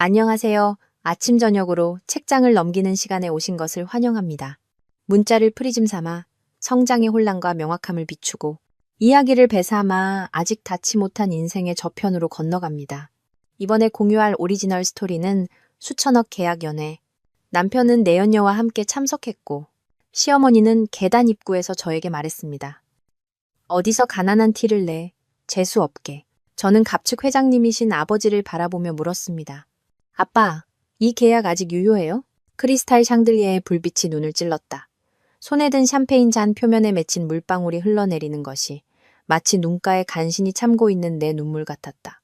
안녕하세요. 아침 저녁으로 책장을 넘기는 시간에 오신 것을 환영합니다. 문자를 프리즘 삼아 성장의 혼란과 명확함을 비추고 이야기를 배삼아 아직 닿지 못한 인생의 저편으로 건너갑니다. 이번에 공유할 오리지널 스토리는 수천억 계약 연애. 남편은 내연녀와 함께 참석했고 시어머니는 계단 입구에서 저에게 말했습니다. 어디서 가난한 티를 내? 재수 없게. 저는 갑축 회장님이신 아버지를 바라보며 물었습니다. 아빠, 이 계약 아직 유효해요? 크리스탈 샹들리에의 불빛이 눈을 찔렀다. 손에 든 샴페인 잔 표면에 맺힌 물방울이 흘러내리는 것이 마치 눈가에 간신히 참고 있는 내 눈물 같았다.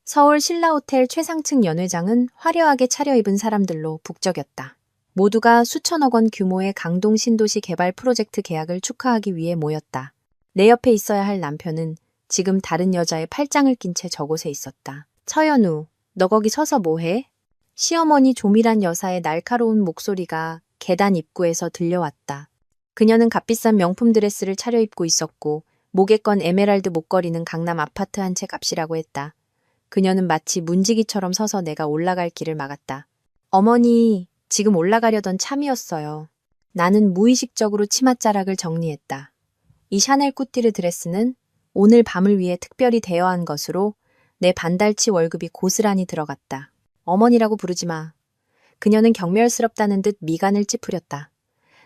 서울 신라호텔 최상층 연회장은 화려하게 차려입은 사람들로 북적였다. 모두가 수천억 원 규모의 강동 신도시 개발 프로젝트 계약을 축하하기 위해 모였다. 내 옆에 있어야 할 남편은 지금 다른 여자의 팔짱을 낀 채 저곳에 있었다. 처연우, 너 거기 서서 뭐해? 시어머니 조밀한 여사의 날카로운 목소리가 계단 입구에서 들려왔다. 그녀는 값비싼 명품 드레스를 차려입고 있었고 목에 건 에메랄드 목걸이는 강남 아파트 한 채 값이라고 했다. 그녀는 마치 문지기처럼 서서 내가 올라갈 길을 막았다. 어머니, 지금 올라가려던 참이었어요. 나는 무의식적으로 치맛자락을 정리했다. 이 샤넬 꾸띠르 드레스는 오늘 밤을 위해 특별히 대여한 것으로 내 반달치 월급이 고스란히 들어갔다. 어머니라고 부르지 마. 그녀는 경멸스럽다는 듯 미간을 찌푸렸다.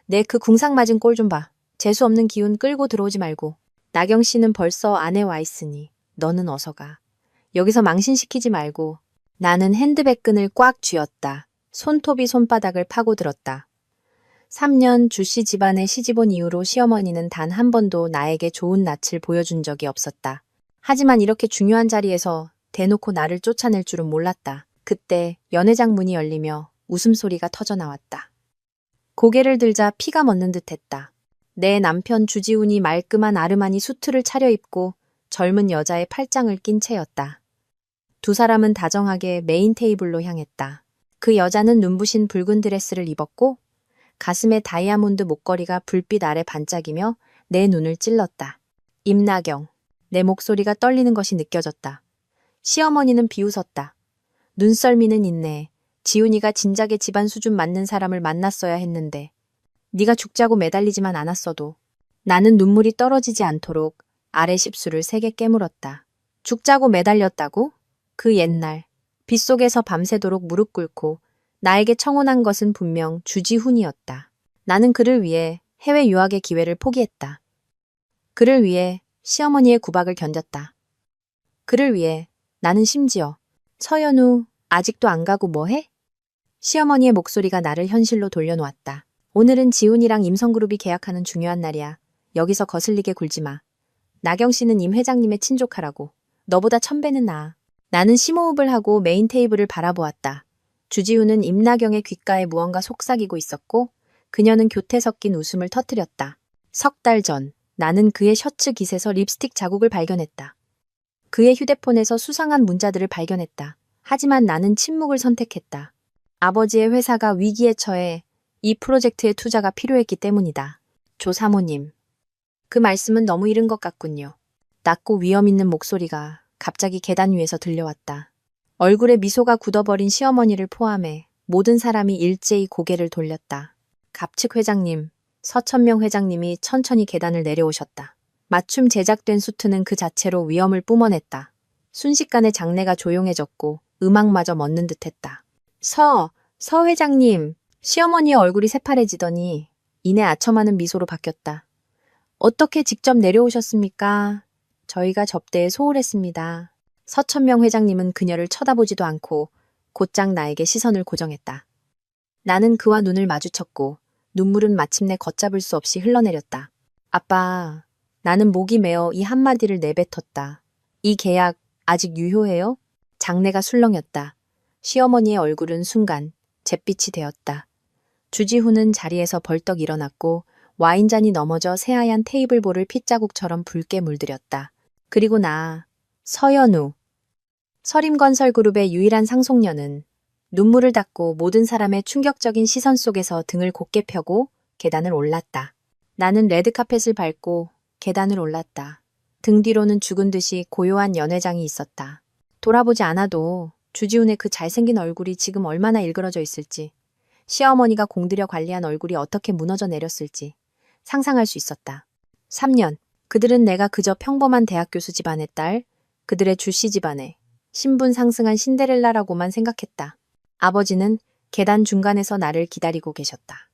내 그 궁상 맞은 꼴 좀 봐. 재수없는 기운 끌고 들어오지 말고. 나경 씨는 벌써 안에 와 있으니 너는 어서 가. 여기서 망신시키지 말고. 나는 핸드백 끈을 꽉 쥐었다. 손톱이 손바닥을 파고들었다. 3년 주씨 집안에 시집온 이후로 시어머니는 단 한 번도 나에게 좋은 낯을 보여준 적이 없었다. 하지만 이렇게 중요한 자리에서 대놓고 나를 쫓아낼 줄은 몰랐다. 그때 연회장 문이 열리며 웃음소리가 터져나왔다. 고개를 들자 피가 멎는 듯했다. 내 남편 주지훈이 말끔한 아르마니 수트를 차려입고 젊은 여자의 팔짱을 낀 채였다. 두 사람은 다정하게 메인 테이블로 향했다. 그 여자는 눈부신 붉은 드레스를 입었고 가슴에 다이아몬드 목걸이가 불빛 아래 반짝이며 내 눈을 찔렀다. 임나경. 내 목소리가 떨리는 것이 느껴졌다. 시어머니는 비웃었다. 눈썰미는 있네. 지훈이가 진작에 집안 수준 맞는 사람을 만났어야 했는데. 네가 죽자고 매달리지만 않았어도. 나는 눈물이 떨어지지 않도록 아래 십수를 세게 깨물었다. 죽자고 매달렸다고? 그 옛날 빗속에서 밤새도록 무릎 꿇고 나에게 청혼한 것은 분명 주지훈이었다. 나는 그를 위해 해외 유학의 기회를 포기했다. 그를 위해 시어머니의 구박을 견뎠다. 그를 위해 나는 심지어 서연우 아직도 안 가고 뭐해? 시어머니의 목소리가 나를 현실로 돌려놓았다. 오늘은 지훈이랑 임성그룹이 계약하는 중요한 날이야. 여기서 거슬리게 굴지 마. 나경 씨는 임 회장님의 친족하라고. 너보다 1000배는 나아. 나는 심호흡을 하고 메인 테이블을 바라보았다. 주지훈은 임나경의 귓가에 무언가 속삭이고 있었고 그녀는 교태 섞인 웃음을 터뜨렸다. 석 달 전 나는 그의 셔츠 깃에서 립스틱 자국을 발견했다. 그의 휴대폰에서 수상한 문자들을 발견했다. 하지만 나는 침묵을 선택했다. 아버지의 회사가 위기에 처해 이 프로젝트의 투자가 필요했기 때문이다. 조 사모님. 그 말씀은 너무 이른 것 같군요. 낮고 위험 있는 목소리가 갑자기 계단 위에서 들려왔다. 얼굴에 미소가 굳어버린 시어머니를 포함해 모든 사람이 일제히 고개를 돌렸다. 갑측 회장님, 서천명 회장님이 천천히 계단을 내려오셨다. 맞춤 제작된 수트는 그 자체로 위험을 뿜어냈다. 순식간에 장내가 조용해졌고 음악마저 멎는 듯했다. 서 회장님. 시어머니의 얼굴이 새파래지더니 이내 아첨하는 미소로 바뀌었다. 어떻게 직접 내려오셨습니까? 저희가 접대에 소홀했습니다. 서천명 회장님은 그녀를 쳐다보지도 않고 곧장 나에게 시선을 고정했다. 나는 그와 눈을 마주쳤고 눈물은 마침내 걷잡을 수 없이 흘러내렸다. 아빠, 나는 목이 메어 이 한마디를 내뱉었다. 이 계약 아직 유효해요? 장내가 술렁였다. 시어머니의 얼굴은 순간 잿빛이 되었다. 주지훈은 자리에서 벌떡 일어났고 와인잔이 넘어져 새하얀 테이블볼을 핏자국처럼 붉게 물들였다. 그리고 나, 서연우. 서림건설그룹의 유일한 상속녀는 눈물을 닦고 모든 사람의 충격적인 시선 속에서 등을 곧게 펴고 계단을 올랐다. 나는 레드카펫을 밟고 계단을 올랐다. 등 뒤로는 죽은 듯이 고요한 연회장이 있었다. 돌아보지 않아도 주지훈의 그 잘생긴 얼굴이 지금 얼마나 일그러져 있을지, 시어머니가 공들여 관리한 얼굴이 어떻게 무너져 내렸을지 상상할 수 있었다. 3년. 그들은 내가 그저 평범한 대학 교수 집안의 딸, 그들의 주씨 집안의 신분 상승한 신데렐라라고만 생각했다. 아버지는 계단 중간에서 나를 기다리고 계셨다.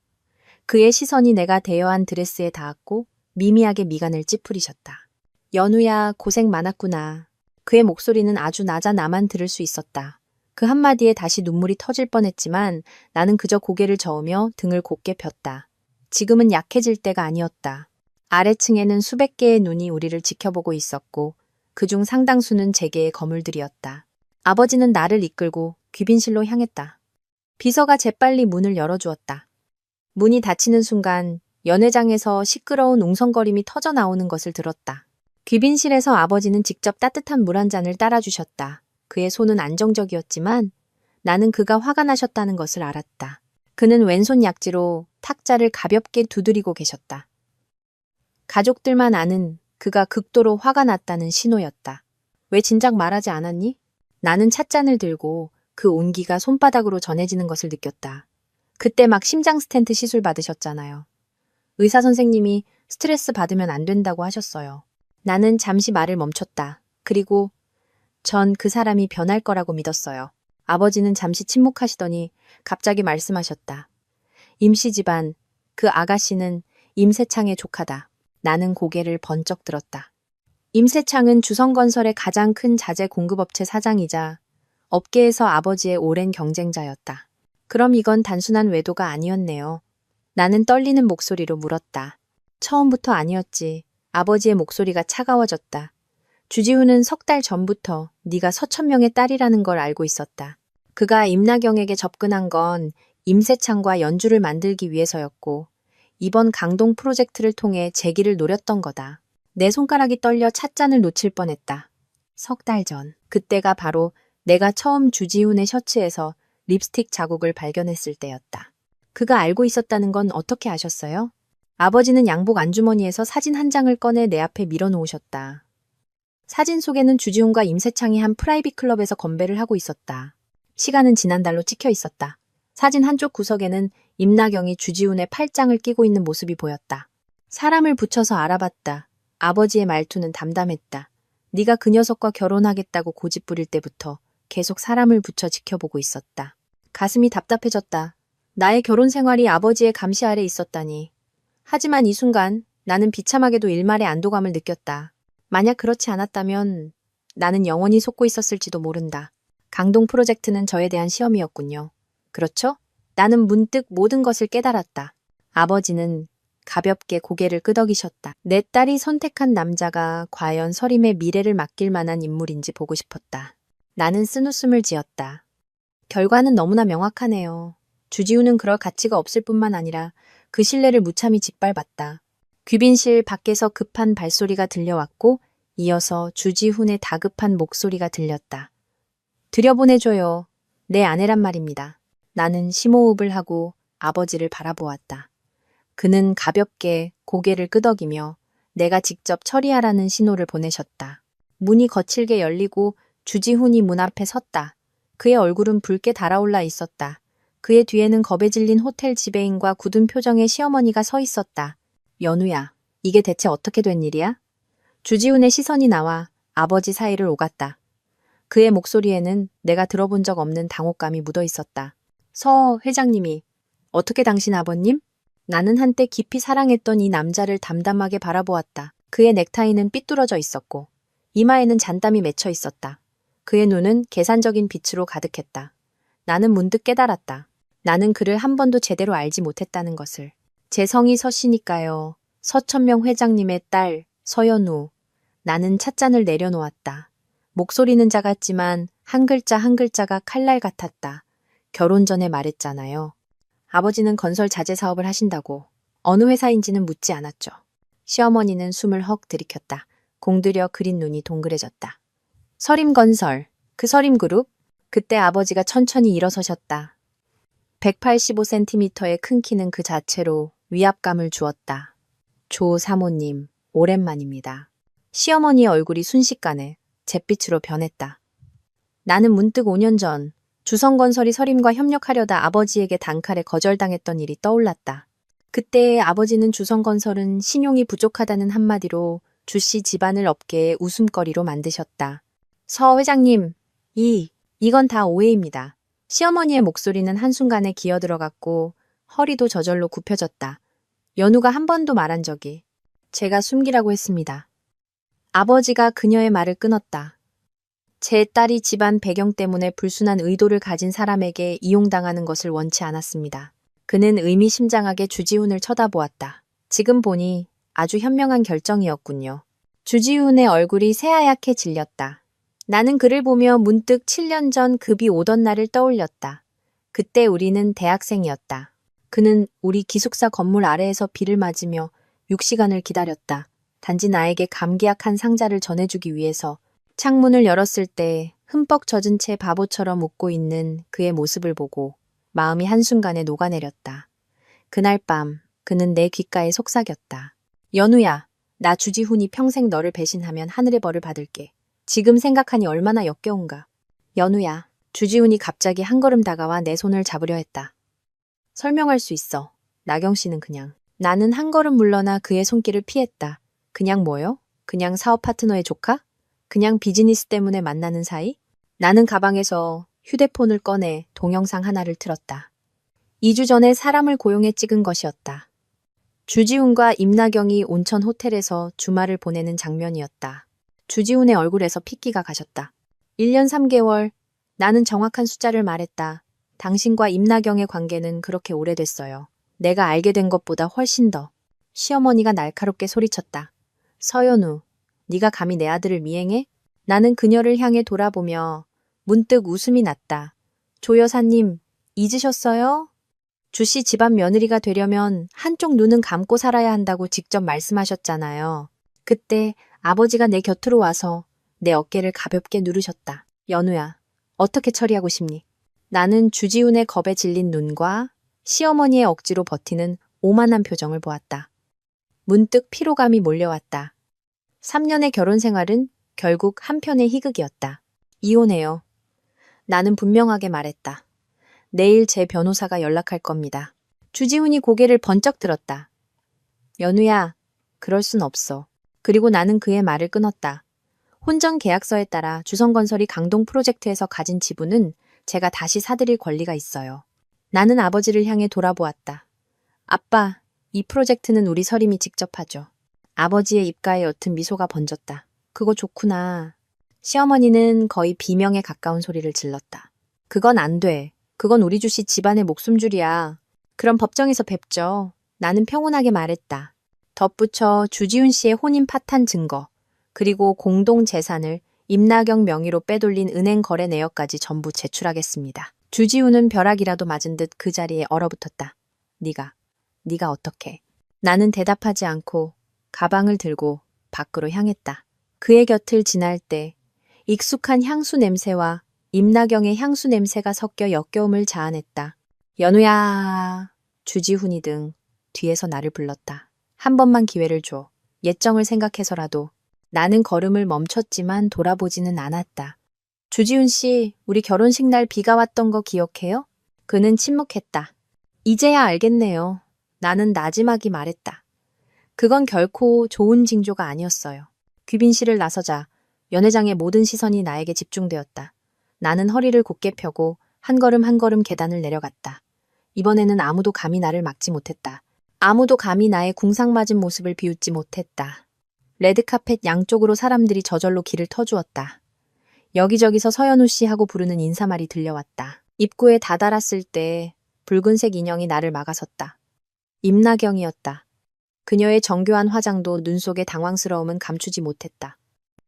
그의 시선이 내가 대여한 드레스에 닿았고 미미하게 미간을 찌푸리셨다. 연우야, 고생 많았구나. 그의 목소리는 아주 낮아 나만 들을 수 있었다. 그 한마디에 다시 눈물이 터질 뻔했지만 나는 그저 고개를 저으며 등을 곧게 폈다. 지금은 약해질 때가 아니었다. 아래층에는 수백 개의 눈이 우리를 지켜보고 있었고 그중 상당수는 제게의 거물들이었다. 아버지는 나를 이끌고 귀빈실로 향했다. 비서가 재빨리 문을 열어주었다. 문이 닫히는 순간 연회장에서 시끄러운 웅성거림이 터져 나오는 것을 들었다. 귀빈실에서 아버지는 직접 따뜻한 물 한 잔을 따라주셨다. 그의 손은 안정적이었지만 나는 그가 화가 나셨다는 것을 알았다. 그는 왼손 약지로 탁자를 가볍게 두드리고 계셨다. 가족들만 아는 그가 극도로 화가 났다는 신호였다. 왜 진작 말하지 않았니? 나는 찻잔을 들고 그 온기가 손바닥으로 전해지는 것을 느꼈다. 그때 막 심장 스텐트 시술 받으셨잖아요. 의사 선생님이 스트레스 받으면 안 된다고 하셨어요. 나는 잠시 말을 멈췄다. 그리고 전 그 사람이 변할 거라고 믿었어요. 아버지는 잠시 침묵하시더니 갑자기 말씀하셨다. 임씨 집안, 그 아가씨는 임세창의 조카다. 나는 고개를 번쩍 들었다. 임세창은 주성건설의 가장 큰 자재 공급업체 사장이자 업계에서 아버지의 오랜 경쟁자였다. 그럼 이건 단순한 외도가 아니었네요. 나는 떨리는 목소리로 물었다. 처음부터 아니었지. 아버지의 목소리가 차가워졌다. 주지훈은 석 달 전부터 네가 서천명의 딸이라는 걸 알고 있었다. 그가 임나경에게 접근한 건 임세창과 연주를 만들기 위해서였고 이번 강동 프로젝트를 통해 재기를 노렸던 거다. 내 손가락이 떨려 찻잔을 놓칠 뻔했다. 석 달 전. 그때가 바로 내가 처음 주지훈의 셔츠에서 립스틱 자국을 발견했을 때였다. 그가 알고 있었다는 건 어떻게 아셨어요? 아버지는 양복 안주머니에서 사진 한 장을 꺼내 내 앞에 밀어놓으셨다. 사진 속에는 주지훈과 임세창이 한 프라이빗 클럽에서 건배를 하고 있었다. 시간은 지난달로 찍혀 있었다. 사진 한쪽 구석에는 임나경이 주지훈의 팔짱을 끼고 있는 모습이 보였다. 사람을 붙여서 알아봤다. 아버지의 말투는 담담했다. 네가 그 녀석과 결혼하겠다고 고집부릴 때부터 계속 사람을 붙여 지켜보고 있었다. 가슴이 답답해졌다. 나의 결혼 생활이 아버지의 감시 아래 있었다니. 하지만 이 순간 나는 비참하게도 일말의 안도감을 느꼈다. 만약 그렇지 않았다면 나는 영원히 속고 있었을지도 모른다. 강동 프로젝트는 저에 대한 시험이었군요. 그렇죠? 나는 문득 모든 것을 깨달았다. 아버지는 가볍게 고개를 끄덕이셨다. 내 딸이 선택한 남자가 과연 서림의 미래를 맡길 만한 인물인지 보고 싶었다. 나는 쓴웃음을 지었다. 결과는 너무나 명확하네요. 주지훈은 그럴 가치가 없을 뿐만 아니라 그 신뢰를 무참히 짓밟았다. 귀빈실 밖에서 급한 발소리가 들려왔고 이어서 주지훈의 다급한 목소리가 들렸다. 들여보내줘요. 내 아내란 말입니다. 나는 심호흡을 하고 아버지를 바라보았다. 그는 가볍게 고개를 끄덕이며 내가 직접 처리하라는 신호를 보내셨다. 문이 거칠게 열리고 주지훈이 문 앞에 섰다. 그의 얼굴은 붉게 달아올라 있었다. 그의 뒤에는 겁에 질린 호텔 지배인과 굳은 표정의 시어머니가 서 있었다. 연우야, 이게 대체 어떻게 된 일이야? 주지훈의 시선이 나와 아버지 사이를 오갔다. 그의 목소리에는 내가 들어본 적 없는 당혹감이 묻어 있었다. 서 회장님이, 어떻게 당신 아버님? 나는 한때 깊이 사랑했던 이 남자를 담담하게 바라보았다. 그의 넥타이는 삐뚤어져 있었고 이마에는 잔땀이 맺혀 있었다. 그의 눈은 계산적인 빛으로 가득했다. 나는 문득 깨달았다. 나는 그를 한 번도 제대로 알지 못했다는 것을. 제 성이 서씨니까요. 서천명 회장님의 딸 서연우. 나는 찻잔을 내려놓았다. 목소리는 작았지만 한 글자 한 글자가 칼날 같았다. 결혼 전에 말했잖아요. 아버지는 건설 자재 사업을 하신다고. 어느 회사인지는 묻지 않았죠. 시어머니는 숨을 헉 들이켰다. 공들여 그린 눈이 동그래졌다. 서림건설, 그 서림그룹? 그때 아버지가 천천히 일어서셨다. 185cm의 큰 키는 그 자체로 위압감을 주었다. 조 사모님, 오랜만입니다. 시어머니의 얼굴이 순식간에 잿빛으로 변했다. 나는 문득 5년 전 주성건설이 서림과 협력하려다 아버지에게 단칼에 거절당했던 일이 떠올랐다. 그때 아버지는 주성건설은 신용이 부족하다는 한마디로 주씨 집안을 업계의 웃음거리로 만드셨다. 서 회장님, 이건 다 오해입니다. 시어머니의 목소리는 한순간에 기어들어갔고 허리도 저절로 굽혀졌다. 연우가 한 번도 말한 적이 제가 숨기라고 했습니다. 아버지가 그녀의 말을 끊었다. 제 딸이 집안 배경 때문에 불순한 의도를 가진 사람에게 이용당하는 것을 원치 않았습니다. 그는 의미심장하게 주지훈을 쳐다보았다. 지금 보니 아주 현명한 결정이었군요. 주지훈의 얼굴이 새하얗게 질렸다. 나는 그를 보며 문득 7년 전 급이 오던 날을 떠올렸다. 그때 우리는 대학생이었다. 그는 우리 기숙사 건물 아래에서 비를 맞으며 6시간을 기다렸다. 단지 나에게 감기약 한 상자를 전해주기 위해서. 창문을 열었을 때 흠뻑 젖은 채 바보처럼 웃고 있는 그의 모습을 보고 마음이 한순간에 녹아내렸다. 그날 밤 그는 내 귓가에 속삭였다. 연우야, 나 주지훈이 평생 너를 배신하면 하늘의 벌을 받을게. 지금 생각하니 얼마나 역겨운가. 연우야, 주지훈이 갑자기 한 걸음 다가와 내 손을 잡으려 했다. 설명할 수 있어. 나경 씨는 그냥. 나는 한 걸음 물러나 그의 손길을 피했다. 그냥 뭐요? 그냥 사업 파트너의 조카? 그냥 비즈니스 때문에 만나는 사이? 나는 가방에서 휴대폰을 꺼내 동영상 하나를 틀었다. 2주 전에 사람을 고용해 찍은 것이었다. 주지훈과 임나경이 온천 호텔에서 주말을 보내는 장면이었다. 주지훈의 얼굴에서 핏기가 가셨다. 1년 3개월, 나는 정확한 숫자를 말했다. 당신과 임나경의 관계는 그렇게 오래됐어요. 내가 알게 된 것보다 훨씬 더. 시어머니가 날카롭게 소리쳤다. 서연우, 네가 감히 내 아들을 미행해? 나는 그녀를 향해 돌아보며 문득 웃음이 났다. 조 여사님, 잊으셨어요? 주씨 집안 며느리가 되려면 한쪽 눈은 감고 살아야 한다고 직접 말씀하셨잖아요. 그때 아버지가 내 곁으로 와서 내 어깨를 가볍게 누르셨다. 연우야, 어떻게 처리하고 싶니? 나는 주지훈의 겁에 질린 눈과 시어머니의 억지로 버티는 오만한 표정을 보았다. 문득 피로감이 몰려왔다. 3년의 결혼 생활은 결국 한편의 희극이었다. 이혼해요. 나는 분명하게 말했다. 내일 제 변호사가 연락할 겁니다. 주지훈이 고개를 번쩍 들었다. 연우야, 그럴 순 없어. 그리고 나는 그의 말을 끊었다. 혼전 계약서에 따라 주성건설이 강동 프로젝트에서 가진 지분은 제가 다시 사들일 권리가 있어요. 나는 아버지를 향해 돌아보았다. 아빠, 이 프로젝트는 우리 서림이 직접 하죠. 아버지의 입가에 옅은 미소가 번졌다. 그거 좋구나. 시어머니는 거의 비명에 가까운 소리를 질렀다. 그건 안 돼. 그건 우리 주씨 집안의 목숨줄이야. 그럼 법정에서 뵙죠. 나는 평온하게 말했다. 덧붙여 주지훈 씨의 혼인 파탄 증거, 그리고 공동 재산을 임나경 명의로 빼돌린 은행 거래 내역까지 전부 제출하겠습니다. 주지훈은 벼락이라도 맞은 듯 그 자리에 얼어붙었다. 네가 어떻게? 나는 대답하지 않고 가방을 들고 밖으로 향했다. 그의 곁을 지날 때 익숙한 향수 냄새와 임나경의 향수 냄새가 섞여 역겨움을 자아냈다. 연우야, 주지훈이 등 뒤에서 나를 불렀다. 한 번만 기회를 줘. 예정을 생각해서라도. 나는 걸음을 멈췄지만 돌아보지는 않았다. 주지훈 씨, 우리 결혼식 날 비가 왔던 거 기억해요? 그는 침묵했다. 이제야 알겠네요. 나는 나지막이 말했다. 그건 결코 좋은 징조가 아니었어요. 귀빈실을 나서자 연회장의 모든 시선이 나에게 집중되었다. 나는 허리를 곧게 펴고 한 걸음 한 걸음 계단을 내려갔다. 이번에는 아무도 감히 나를 막지 못했다. 아무도 감히 나의 궁상맞은 모습을 비웃지 못했다. 레드카펫 양쪽으로 사람들이 저절로 길을 터주었다. 여기저기서 서연우 씨 하고 부르는 인사말이 들려왔다. 입구에 다다랐을 때 붉은색 인형이 나를 막아섰다. 임나경이었다. 그녀의 정교한 화장도 눈 속의 당황스러움은 감추지 못했다.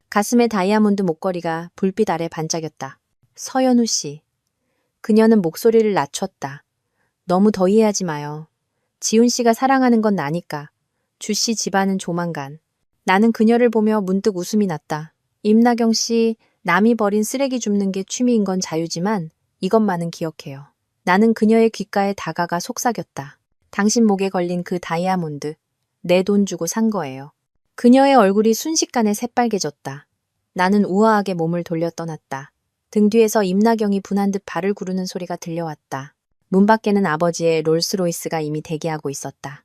가슴에 다이아몬드 목걸이가 불빛 아래 반짝였다. 서연우 씨. 그녀는 목소리를 낮췄다. 너무 더 이해하지 마요. 지훈 씨가 사랑하는 건 나니까. 주 씨 집안은 조만간. 나는 그녀를 보며 문득 웃음이 났다. 임나경 씨, 남이 버린 쓰레기 줍는 게 취미인 건 자유지만 이것만은 기억해요. 나는 그녀의 귓가에 다가가 속삭였다. 당신 목에 걸린 그 다이아몬드, 내 돈 주고 산 거예요. 그녀의 얼굴이 순식간에 새빨개졌다. 나는 우아하게 몸을 돌려 떠났다. 등 뒤에서 임나경이 분한 듯 발을 구르는 소리가 들려왔다. 문 밖에는 아버지의 롤스로이스가 이미 대기하고 있었다.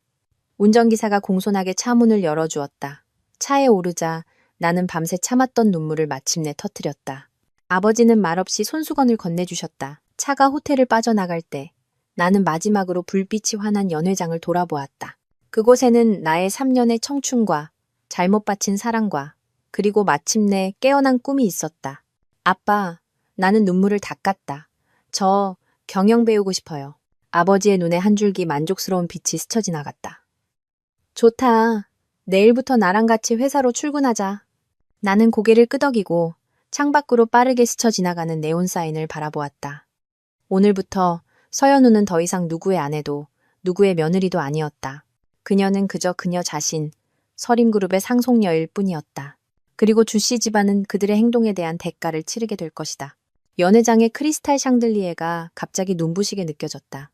운전기사가 공손하게 차 문을 열어주었다. 차에 오르자 나는 밤새 참았던 눈물을 마침내 터뜨렸다. 아버지는 말없이 손수건을 건네주셨다. 차가 호텔을 빠져나갈 때 나는 마지막으로 불빛이 환한 연회장을 돌아보았다. 그곳에는 나의 3년의 청춘과 잘못 바친 사랑과 그리고 마침내 깨어난 꿈이 있었다. 아빠, 나는 눈물을 닦았다. 저 경영 배우고 싶어요. 아버지의 눈에 한 줄기 만족스러운 빛이 스쳐 지나갔다. 좋다. 내일부터 나랑 같이 회사로 출근하자. 나는 고개를 끄덕이고 창밖으로 빠르게 스쳐 지나가는 네온 사인을 바라보았다. 오늘부터 서연우는 더 이상 누구의 아내도 누구의 며느리도 아니었다. 그녀는 그저 그녀 자신, 서림그룹의 상속녀일 뿐이었다. 그리고 주씨 집안은 그들의 행동에 대한 대가를 치르게 될 것이다. 연회장의 크리스탈 샹들리에가 갑자기 눈부시게 느껴졌다.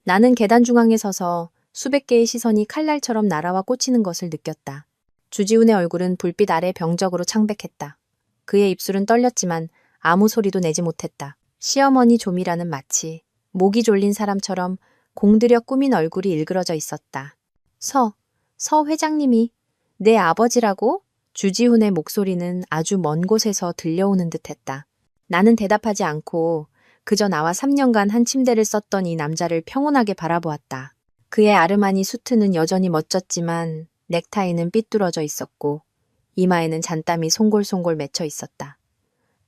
나는 계단 중앙에 서서 수백 개의 시선이 칼날처럼 날아와 꽂히는 것을 느꼈다. 주지훈의 얼굴은 불빛 아래 병적으로 창백했다. 그의 입술은 떨렸지만 아무 소리도 내지 못했다. 시어머니 조미라는 마치 목이 졸린 사람처럼 공들여 꾸민 얼굴이 일그러져 있었다. 서 회장님이 내 아버지라고? 주지훈의 목소리는 아주 먼 곳에서 들려오는 듯했다. 나는 대답하지 않고 그저 나와 3년간 한 침대를 썼던 이 남자를 평온하게 바라보았다. 그의 아르마니 수트는 여전히 멋졌지만 넥타이는 삐뚤어져 있었고 이마에는 잔땀이 송골송골 맺혀 있었다.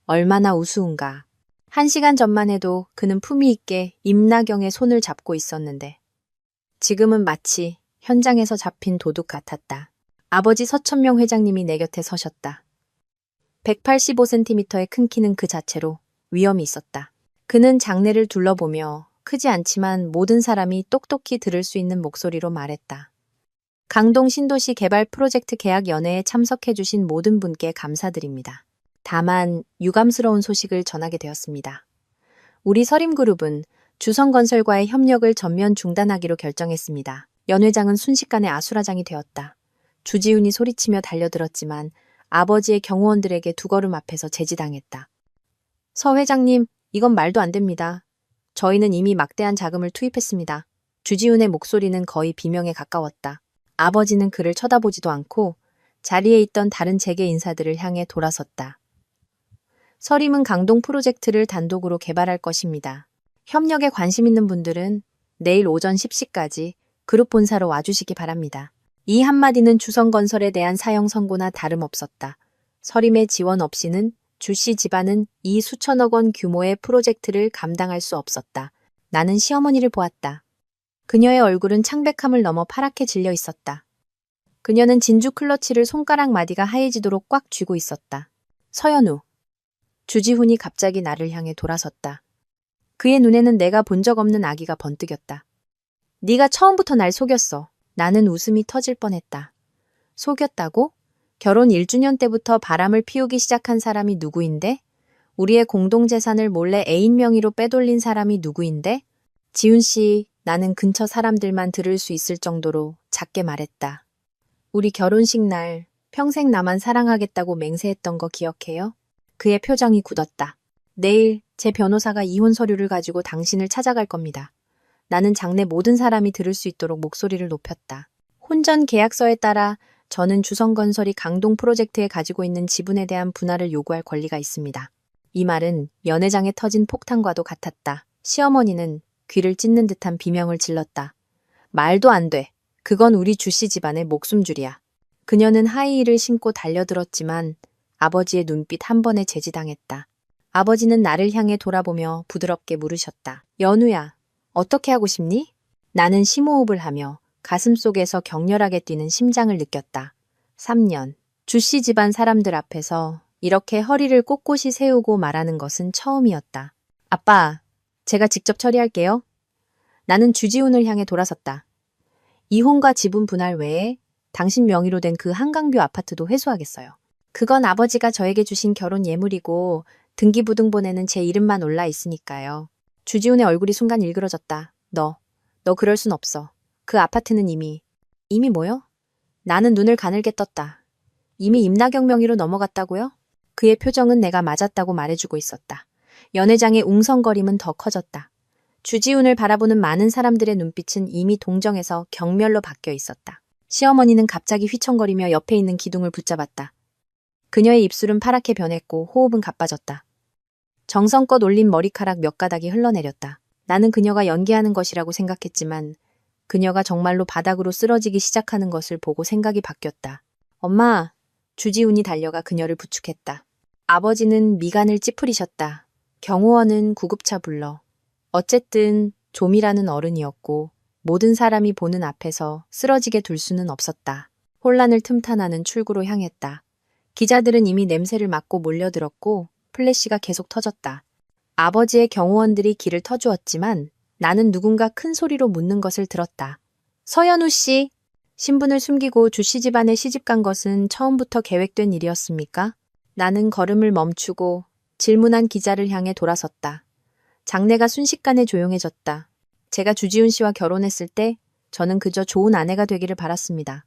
얼마나 우스운가. 1시간 전만 해도 그는 품위 있게 임나경의 손을 잡고 있었는데 지금은 마치 현장에서 잡힌 도둑 같았다. 아버지 서천명 회장님이 내 곁에 서셨다. 185cm의 큰 키는 그 자체로 위엄이 있었다. 그는 장내를 둘러보며 크지 않지만 모든 사람이 똑똑히 들을 수 있는 목소리로 말했다. 강동 신도시 개발 프로젝트 계약 연회에 참석해 주신 모든 분께 감사드립니다. 다만 유감스러운 소식을 전하게 되었습니다. 우리 서림그룹은 주성건설과의 협력을 전면 중단하기로 결정했습니다. 연 회장은 순식간에 아수라장이 되었다. 주지훈이 소리치며 달려들었지만 아버지의 경호원들에게 두 걸음 앞에서 제지당했다. 서 회장님, 이건 말도 안 됩니다. 저희는 이미 막대한 자금을 투입했습니다. 주지훈의 목소리는 거의 비명에 가까웠다. 아버지는 그를 쳐다보지도 않고 자리에 있던 다른 재계 인사들을 향해 돌아섰다. 서림은 강동 프로젝트를 단독으로 개발할 것입니다. 협력에 관심 있는 분들은 내일 오전 10시까지 그룹 본사로 와주시기 바랍니다. 이 한마디는 주성건설에 대한 사형 선고나 다름없었다. 서림의 지원 없이는 주씨 집안은 이 수천억 원 규모의 프로젝트를 감당할 수 없었다. 나는 시어머니를 보았다. 그녀의 얼굴은 창백함을 넘어 파랗게 질려 있었다. 그녀는 진주 클러치를 손가락 마디가 하얘지도록 꽉 쥐고 있었다. 서연우. 주지훈이 갑자기 나를 향해 돌아섰다. 그의 눈에는 내가 본 적 없는 아기가 번뜩였다. 네가 처음부터 날 속였어. 나는 웃음이 터질 뻔했다. 속였다고? 결혼 1주년 때부터 바람을 피우기 시작한 사람이 누구인데? 우리의 공동재산을 몰래 애인 명의로 빼돌린 사람이 누구인데? 지훈 씨, 나는 근처 사람들만 들을 수 있을 정도로 작게 말했다. 우리 결혼식 날 평생 나만 사랑하겠다고 맹세했던 거 기억해요? 그의 표정이 굳었다. 내일 제 변호사가 이혼 서류를 가지고 당신을 찾아갈 겁니다. 나는 장내 모든 사람이 들을 수 있도록 목소리를 높였다. 혼전 계약서에 따라 저는 주성건설이 강동 프로젝트에 가지고 있는 지분에 대한 분할을 요구할 권리가 있습니다. 이 말은 연회장에 터진 폭탄과도 같았다. 시어머니는 귀를 찢는 듯한 비명을 질렀다. 말도 안 돼. 그건 우리 주씨 집안의 목숨줄이야. 그녀는 하이힐을 신고 달려들었지만 아버지의 눈빛 한 번에 제지당했다. 아버지는 나를 향해 돌아보며 부드럽게 물으셨다. 연우야, 어떻게 하고 싶니? 나는 심호흡을 하며 가슴속에서 격렬하게 뛰는 심장을 느꼈다. 3년. 주씨 집안 사람들 앞에서 이렇게 허리를 꼿꼿이 세우고 말하는 것은 처음이었다. 아빠, 제가 직접 처리할게요. 나는 주지훈을 향해 돌아섰다. 이혼과 지분 분할 외에 당신 명의로 된 그 한강뷰 아파트도 회수하겠어요. 그건 아버지가 저에게 주신 결혼 예물이고 등기부등본에는 제 이름만 올라 있으니까요. 주지훈의 얼굴이 순간 일그러졌다. 너 그럴 순 없어. 그 아파트는 이미 뭐요? 나는 눈을 가늘게 떴다. 이미 임나경 명의로 넘어갔다고요? 그의 표정은 내가 맞았다고 말해주고 있었다. 연회장의 웅성거림은 더 커졌다. 주지훈을 바라보는 많은 사람들의 눈빛은 이미 동정에서 경멸로 바뀌어 있었다. 시어머니는 갑자기 휘청거리며 옆에 있는 기둥을 붙잡았다. 그녀의 입술은 파랗게 변했고 호흡은 가빠졌다. 정성껏 올린 머리카락 몇 가닥이 흘러내렸다. 나는 그녀가 연기하는 것이라고 생각했지만 그녀가 정말로 바닥으로 쓰러지기 시작하는 것을 보고 생각이 바뀌었다. 엄마, 주지훈이 달려가 그녀를 부축했다. 아버지는 미간을 찌푸리셨다. 경호원은 구급차 불러. 어쨌든 좀이라는 어른이었고 모든 사람이 보는 앞에서 쓰러지게 둘 수는 없었다. 혼란을 틈타나는 출구로 향했다. 기자들은 이미 냄새를 맡고 몰려들었고 플래시가 계속 터졌다. 아버지의 경호원들이 길을 터주었지만 나는 누군가 큰 소리로 묻는 것을 들었다. 서연우 씨, 신분을 숨기고 주씨 집안에 시집간 것은 처음부터 계획된 일이었습니까? 나는 걸음을 멈추고 질문한 기자를 향해 돌아섰다. 장내가 순식간에 조용해졌다. 제가 주지훈 씨와 결혼했을 때 저는 그저 좋은 아내가 되기를 바랐습니다.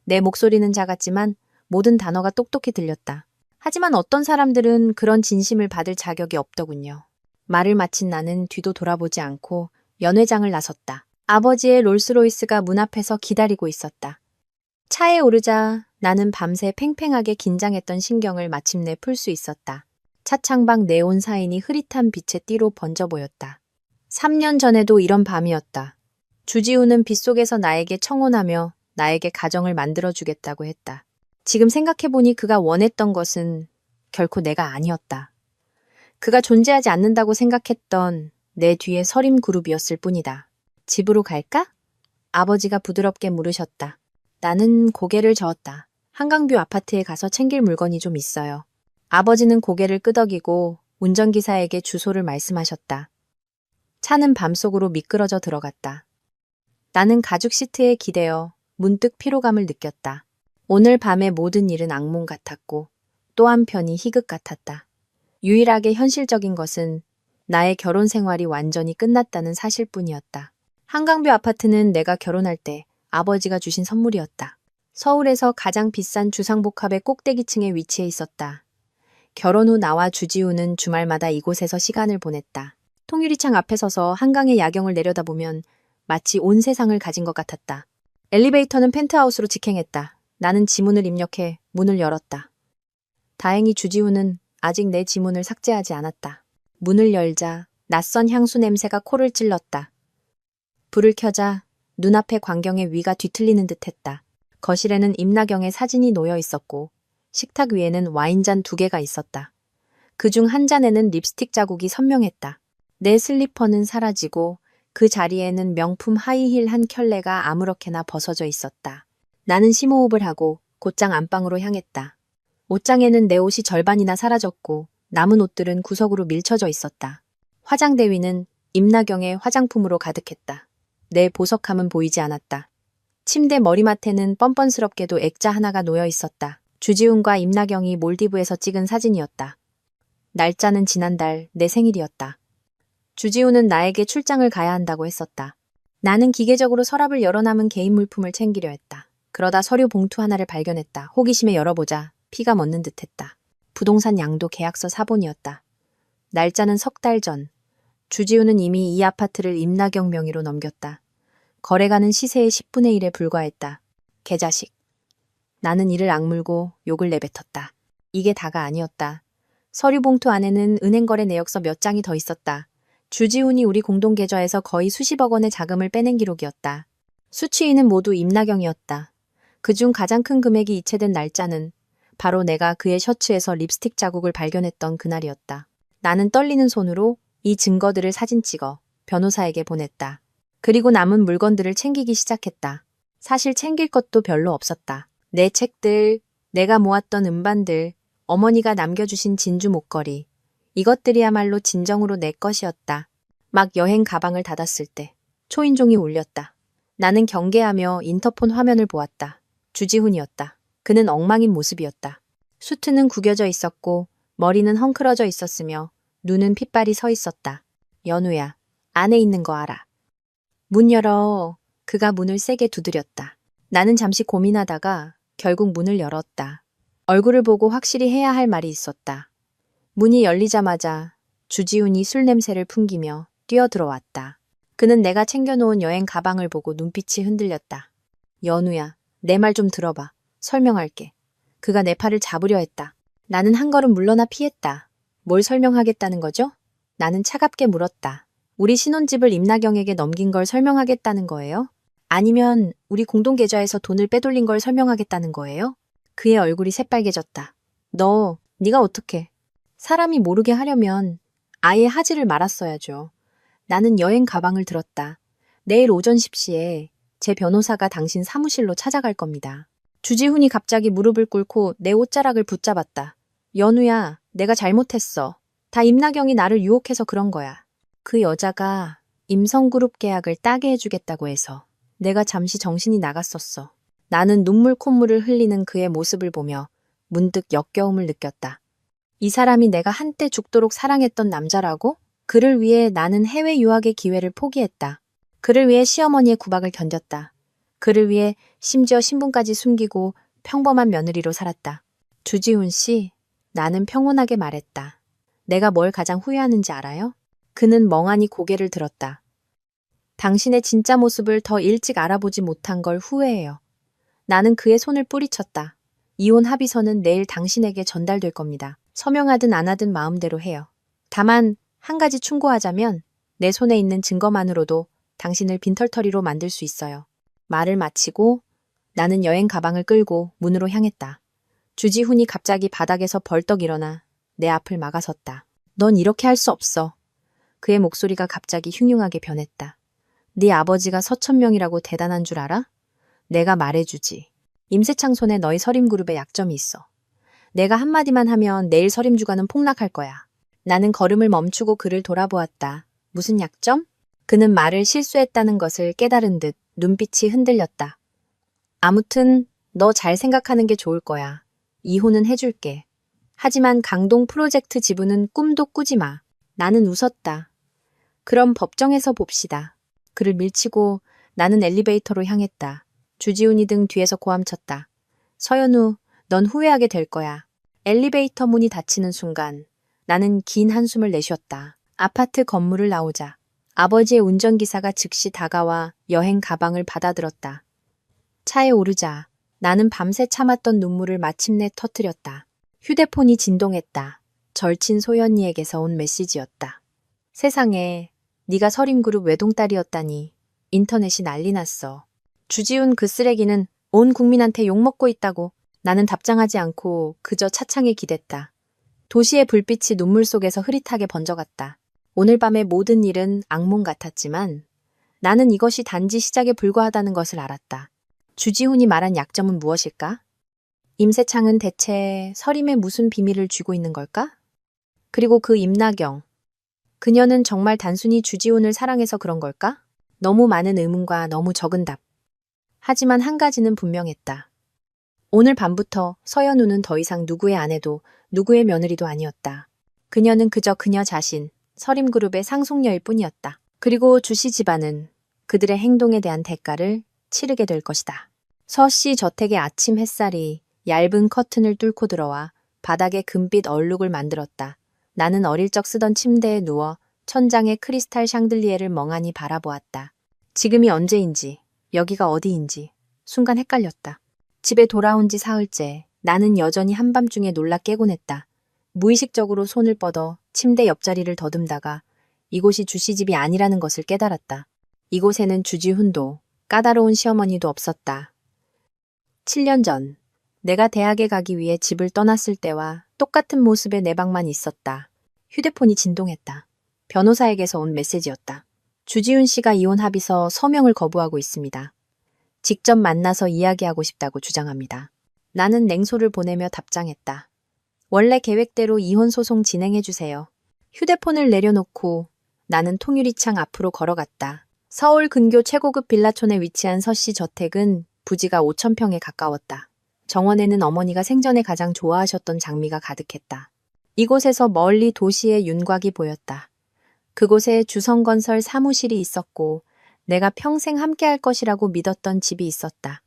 내 목소리는 작았지만 모든 단어가 똑똑히 들렸다. 하지만 어떤 사람들은 그런 진심을 받을 자격이 없더군요. 말을 마친 나는 뒤도 돌아보지 않고 연회장을 나섰다. 아버지의 롤스로이스가 문 앞에서 기다리고 있었다. 차에 오르자 나는 밤새 팽팽하게 긴장했던 신경을 마침내 풀 수 있었다. 차창밖 네온 사인이 흐릿한 빛의 띠로 번져 보였다. 3년 전에도 이런 밤이었다. 주지훈은 빗속에서 나에게 청혼하며 나에게 가정을 만들어주겠다고 했다. 지금 생각해보니 그가 원했던 것은 결코 내가 아니었다. 그가 존재하지 않는다고 생각했던 내 뒤의 서림 그룹이었을 뿐이다. 집으로 갈까? 아버지가 부드럽게 물으셨다. 나는 고개를 저었다. 한강뷰 아파트에 가서 챙길 물건이 좀 있어요. 아버지는 고개를 끄덕이고 운전기사에게 주소를 말씀하셨다. 차는 밤속으로 미끄러져 들어갔다. 나는 가죽 시트에 기대어 문득 피로감을 느꼈다. 오늘 밤의 모든 일은 악몽 같았고 또 한편이 희극 같았다. 유일하게 현실적인 것은 나의 결혼 생활이 완전히 끝났다는 사실뿐이었다. 한강뷰 아파트는 내가 결혼할 때 아버지가 주신 선물이었다. 서울에서 가장 비싼 주상복합의 꼭대기층에 위치해 있었다. 결혼 후 나와 주지훈은 주말마다 이곳에서 시간을 보냈다. 통유리창 앞에 서서 한강의 야경을 내려다보면 마치 온 세상을 가진 것 같았다. 엘리베이터는 펜트하우스로 직행했다. 나는 지문을 입력해 문을 열었다. 다행히 주지훈은 아직 내 지문을 삭제하지 않았다. 문을 열자 낯선 향수 냄새가 코를 찔렀다. 불을 켜자 눈앞의 광경의 위가 뒤틀리는 듯했다. 거실에는 임나경의 사진이 놓여 있었고 식탁 위에는 와인잔 2개가 있었다. 그중 한 잔에는 립스틱 자국이 선명했다. 내 슬리퍼는 사라지고 그 자리에는 명품 하이힐 한 켤레가 아무렇게나 벗어져 있었다. 나는 심호흡을 하고 곧장 안방으로 향했다. 옷장에는 내 옷이 절반이나 사라졌고 남은 옷들은 구석으로 밀쳐져 있었다. 화장대 위는 임나경의 화장품으로 가득했다. 내 보석함은 보이지 않았다. 침대 머리맡에는 뻔뻔스럽게도 액자 하나가 놓여 있었다. 주지훈과 임나경이 몰디브에서 찍은 사진이었다. 날짜는 지난달 내 생일이었다. 주지훈은 나에게 출장을 가야 한다고 했었다. 나는 기계적으로 서랍을 열어 남은 개인 물품을 챙기려 했다. 그러다 서류 봉투 하나를 발견했다. 호기심에 열어보자 피가 멎는 듯했다. 부동산 양도 계약서 사본이었다. 날짜는 3달 전. 주지훈은 이미 이 아파트를 임나경 명의로 넘겼다. 거래가는 시세의 10분의 1에 불과했다. 개자식. 나는 이를 악물고 욕을 내뱉었다. 이게 다가 아니었다. 서류 봉투 안에는 은행 거래 내역서 몇 장이 더 있었다. 주지훈이 우리 공동계좌에서 거의 수십억 원의 자금을 빼낸 기록이었다. 수취인은 모두 임나경이었다. 그중 가장 큰 금액이 이체된 날짜는 바로 내가 그의 셔츠에서 립스틱 자국을 발견했던 그날이었다. 나는 떨리는 손으로 이 증거들을 사진 찍어 변호사에게 보냈다. 그리고 남은 물건들을 챙기기 시작했다. 사실 챙길 것도 별로 없었다. 내 책들, 내가 모았던 음반들, 어머니가 남겨주신 진주 목걸이. 이것들이야말로 진정으로 내 것이었다. 막 여행 가방을 닫았을 때 초인종이 울렸다. 나는 경계하며 인터폰 화면을 보았다. 주지훈이었다. 그는 엉망인 모습이었다. 수트는 구겨져 있었고 머리는 헝클어져 있었으며 눈은 핏발이 서 있었다. 연우야, 안에 있는 거 알아. 문 열어. 그가 문을 세게 두드렸다. 나는 잠시 고민하다가 결국 문을 열었다. 얼굴을 보고 확실히 해야 할 말이 있었다. 문이 열리자마자 주지훈이 술 냄새를 풍기며 뛰어들어왔다. 그는 내가 챙겨놓은 여행 가방을 보고 눈빛이 흔들렸다. 연우야, 내 말 좀 들어봐. 설명할게. 그가 내 팔을 잡으려 했다. 나는 한 걸음 물러나 피했다. 뭘 설명하겠다는 거죠? 나는 차갑게 물었다. 우리 신혼집을 임나경에게 넘긴 걸 설명하겠다는 거예요? 아니면 우리 공동계좌에서 돈을 빼돌린 걸 설명하겠다는 거예요? 그의 얼굴이 새빨개졌다. 네가 어떻게? 사람이 모르게 하려면 아예 하지를 말았어야죠. 나는 여행 가방을 들었다. 내일 오전 10시에 제 변호사가 당신 사무실로 찾아갈 겁니다. 주지훈이 갑자기 무릎을 꿇고 내 옷자락을 붙잡았다. 연우야, 내가 잘못했어. 다 임나경이 나를 유혹해서 그런 거야. 그 여자가 임성그룹 계약을 따게 해주겠다고 해서 내가 잠시 정신이 나갔었어. 나는 눈물 콧물을 흘리는 그의 모습을 보며 문득 역겨움을 느꼈다. 이 사람이 내가 한때 죽도록 사랑했던 남자라고? 그를 위해 나는 해외 유학의 기회를 포기했다. 그를 위해 시어머니의 구박을 견뎠다. 그를 위해 심지어 신분까지 숨기고 평범한 며느리로 살았다. 주지훈 씨, 나는 평온하게 말했다. 내가 뭘 가장 후회하는지 알아요? 그는 멍하니 고개를 들었다. 당신의 진짜 모습을 더 일찍 알아보지 못한 걸 후회해요. 나는 그의 손을 뿌리쳤다. 이혼 합의서는 내일 당신에게 전달될 겁니다. 서명하든 안 하든 마음대로 해요. 다만 한 가지 충고하자면 내 손에 있는 증거만으로도 당신을 빈털터리로 만들 수 있어요. 말을 마치고 나는 여행 가방을 끌고 문으로 향했다. 주지훈이 갑자기 바닥에서 벌떡 일어나 내 앞을 막아섰다. 넌 이렇게 할 수 없어. 그의 목소리가 갑자기 흉흉하게 변했다. 네 아버지가 서천명이라고 대단한 줄 알아? 내가 말해주지. 임세창 손에 너희 서림그룹에 약점이 있어. 내가 한마디만 하면 내일 서림주가는 폭락할 거야. 나는 걸음을 멈추고 그를 돌아보았다. 무슨 약점? 그는 말을 실수했다는 것을 깨달은 듯 눈빛이 흔들렸다. 아무튼 너 잘 생각하는 게 좋을 거야. 이혼은 해줄게. 하지만 강동 프로젝트 지분은 꿈도 꾸지 마. 나는 웃었다. 그럼 법정에서 봅시다. 그를 밀치고 나는 엘리베이터로 향했다. 주지훈이 등 뒤에서 고함쳤다. 서연우, 넌 후회하게 될 거야. 엘리베이터 문이 닫히는 순간 나는 긴 한숨을 내쉬었다. 아파트 건물을 나오자 아버지의 운전기사가 즉시 다가와 여행 가방을 받아들었다. 차에 오르자 나는 밤새 참았던 눈물을 마침내 터뜨렸다. 휴대폰이 진동했다. 절친 소연이에게서 온 메시지였다. 세상에, 네가 서림그룹 외동딸이었다니. 인터넷이 난리 났어. 주지훈 그 쓰레기는 온 국민한테 욕먹고 있다고. 나는 답장하지 않고 그저 차창에 기댔다. 도시의 불빛이 눈물 속에서 흐릿하게 번져갔다. 오늘 밤의 모든 일은 악몽 같았지만 나는 이것이 단지 시작에 불과하다는 것을 알았다. 주지훈이 말한 약점은 무엇일까? 임세창은 대체 서림에 무슨 비밀을 쥐고 있는 걸까? 그리고 그 임나경. 그녀는 정말 단순히 주지훈을 사랑해서 그런 걸까? 너무 많은 의문과 너무 적은 답. 하지만 한 가지는 분명했다. 오늘 밤부터 서연우는 더 이상 누구의 아내도 누구의 며느리도 아니었다. 그녀는 그저 그녀 자신, 서림그룹의 상속녀일 뿐이었다. 그리고 주씨 집안은 그들의 행동에 대한 대가를 치르게 될 것이다. 서씨 저택의 아침 햇살이 얇은 커튼을 뚫고 들어와 바닥에 금빛 얼룩을 만들었다. 나는 어릴 적 쓰던 침대에 누워 천장의 크리스탈 샹들리에를 멍하니 바라보았다. 지금이 언제인지, 여기가 어디인지 순간 헷갈렸다. 집에 돌아온 지 사흘째 나는 여전히 한밤중에 놀라 깨곤 했다. 무의식적으로 손을 뻗어 침대 옆자리를 더듬다가 이곳이 주씨집이 아니라는 것을 깨달았다. 이곳에는 주지훈도 까다로운 시어머니도 없었다. 7년 전 내가 대학에 가기 위해 집을 떠났을 때와 똑같은 모습의 내 방만 있었다. 휴대폰이 진동했다. 변호사에게서 온 메시지였다. 주지훈 씨가 이혼 합의서 서명을 거부하고 있습니다. 직접 만나서 이야기하고 싶다고 주장합니다. 나는 냉소를 보내며 답장했다. 원래 계획대로 이혼 소송 진행해주세요. 휴대폰을 내려놓고 나는 통유리창 앞으로 걸어갔다. 서울 근교 최고급 빌라촌에 위치한 서씨 저택은 부지가 5,000평에 가까웠다. 정원에는 어머니가 생전에 가장 좋아하셨던 장미가 가득했다. 이곳에서 멀리 도시의 윤곽이 보였다. 그곳에 주성건설 사무실이 있었고 내가 평생 함께할 것이라고 믿었던 집이 있었다.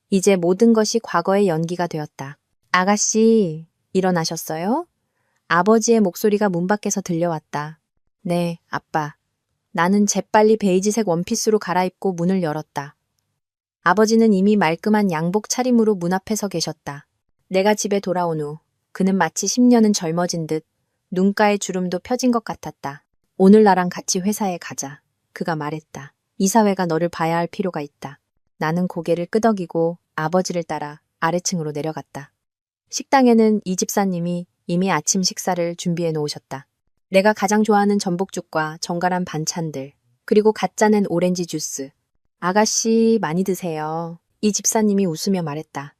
이제 모든 것이 과거의 연기가 되었다. 아가씨, 일어나셨어요? 아버지의 목소리가 문 밖에서 들려왔다. 네, 아빠. 나는 재빨리 베이지색 원피스로 갈아입고 문을 열었다. 아버지는 이미 말끔한 양복 차림으로 문 앞에 서 계셨다. 내가 집에 돌아온 후 그는 마치 10년은 젊어진 듯 눈가에 주름도 펴진 것 같았다. 오늘 나랑 같이 회사에 가자. 그가 말했다. 이사회가 너를 봐야 할 필요가 있다. 나는 고개를 끄덕이고 아버지를 따라 아래층으로 내려갔다. 식당에는 이 집사님이 이미 아침 식사를 준비해 놓으셨다. 내가 가장 좋아하는 전복죽과 정갈한 반찬들, 그리고 갓 짜낸 오렌지 주스. 아가씨 많이 드세요. 이 집사님이 웃으며 말했다.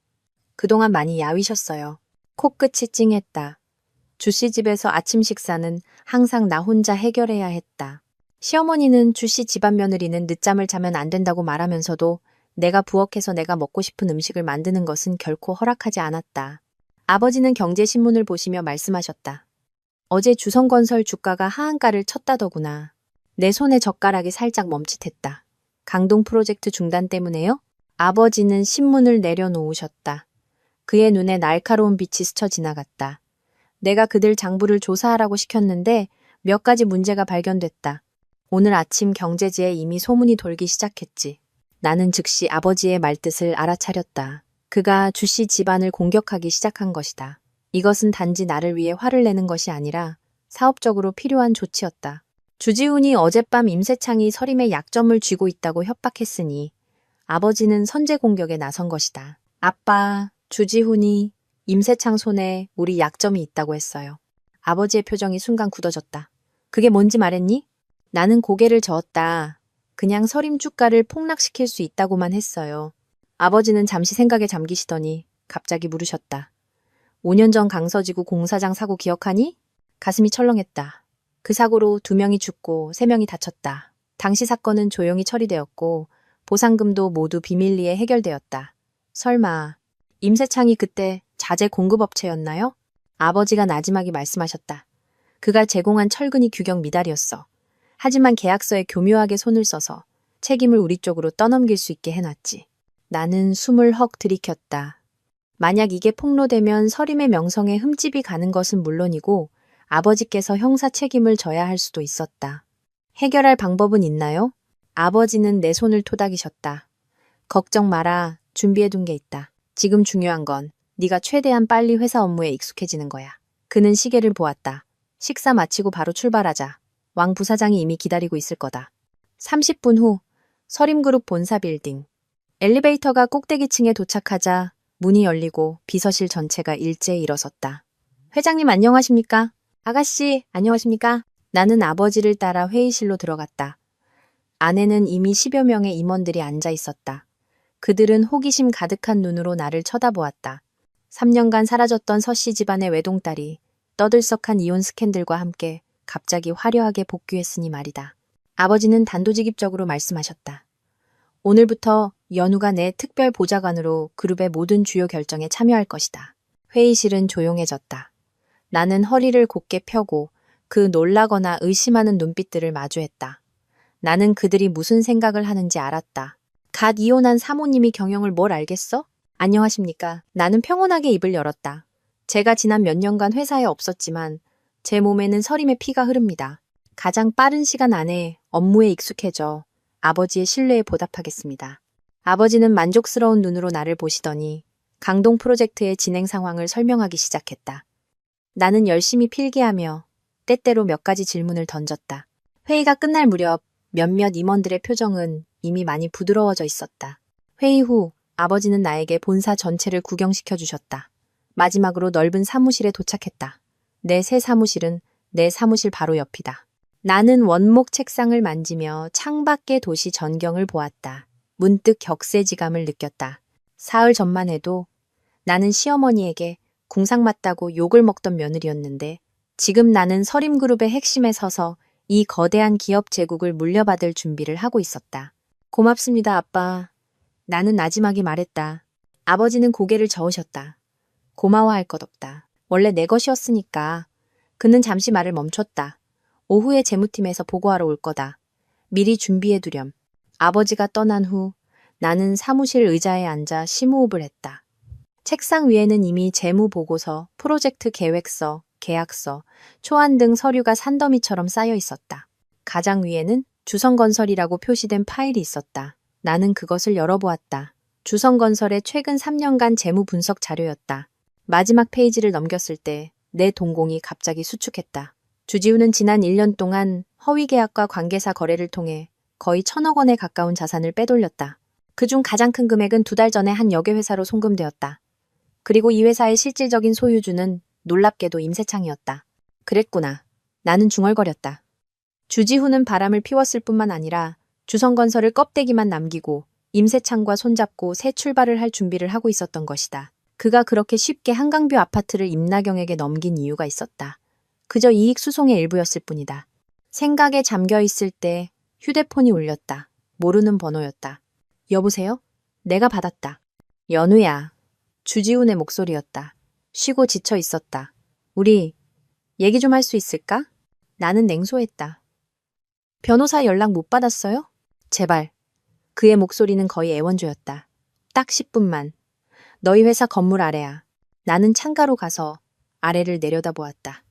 그동안 많이 야위셨어요. 코끝이 찡했다. 주씨 집에서 아침 식사는 항상 나 혼자 해결해야 했다. 시어머니는 주씨 집안 며느리는 늦잠을 자면 안 된다고 말하면서도 내가 부엌에서 내가 먹고 싶은 음식을 만드는 것은 결코 허락하지 않았다. 아버지는 경제신문을 보시며 말씀하셨다. 어제 주성건설 주가가 하한가를 쳤다더구나. 내 손에 젓가락이 살짝 멈칫했다. 강동 프로젝트 중단 때문에요? 아버지는 신문을 내려놓으셨다. 그의 눈에 날카로운 빛이 스쳐 지나갔다. 내가 그들 장부를 조사하라고 시켰는데 몇 가지 문제가 발견됐다. 오늘 아침 경제지에 이미 소문이 돌기 시작했지. 나는 즉시 아버지의 말뜻을 알아차렸다. 그가 주씨 집안을 공격하기 시작한 것이다. 이것은 단지 나를 위해 화를 내는 것이 아니라 사업적으로 필요한 조치였다. 주지훈이 어젯밤 임세창이 서림의 약점을 쥐고 있다고 협박했으니 아버지는 선제 공격에 나선 것이다. 아빠, 주지훈이 임세창 손에 우리 약점이 있다고 했어요. 아버지의 표정이 순간 굳어졌다. 그게 뭔지 말했니? 나는 고개를 저었다. 그냥 서림 주가를 폭락시킬 수 있다고만 했어요. 아버지는 잠시 생각에 잠기시더니 갑자기 물으셨다. 5년 전 강서지구 공사장 사고 기억하니? 가슴이 철렁했다. 그 사고로 2명이 죽고 3명이 다쳤다. 당시 사건은 조용히 처리되었고 보상금도 모두 비밀리에 해결되었다. 설마 임세창이 그때 자재 공급업체였나요? 아버지가 나지막이 말씀하셨다. 그가 제공한 철근이 규격 미달이었어. 하지만 계약서에 교묘하게 손을 써서 책임을 우리 쪽으로 떠넘길 수 있게 해놨지. 나는 숨을 헉 들이켰다. 만약 이게 폭로되면 서림의 명성에 흠집이 가는 것은 물론이고 아버지께서 형사 책임을 져야 할 수도 있었다. 해결할 방법은 있나요? 아버지는 내 손을 토닥이셨다. 걱정 마라. 준비해둔 게 있다. 지금 중요한 건 네가 최대한 빨리 회사 업무에 익숙해지는 거야. 그는 시계를 보았다. 식사 마치고 바로 출발하자. 왕 부사장이 이미 기다리고 있을 거다. 30분 후 서림그룹 본사 빌딩. 엘리베이터가 꼭대기층에 도착하자 문이 열리고 비서실 전체가 일제히 일어섰다. 회장님 안녕하십니까? 아가씨 안녕하십니까? 나는 아버지를 따라 회의실로 들어갔다. 안에는 이미 10여 명의 임원들이 앉아 있었다. 그들은 호기심 가득한 눈으로 나를 쳐다보았다. 3년간 사라졌던 서씨 집안의 외동딸이 떠들썩한 이혼 스캔들과 함께 갑자기 화려하게 복귀했으니 말이다. 아버지는 단도직입적으로 말씀하셨다. 오늘부터 연우가 내 특별 보좌관으로 그룹의 모든 주요 결정에 참여할 것이다. 회의실은 조용해졌다. 나는 허리를 곧게 펴고 그 놀라거나 의심하는 눈빛들을 마주했다. 나는 그들이 무슨 생각을 하는지 알았다. 갓 이혼한 사모님이 경영을 뭘 알겠어? 안녕하십니까. 나는 평온하게 입을 열었다. 제가 지난 몇 년간 회사에 없었지만 제 몸에는 서림의 피가 흐릅니다. 가장 빠른 시간 안에 업무에 익숙해져 아버지의 신뢰에 보답하겠습니다. 아버지는 만족스러운 눈으로 나를 보시더니 강동 프로젝트의 진행 상황을 설명하기 시작했다. 나는 열심히 필기하며 때때로 몇 가지 질문을 던졌다. 회의가 끝날 무렵 몇몇 임원들의 표정은 이미 많이 부드러워져 있었다. 회의 후 아버지는 나에게 본사 전체를 구경시켜 주셨다. 마지막으로 넓은 사무실에 도착했다. 내 새 사무실은 내 사무실 바로 옆이다. 나는 원목 책상을 만지며 창밖의 도시 전경을 보았다. 문득 격세지감을 느꼈다. 사흘 전만 해도 나는 시어머니에게 궁상 맞다고 욕을 먹던 며느리였는데 지금 나는 서림그룹의 핵심에 서서 이 거대한 기업 제국을 물려받을 준비를 하고 있었다. 고맙습니다, 아빠. 나는 나지막이 말했다. 아버지는 고개를 저으셨다. 고마워할 것 없다. 원래 내 것이었으니까. 그는 잠시 말을 멈췄다. 오후에 재무팀에서 보고하러 올 거다. 미리 준비해두렴. 아버지가 떠난 후 나는 사무실 의자에 앉아 심호흡을 했다. 책상 위에는 이미 재무보고서, 프로젝트 계획서, 계약서, 초안 등 서류가 산더미처럼 쌓여 있었다. 가장 위에는 주성건설이라고 표시된 파일이 있었다. 나는 그것을 열어보았다. 주성건설의 최근 3년간 재무 분석 자료였다. 마지막 페이지를 넘겼을 때 내 동공이 갑자기 수축했다. 주지훈은 지난 1년 동안 허위 계약과 관계사 거래를 통해 거의 1,000억 원에 가까운 자산을 빼돌렸다. 그중 가장 큰 금액은 2달 전에 한 여객회사로 송금되었다. 그리고 이 회사의 실질적인 소유주는 놀랍게도 임세창이었다. 그랬구나. 나는 중얼거렸다. 주지훈은 바람을 피웠을 뿐만 아니라 주성건설을 껍데기만 남기고 임세창과 손잡고 새 출발을 할 준비를 하고 있었던 것이다. 그가 그렇게 쉽게 한강뷰 아파트를 임나경에게 넘긴 이유가 있었다. 그저 이익 수송의 일부였을 뿐이다. 생각에 잠겨 있을 때 휴대폰이 울렸다. 모르는 번호였다. 여보세요? 내가 받았다. 연우야. 주지훈의 목소리였다. 쉬고 지쳐 있었다. 우리 얘기 좀 할 수 있을까? 나는 냉소했다. 변호사 연락 못 받았어요? 제발. 그의 목소리는 거의 애원조였다. 딱 10분만. 너희 회사 건물 아래야. 나는 창가로 가서 아래를 내려다보았다.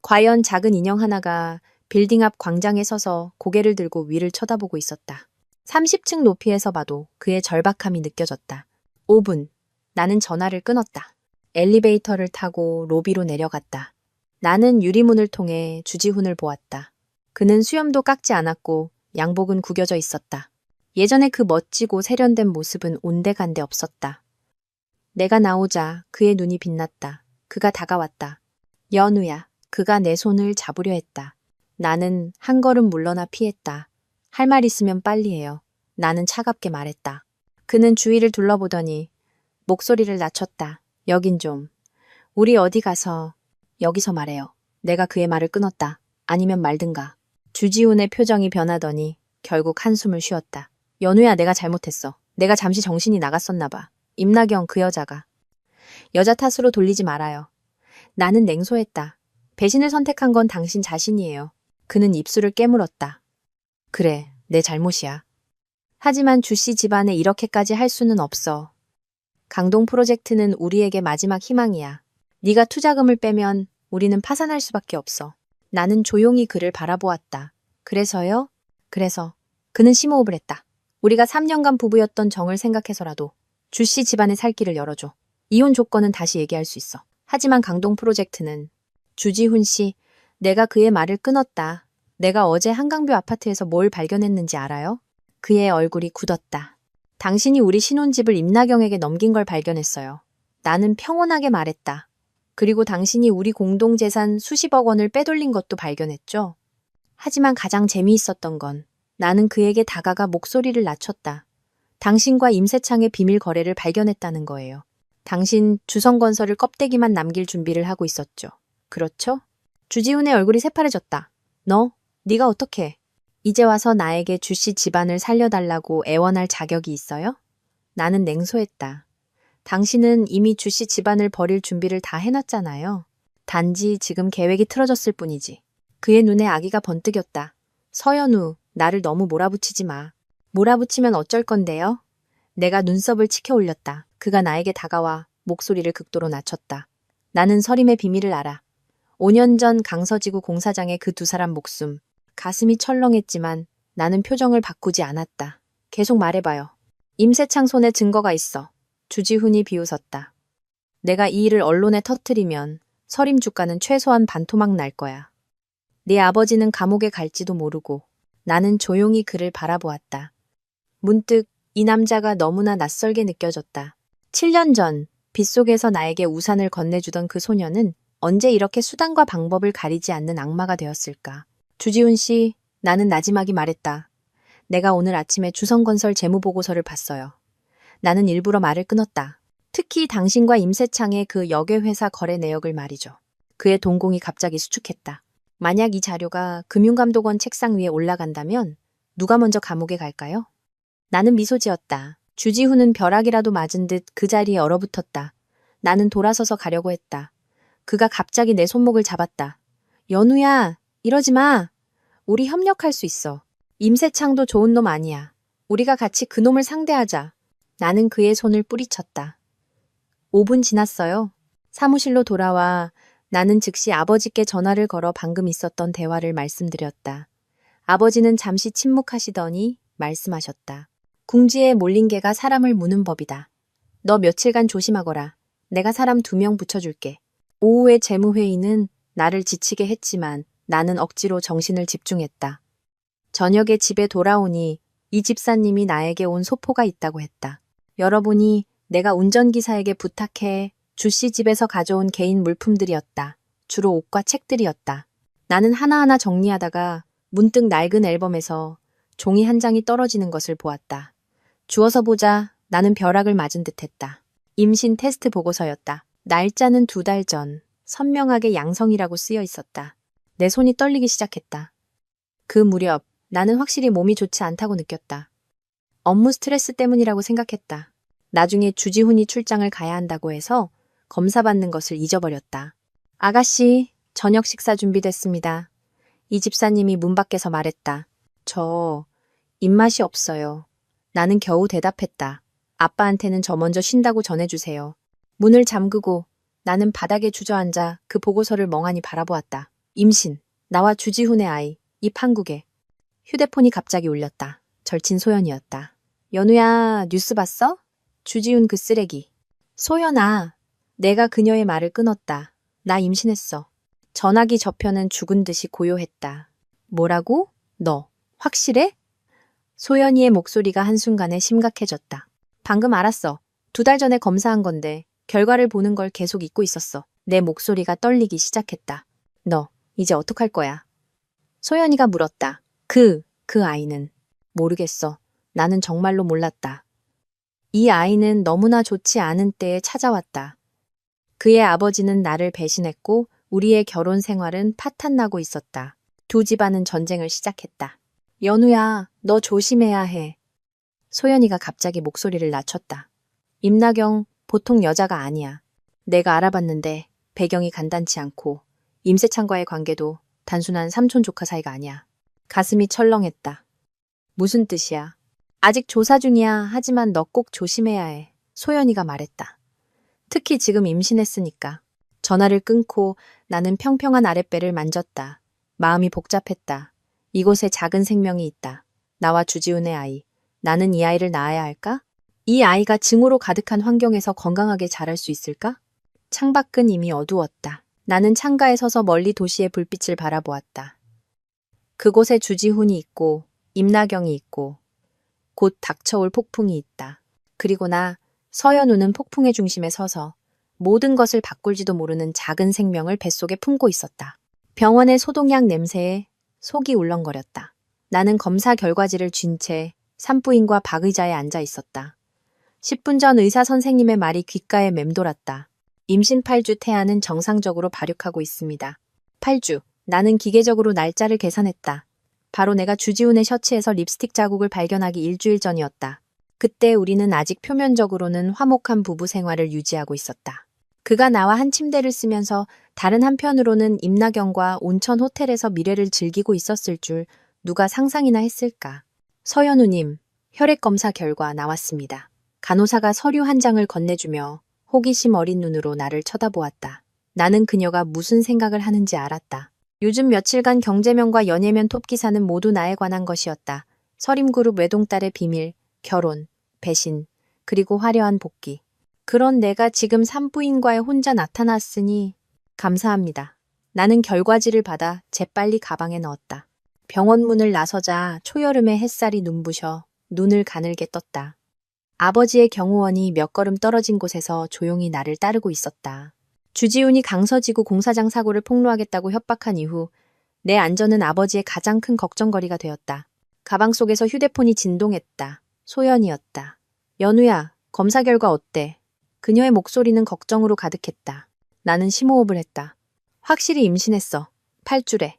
과연 작은 인형 하나가 빌딩 앞 광장에 서서 고개를 들고 위를 쳐다보고 있었다. 30층 높이에서 봐도 그의 절박함이 느껴졌다. 5분. 나는 전화를 끊었다. 엘리베이터를 타고 로비로 내려갔다. 나는 유리문을 통해 주지훈을 보았다. 그는 수염도 깎지 않았고 양복은 구겨져 있었다. 예전에 그 멋지고 세련된 모습은 온데간데 없었다. 내가 나오자 그의 눈이 빛났다. 그가 다가왔다. 연우야. 그가 내 손을 잡으려 했다. 나는 한 걸음 물러나 피했다. 할 말 있으면 빨리 해요. 나는 차갑게 말했다. 그는 주위를 둘러보더니 목소리를 낮췄다. 여긴 좀. 우리 어디 가서 여기서 말해요. 내가 그의 말을 끊었다. 아니면 말든가. 주지훈의 표정이 변하더니 결국 한숨을 쉬었다. 연우야, 내가 잘못했어. 내가 잠시 정신이 나갔었나 봐. 임나경 그 여자가. 여자 탓으로 돌리지 말아요. 나는 냉소했다. 배신을 선택한 건 당신 자신이에요. 그는 입술을 깨물었다. 그래, 내 잘못이야. 하지만 주씨 집안에 이렇게까지 할 수는 없어. 강동 프로젝트는 우리에게 마지막 희망이야. 네가 투자금을 빼면 우리는 파산할 수밖에 없어. 나는 조용히 그를 바라보았다. 그래서요? 그래서 그는 심호흡을 했다. 우리가 3년간 부부였던 정을 생각해서라도 주씨 집안의 살 길을 열어줘. 이혼 조건은 다시 얘기할 수 있어. 하지만 강동 프로젝트는 주지훈 씨, 내가 그의 말을 끊었다. 내가 어제 한강뷰 아파트에서 뭘 발견했는지 알아요? 그의 얼굴이 굳었다. 당신이 우리 신혼집을 임나경에게 넘긴 걸 발견했어요. 나는 평온하게 말했다. 그리고 당신이 우리 공동재산 수십억 원을 빼돌린 것도 발견했죠. 하지만 가장 재미있었던 건 나는 그에게 다가가 목소리를 낮췄다. 당신과 임세창의 비밀 거래를 발견했다는 거예요. 당신 주성건설을 껍데기만 남길 준비를 하고 있었죠. 그렇죠? 주지훈의 얼굴이 새파래졌다. 네가 어떻게? 이제 와서 나에게 주씨 집안을 살려달라고 애원할 자격이 있어요? 나는 냉소했다. 당신은 이미 주씨 집안을 버릴 준비를 다 해놨잖아요. 단지 지금 계획이 틀어졌을 뿐이지. 그의 눈에 아기가 번뜩였다. 서연우, 나를 너무 몰아붙이지 마. 몰아붙이면 어쩔 건데요? 내가 눈썹을 치켜 올렸다. 그가 나에게 다가와 목소리를 극도로 낮췄다. 나는 서림의 비밀을 알아. 5년 전 강서지구 공사장의 그 두 사람 목숨. 가슴이 철렁했지만 나는 표정을 바꾸지 않았다. 계속 말해봐요. 임세창 손에 증거가 있어. 주지훈이 비웃었다. 내가 이 일을 언론에 터뜨리면 서림 주가는 최소한 반토막 날 거야. 네 아버지는 감옥에 갈지도 모르고. 나는 조용히 그를 바라보았다. 문득 이 남자가 너무나 낯설게 느껴졌다. 7년 전 빗속에서 나에게 우산을 건네주던 그 소녀는 언제 이렇게 수단과 방법을 가리지 않는 악마가 되었을까. 주지훈 씨, 나는 나지막이 말했다. 내가 오늘 아침에 주성건설 재무보고서를 봤어요. 나는 일부러 말을 끊었다. 특히 당신과 임세창의 그 여객회사 거래 내역을 말이죠. 그의 동공이 갑자기 수축했다. 만약 이 자료가 금융감독원 책상 위에 올라간다면 누가 먼저 감옥에 갈까요? 나는 미소 지었다. 주지훈은 벼락이라도 맞은 듯 그 자리에 얼어붙었다. 나는 돌아서서 가려고 했다. 그가 갑자기 내 손목을 잡았다. 연우야, 이러지 마. 우리 협력할 수 있어. 임세창도 좋은 놈 아니야. 우리가 같이 그 놈을 상대하자. 나는 그의 손을 뿌리쳤다. 5분 지났어요. 사무실로 돌아와 나는 즉시 아버지께 전화를 걸어 방금 있었던 대화를 말씀드렸다. 아버지는 잠시 침묵하시더니 말씀하셨다. 궁지에 몰린 개가 사람을 무는 법이다. 너 며칠간 조심하거라. 내가 사람 2명 붙여줄게. 오후의 재무회의는 나를 지치게 했지만 나는 억지로 정신을 집중했다. 저녁에 집에 돌아오니 이 집사님이 나에게 온 소포가 있다고 했다. 열어보니 내가 운전기사에게 부탁해 주씨 집에서 가져온 개인 물품들이었다. 주로 옷과 책들이었다. 나는 하나하나 정리하다가 문득 낡은 앨범에서 종이 한 장이 떨어지는 것을 보았다. 주워서 보자. 나는 벼락을 맞은 듯했다. 임신 테스트 보고서였다. 날짜는 2달 전. 선명하게 양성이라고 쓰여 있었다. 내 손이 떨리기 시작했다. 그 무렵 나는 확실히 몸이 좋지 않다고 느꼈다. 업무 스트레스 때문이라고 생각했다. 나중에 주지훈이 출장을 가야 한다고 해서 검사받는 것을 잊어버렸다. 아가씨, 저녁 식사 준비됐습니다. 이 집사님이 문 밖에서 말했다. 저 입맛이 없어요. 나는 겨우 대답했다. 아빠한테는 저 먼저 쉰다고 전해주세요. 문을 잠그고 나는 바닥에 주저앉아 그 보고서를 멍하니 바라보았다. 임신, 나와 주지훈의 아이, 입 한국에. 휴대폰이 갑자기 울렸다. 절친 소연이었다. 연우야, 뉴스 봤어? 주지훈 그 쓰레기. 소연아, 내가 그녀의 말을 끊었다. 나 임신했어. 전화기 저편은 죽은 듯이 고요했다. 뭐라고? 너, 확실해? 소연이의 목소리가 한순간에 심각해졌다. 방금 알았어. 2달 전에 검사한 건데 결과를 보는 걸 계속 잊고 있었어. 내 목소리가 떨리기 시작했다. 너, 이제 어떡할 거야? 소연이가 물었다. 그 아이는? 모르겠어. 나는 정말로 몰랐다. 이 아이는 너무나 좋지 않은 때에 찾아왔다. 그의 아버지는 나를 배신했고 우리의 결혼 생활은 파탄나고 있었다. 두 집안은 전쟁을 시작했다. 연우야, 너 조심해야 해. 소연이가 갑자기 목소리를 낮췄다. 임나경 보통 여자가 아니야. 내가 알아봤는데 배경이 간단치 않고 임세찬과의 관계도 단순한 삼촌 조카 사이가 아니야. 가슴이 철렁했다. 무슨 뜻이야? 아직 조사 중이야. 하지만 너 꼭 조심해야 해. 소연이가 말했다. 특히 지금 임신했으니까. 전화를 끊고 나는 평평한 아랫배를 만졌다. 마음이 복잡했다. 이곳에 작은 생명이 있다. 나와 주지훈의 아이. 나는 이 아이를 낳아야 할까? 이 아이가 증오로 가득한 환경에서 건강하게 자랄 수 있을까? 창밖은 이미 어두웠다. 나는 창가에 서서 멀리 도시의 불빛을 바라보았다. 그곳에 주지훈이 있고 임나경이 있고 곧 닥쳐올 폭풍이 있다. 그리고 나 서연우는 폭풍의 중심에 서서 모든 것을 바꿀지도 모르는 작은 생명을 뱃속에 품고 있었다. 병원의 소독약 냄새에 속이 울렁거렸다. 나는 검사 결과지를 쥔 채 산부인과 박의자에 앉아 있었다. 10분 전 의사 선생님의 말이 귓가에 맴돌았다. 임신 8주 태아는 정상적으로 발육하고 있습니다. 8주. 나는 기계적으로 날짜를 계산했다. 바로 내가 주지훈의 셔츠에서 립스틱 자국을 발견하기 일주일 전이었다. 그때 우리는 아직 표면적으로는 화목한 부부 생활을 유지하고 있었다. 그가 나와 한 침대를 쓰면서 다른 한편으로는 임나경과 온천 호텔에서 미래를 즐기고 있었을 줄 누가 상상이나 했을까. 서연우님, 혈액검사 결과 나왔습니다. 간호사가 서류 한 장을 건네주며 호기심 어린 눈으로 나를 쳐다보았다. 나는 그녀가 무슨 생각을 하는지 알았다. 요즘 며칠간 경제면과 연예면 톱기사는 모두 나에 관한 것이었다. 서림그룹 외동딸의 비밀, 결혼, 배신, 그리고 화려한 복귀. 그런 내가 지금 산부인과에 혼자 나타났으니 감사합니다. 나는 결과지를 받아 재빨리 가방에 넣었다. 병원 문을 나서자 초여름의 햇살이 눈부셔 눈을 가늘게 떴다. 아버지의 경호원이 몇 걸음 떨어진 곳에서 조용히 나를 따르고 있었다. 주지훈이 강서지구 공사장 사고를 폭로하겠다고 협박한 이후 내 안전은 아버지의 가장 큰 걱정거리가 되었다. 가방 속에서 휴대폰이 진동했다. 소연이었다. 연우야, 검사 결과 어때? 그녀의 목소리는 걱정으로 가득했다. 나는 심호흡을 했다. 확실히 임신했어. 8주래.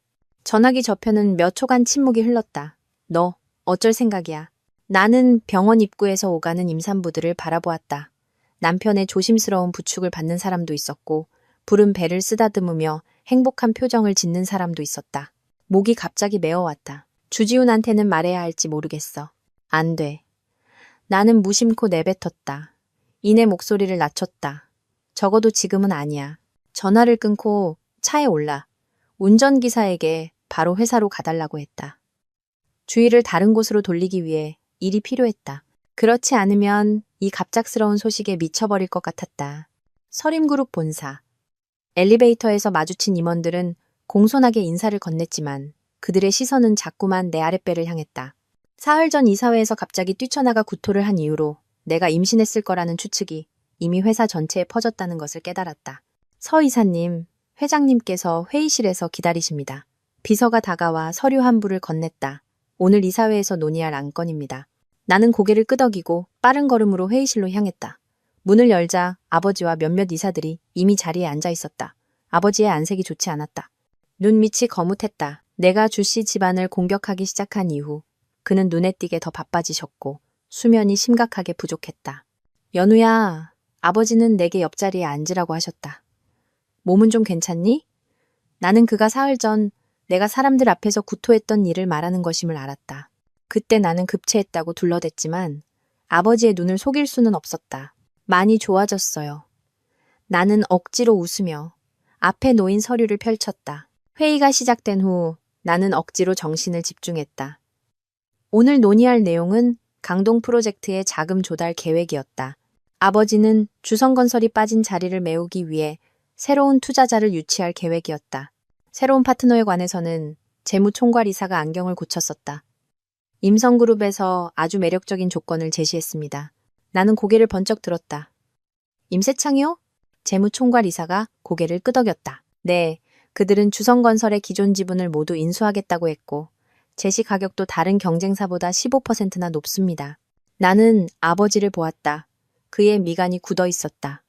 전화기 저편은 몇 초간 침묵이 흘렀다. 너, 어쩔 생각이야. 나는 병원 입구에서 오가는 임산부들을 바라보았다. 남편의 조심스러운 부축을 받는 사람도 있었고 부른 배를 쓰다듬으며 행복한 표정을 짓는 사람도 있었다. 목이 갑자기 메어왔다. 주지훈한테는 말해야 할지 모르겠어. 안 돼. 나는 무심코 내뱉었다. 이내 목소리를 낮췄다. 적어도 지금은 아니야. 전화를 끊고 차에 올라 운전기사에게 바로 회사로 가달라고 했다. 주의를 다른 곳으로 돌리기 위해 일이 필요했다. 그렇지 않으면 이 갑작스러운 소식에 미쳐버릴 것 같았다. 서림그룹 본사. 엘리베이터에서 마주친 임원들은 공손하게 인사를 건넸지만 그들의 시선은 자꾸만 내 아랫배를 향했다. 사흘 전 이사회에서 갑자기 뛰쳐나가 구토를 한 이후로 내가 임신했을 거라는 추측이 이미 회사 전체에 퍼졌다는 것을 깨달았다. 서 이사님, 회장님께서 회의실에서 기다리십니다. 비서가 다가와 서류 한 부를 건넸다. 오늘 이사회에서 논의할 안건입니다. 나는 고개를 끄덕이고 빠른 걸음으로 회의실로 향했다. 문을 열자 아버지와 몇몇 이사들이 이미 자리에 앉아 있었다. 아버지의 안색이 좋지 않았다. 눈밑이 거뭇했다. 내가 주씨 집안을 공격하기 시작한 이후 그는 눈에 띄게 더 바빠지셨고 수면이 심각하게 부족했다. 연우야, 아버지는 내게 옆자리에 앉으라고 하셨다. 몸은 좀 괜찮니? 나는 그가 사흘 전 내가 사람들 앞에서 구토했던 일을 말하는 것임을 알았다. 그때 나는 급체했다고 둘러댔지만 아버지의 눈을 속일 수는 없었다. 많이 좋아졌어요. 나는 억지로 웃으며 앞에 놓인 서류를 펼쳤다. 회의가 시작된 후 나는 억지로 정신을 집중했다. 오늘 논의할 내용은 강동 프로젝트의 자금 조달 계획이었다. 아버지는 주성건설이 빠진 자리를 메우기 위해 새로운 투자자를 유치할 계획이었다. 새로운 파트너에 관해서는 재무총괄이사가 안경을 고쳤었다. 임성그룹에서 아주 매력적인 조건을 제시했습니다. 나는 고개를 번쩍 들었다. 임세창이요? 재무총괄이사가 고개를 끄덕였다. 네, 그들은 주성건설의 기존 지분을 모두 인수하겠다고 했고 제시 가격도 다른 경쟁사보다 15%나 높습니다. 나는 아버지를 보았다. 그의 미간이 굳어 있었다.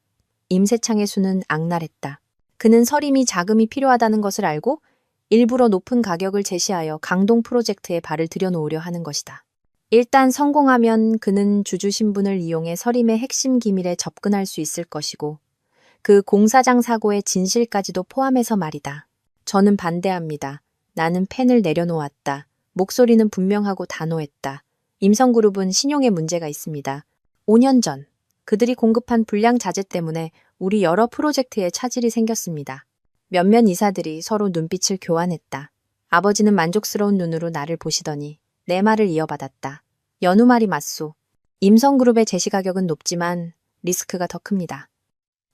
임세창의 수는 악랄했다. 그는 서림이 자금이 필요하다는 것을 알고 일부러 높은 가격을 제시하여 강동 프로젝트에 발을 들여놓으려 하는 것이다. 일단 성공하면 그는 주주 신분을 이용해 서림의 핵심 기밀에 접근할 수 있을 것이고 그 공사장 사고의 진실까지도 포함해서 말이다. 저는 반대합니다. 나는 펜을 내려놓았다. 목소리는 분명하고 단호했다. 임성그룹은 신용에 문제가 있습니다. 5년 전 그들이 공급한 불량 자재 때문에 우리 여러 프로젝트에 차질이 생겼습니다. 몇몇 이사들이 서로 눈빛을 교환했다. 아버지는 만족스러운 눈으로 나를 보시더니 내 말을 이어받았다. 연우 말이 맞소. 임성그룹의 제시 가격은 높지만 리스크가 더 큽니다.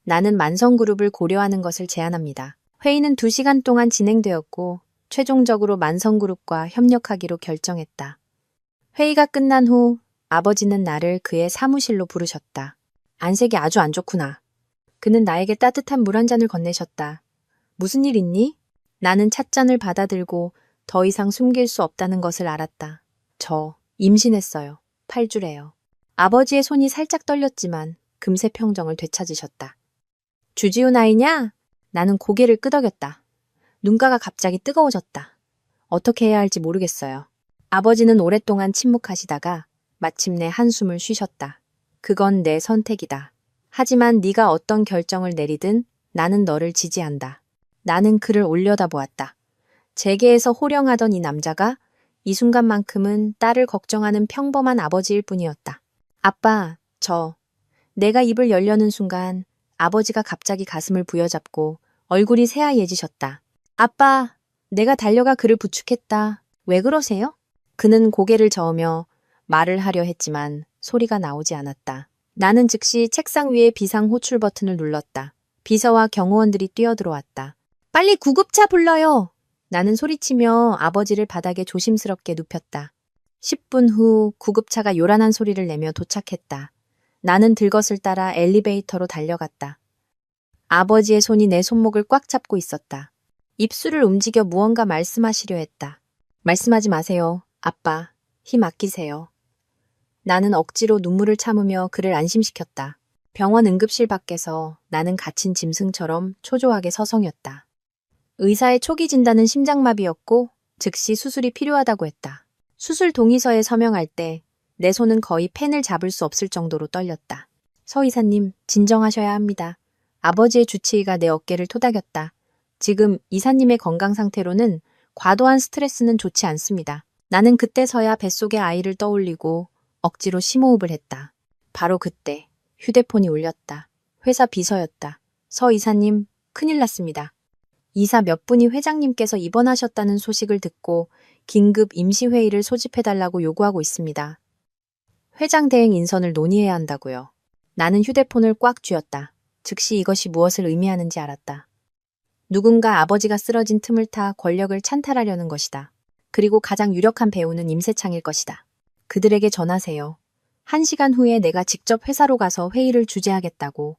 나는 만성그룹을 고려하는 것을 제안합니다. 회의는 2시간 동안 진행되었고 최종적으로 만성그룹과 협력하기로 결정했다. 회의가 끝난 후 아버지는 나를 그의 사무실로 부르셨다. 안색이 아주 안 좋구나. 그는 나에게 따뜻한 물 한 잔을 건네셨다. 무슨 일 있니? 나는 찻잔을 받아들고 더 이상 숨길 수 없다는 것을 알았다. 저 임신했어요. 8주래요. 아버지의 손이 살짝 떨렸지만 금세 평정을 되찾으셨다. 주지훈 아이냐? 나는 고개를 끄덕였다. 눈가가 갑자기 뜨거워졌다. 어떻게 해야 할지 모르겠어요. 아버지는 오랫동안 침묵하시다가 마침내 한숨을 쉬셨다. 그건 내 선택이다. 하지만 네가 어떤 결정을 내리든 나는 너를 지지한다. 나는 그를 올려다보았다. 재계에서 호령하던 이 남자가 이 순간만큼은 딸을 걱정하는 평범한 아버지일 뿐이었다. 아빠, 내가 입을 열려는 순간 아버지가 갑자기 가슴을 부여잡고 얼굴이 새하얘지셨다. 아빠, 내가 달려가 그를 부축했다. 왜 그러세요? 그는 고개를 저으며 말을 하려 했지만 소리가 나오지 않았다. 나는 즉시 책상 위에 비상 호출 버튼을 눌렀다. 비서와 경호원들이 뛰어들어왔다. 빨리 구급차 불러요! 나는 소리치며 아버지를 바닥에 조심스럽게 눕혔다. 10분 후 구급차가 요란한 소리를 내며 도착했다. 나는 들것을 따라 엘리베이터로 달려갔다. 아버지의 손이 내 손목을 꽉 잡고 있었다. 입술을 움직여 무언가 말씀하시려 했다. 말씀하지 마세요. 아빠, 힘 아끼세요. 나는 억지로 눈물을 참으며 그를 안심시켰다. 병원 응급실 밖에서 나는 갇힌 짐승처럼 초조하게 서성였다. 의사의 초기 진단은 심장마비였고 즉시 수술이 필요하다고 했다. 수술 동의서에 서명할 때 내 손은 거의 펜을 잡을 수 없을 정도로 떨렸다. 서 이사님, 진정하셔야 합니다. 아버지의 주치의가 내 어깨를 토닥였다. 지금 이사님의 건강 상태로는 과도한 스트레스는 좋지 않습니다. 나는 그때서야 뱃속의 아이를 떠올리고 억지로 심호흡을 했다. 바로 그때 휴대폰이 울렸다. 회사 비서였다. 서 이사님, 큰일 났습니다. 이사 몇 분이 회장님께서 입원하셨다는 소식을 듣고 긴급 임시회의를 소집해달라고 요구하고 있습니다. 회장 대행 인선을 논의해야 한다고요. 나는 휴대폰을 꽉 쥐었다. 즉시 이것이 무엇을 의미하는지 알았다. 누군가 아버지가 쓰러진 틈을 타 권력을 찬탈하려는 것이다. 그리고 가장 유력한 배우는 임세창일 것이다. 그들에게 전하세요. 1시간 후에 내가 직접 회사로 가서 회의를 주재하겠다고.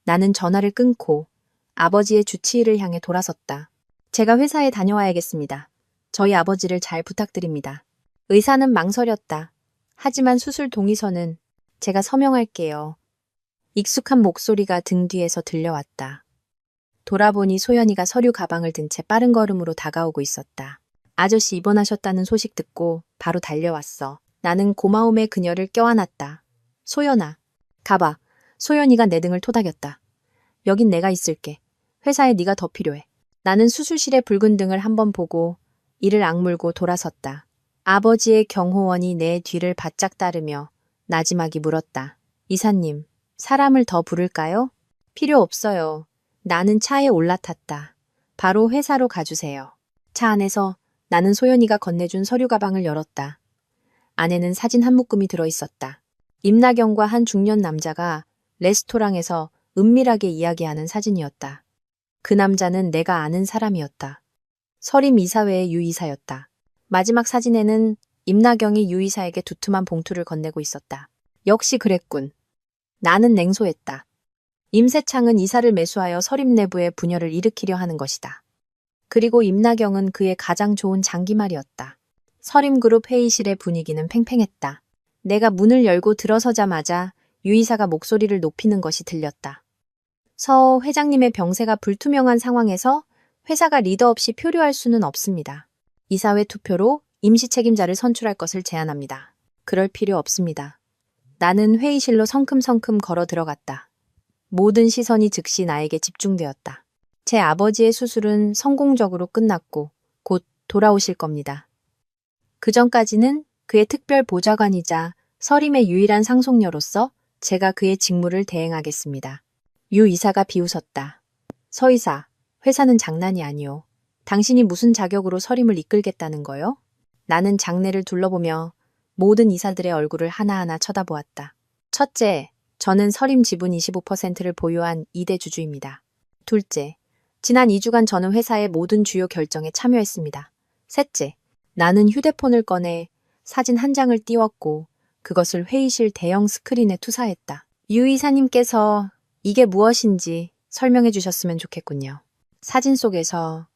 나는 전화를 끊고 아버지의 주치의를 향해 돌아섰다. 제가 회사에 다녀와야겠습니다. 저희 아버지를 잘 부탁드립니다. 의사는 망설였다. 하지만 수술 동의서는 제가 서명할게요. 익숙한 목소리가 등 뒤에서 들려왔다. 돌아보니 소연이가 서류 가방을 든 채 빠른 걸음으로 다가오고 있었다. 아저씨 입원하셨다는 소식 듣고 바로 달려왔어. 나는 고마움에 그녀를 껴안았다. 소연아, 가봐. 소연이가 내 등을 토닥였다. 여긴 내가 있을게. 회사에 네가 더 필요해. 나는 수술실의 붉은 등을 한번 보고 이를 악물고 돌아섰다. 아버지의 경호원이 내 뒤를 바짝 따르며 나지막이 물었다. 이사님, 사람을 더 부를까요? 필요 없어요. 나는 차에 올라탔다. 바로 회사로 가주세요. 차 안에서 나는 소연이가 건네준 서류 가방을 열었다. 안에는 사진 한 묶음이 들어있었다. 임나경과 한 중년 남자가 레스토랑에서 은밀하게 이야기하는 사진이었다. 그 남자는 내가 아는 사람이었다. 서림 이사회의 유 이사였다. 마지막 사진에는 임나경이 유 이사에게 두툼한 봉투를 건네고 있었다. 역시 그랬군. 나는 냉소했다. 임세창은 이사를 매수하여 서림 내부의 분열을 일으키려 하는 것이다. 그리고 임나경은 그의 가장 좋은 장기말이었다. 서림그룹 회의실의 분위기는 팽팽했다. 내가 문을 열고 들어서자마자 유 이사가 목소리를 높이는 것이 들렸다. 서 회장님의 병세가 불투명한 상황에서 회사가 리더 없이 표류할 수는 없습니다. 이사회 투표로 임시 책임자를 선출할 것을 제안합니다. 그럴 필요 없습니다. 나는 회의실로 성큼성큼 걸어 들어갔다. 모든 시선이 즉시 나에게 집중되었다. 제 아버지의 수술은 성공적으로 끝났고 곧 돌아오실 겁니다. 그 전까지는 그의 특별 보좌관이자 서림의 유일한 상속녀로서 제가 그의 직무를 대행하겠습니다. 유 이사가 비웃었다. 서 이사, 회사는 장난이 아니오. 당신이 무슨 자격으로 서림을 이끌겠다는 거요? 나는 장내를 둘러보며 모든 이사들의 얼굴을 하나하나 쳐다보았다. 첫째, 저는 서림 지분 25%를 보유한 2대 주주입니다. 둘째, 지난 2주간 저는 회사의 모든 주요 결정에 참여했습니다. 셋째, 나는 휴대폰을 꺼내 사진 한 장을 띄웠고 그것을 회의실 대형 스크린에 투사했다. 유 이사님께서 이게 무엇인지 설명해 주셨으면 좋겠군요. 사진 속에서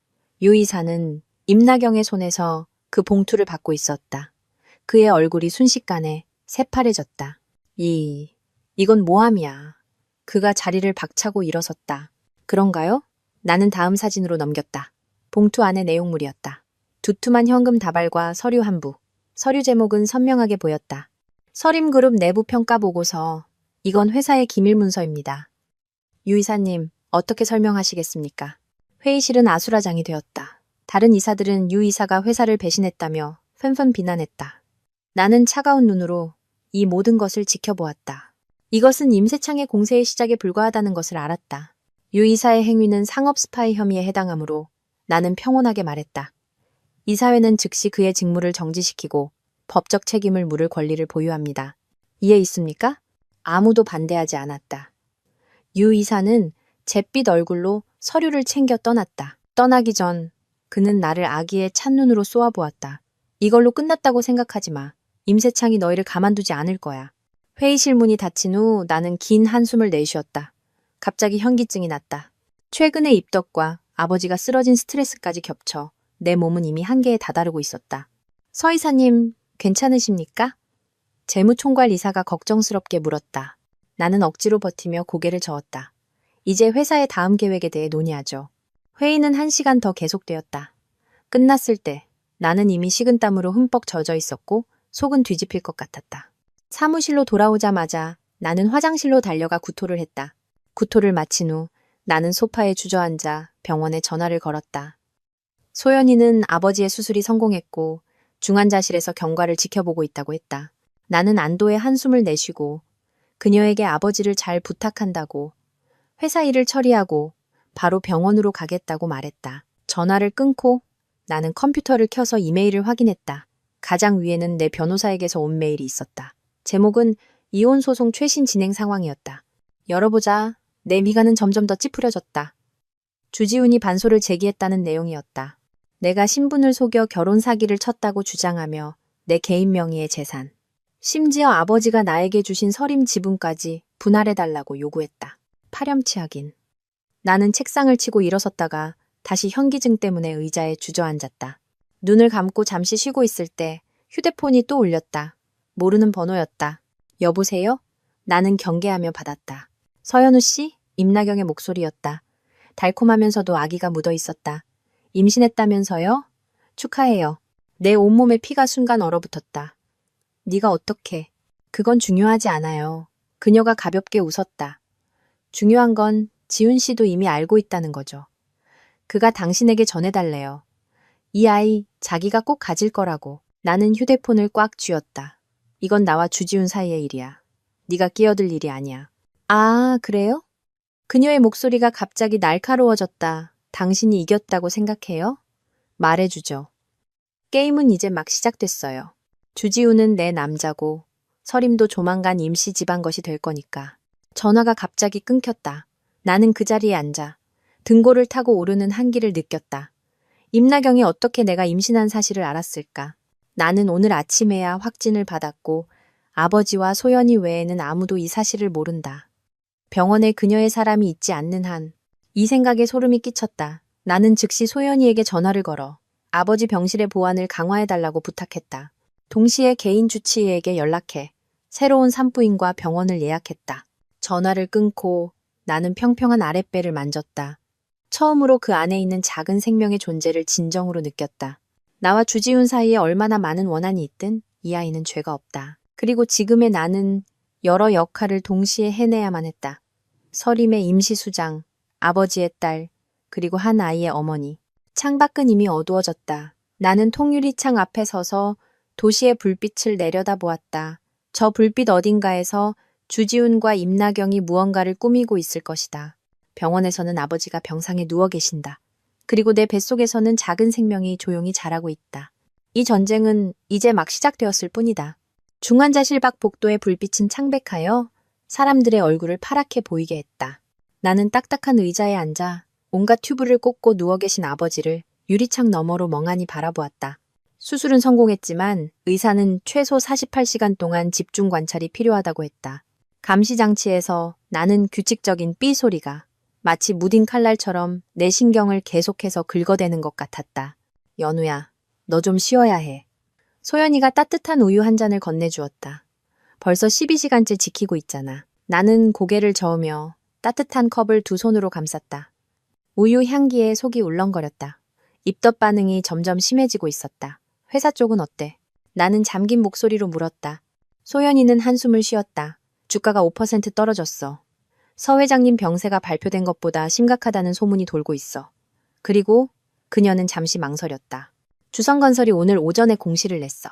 유 이사는 임나경의 손에서 그 봉투를 받고 있었다. 그의 얼굴이 순식간에 새파래졌다. 이건 모함이야. 그가 자리를 박차고 일어섰다. 그런가요? 나는 다음 사진으로 넘겼다. 봉투 안의 내용물이었다. 두툼한 현금 다발과 서류 한 부. 서류 제목은 선명하게 보였다. 서림그룹 내부 평가 보고서. 이건 회사의 기밀 문서입니다. 유 이사님, 어떻게 설명하시겠습니까? 회의실은 아수라장이 되었다. 다른 이사들은 유 이사가 회사를 배신했다며 憤憤 비난했다. 나는 차가운 눈으로 이 모든 것을 지켜보았다. 이것은 임세창의 공세의 시작에 불과하다는 것을 알았다. 유 이사의 행위는 상업 스파이 혐의에 해당하므로 나는 평온하게 말했다. 이사회는 즉시 그의 직무를 정지시키고 법적 책임을 물을 권리를 보유합니다. 이해 있습니까? 아무도 반대하지 않았다. 유 이사는 잿빛 얼굴로 서류를 챙겨 떠났다. 떠나기 전 그는 나를 아기의 찬눈으로 쏘아보았다. 이걸로 끝났다고 생각하지 마. 임세창이 너희를 가만두지 않을 거야. 회의실 문이 닫힌 후 나는 긴 한숨을 내쉬었다. 갑자기 현기증이 났다. 최근의 입덕과 아버지가 쓰러진 스트레스까지 겹쳐 내 몸은 이미 한계에 다다르고 있었다. 서 이사님, 괜찮으십니까? 재무총괄 이사가 걱정스럽게 물었다. 나는 억지로 버티며 고개를 저었다. 이제 회사의 다음 계획에 대해 논의하죠. 회의는 1시간 더 계속되었다. 끝났을 때 나는 이미 식은땀으로 흠뻑 젖어 있었고 속은 뒤집힐 것 같았다. 사무실로 돌아오자마자 나는 화장실로 달려가 구토를 했다. 구토를 마친 후 나는 소파에 주저앉아 병원에 전화를 걸었다. 소연이는 아버지의 수술이 성공했고 중환자실에서 경과를 지켜보고 있다고 했다. 나는 안도의 한숨을 내쉬고 그녀에게 아버지를 잘 부탁한다고 회사 일을 처리하고 바로 병원으로 가겠다고 말했다. 전화를 끊고 나는 컴퓨터를 켜서 이메일을 확인했다. 가장 위에는 내 변호사에게서 온 메일이 있었다. 제목은 이혼 소송 최신 진행 상황이었다. 열어보자. 내 미간은 점점 더 찌푸려졌다. 주지훈이 반소를 제기했다는 내용이었다. 내가 신분을 속여 결혼 사기를 쳤다고 주장하며 내 개인 명의의 재산, 심지어 아버지가 나에게 주신 서림 지분까지 분할해달라고 요구했다. 파렴치하긴. 나는 책상을 치고 일어섰다가 다시 현기증 때문에 의자에 주저앉았다. 눈을 감고 잠시 쉬고 있을 때 휴대폰이 또 울렸다. 모르는 번호였다. 여보세요? 나는 경계하며 받았다. 서현우 씨? 임나경의 목소리였다. 달콤하면서도 아기가 묻어 있었다. 임신했다면서요? 축하해요. 내 온몸에 피가 순간 얼어붙었다. 네가 어떻게? 그건 중요하지 않아요. 그녀가 가볍게 웃었다. 중요한 건 지훈 씨도 이미 알고 있다는 거죠. 그가 당신에게 전해달래요. 이 아이 자기가 꼭 가질 거라고. 나는 휴대폰을 꽉 쥐었다. 이건 나와 주지훈 사이의 일이야. 네가 끼어들 일이 아니야. 아, 그래요? 그녀의 목소리가 갑자기 날카로워졌다. 당신이 이겼다고 생각해요? 말해주죠. 게임은 이제 막 시작됐어요. 주지훈은 내 남자고 서림도 조만간 임시 집안 것이 될 거니까. 전화가 갑자기 끊겼다. 나는 그 자리에 앉아 등골을 타고 오르는 한기를 느꼈다. 임나경이 어떻게 내가 임신한 사실을 알았을까? 나는 오늘 아침에야 확진을 받았고 아버지와 소연이 외에는 아무도 이 사실을 모른다. 병원에 그녀의 사람이 있지 않는 한 이 생각에 소름이 끼쳤다. 나는 즉시 소연이에게 전화를 걸어 아버지 병실의 보안을 강화해달라고 부탁했다. 동시에 개인 주치의에게 연락해 새로운 산부인과 병원을 예약했다. 전화를 끊고 나는 평평한 아랫배를 만졌다. 처음으로 그 안에 있는 작은 생명의 존재를 진정으로 느꼈다. 나와 주지훈 사이에 얼마나 많은 원한이 있든 이 아이는 죄가 없다. 그리고 지금의 나는 여러 역할을 동시에 해내야만 했다. 서림의 임시수장, 아버지의 딸, 그리고 한 아이의 어머니. 창밖은 이미 어두워졌다. 나는 통유리창 앞에 서서 도시의 불빛을 내려다보았다. 저 불빛 어딘가에서 주지훈과 임나경이 무언가를 꾸미고 있을 것이다. 병원에서는 아버지가 병상에 누워 계신다. 그리고 내 뱃속에서는 작은 생명이 조용히 자라고 있다. 이 전쟁은 이제 막 시작되었을 뿐이다. 중환자실 밖 복도의 불빛은 창백하여 사람들의 얼굴을 파랗게 보이게 했다. 나는 딱딱한 의자에 앉아 온갖 튜브를 꽂고 누워 계신 아버지를 유리창 너머로 멍하니 바라보았다. 수술은 성공했지만 의사는 최소 48시간 동안 집중 관찰이 필요하다고 했다. 감시장치에서 나는 규칙적인 삐 소리가 마치 무딘 칼날처럼 내 신경을 계속해서 긁어대는 것 같았다. 연우야, 너 좀 쉬어야 해. 소연이가 따뜻한 우유 한 잔을 건네주었다. 벌써 12시간째 지키고 있잖아. 나는 고개를 저으며 따뜻한 컵을 두 손으로 감쌌다. 우유 향기에 속이 울렁거렸다. 입덧 반응이 점점 심해지고 있었다. 회사 쪽은 어때? 나는 잠긴 목소리로 물었다. 소연이는 한숨을 쉬었다. 주가가 5% 떨어졌어. 서 회장님 병세가 발표된 것보다 심각하다는 소문이 돌고 있어. 그리고 그녀는 잠시 망설였다. 주성건설이 오늘 오전에 공시를 냈어.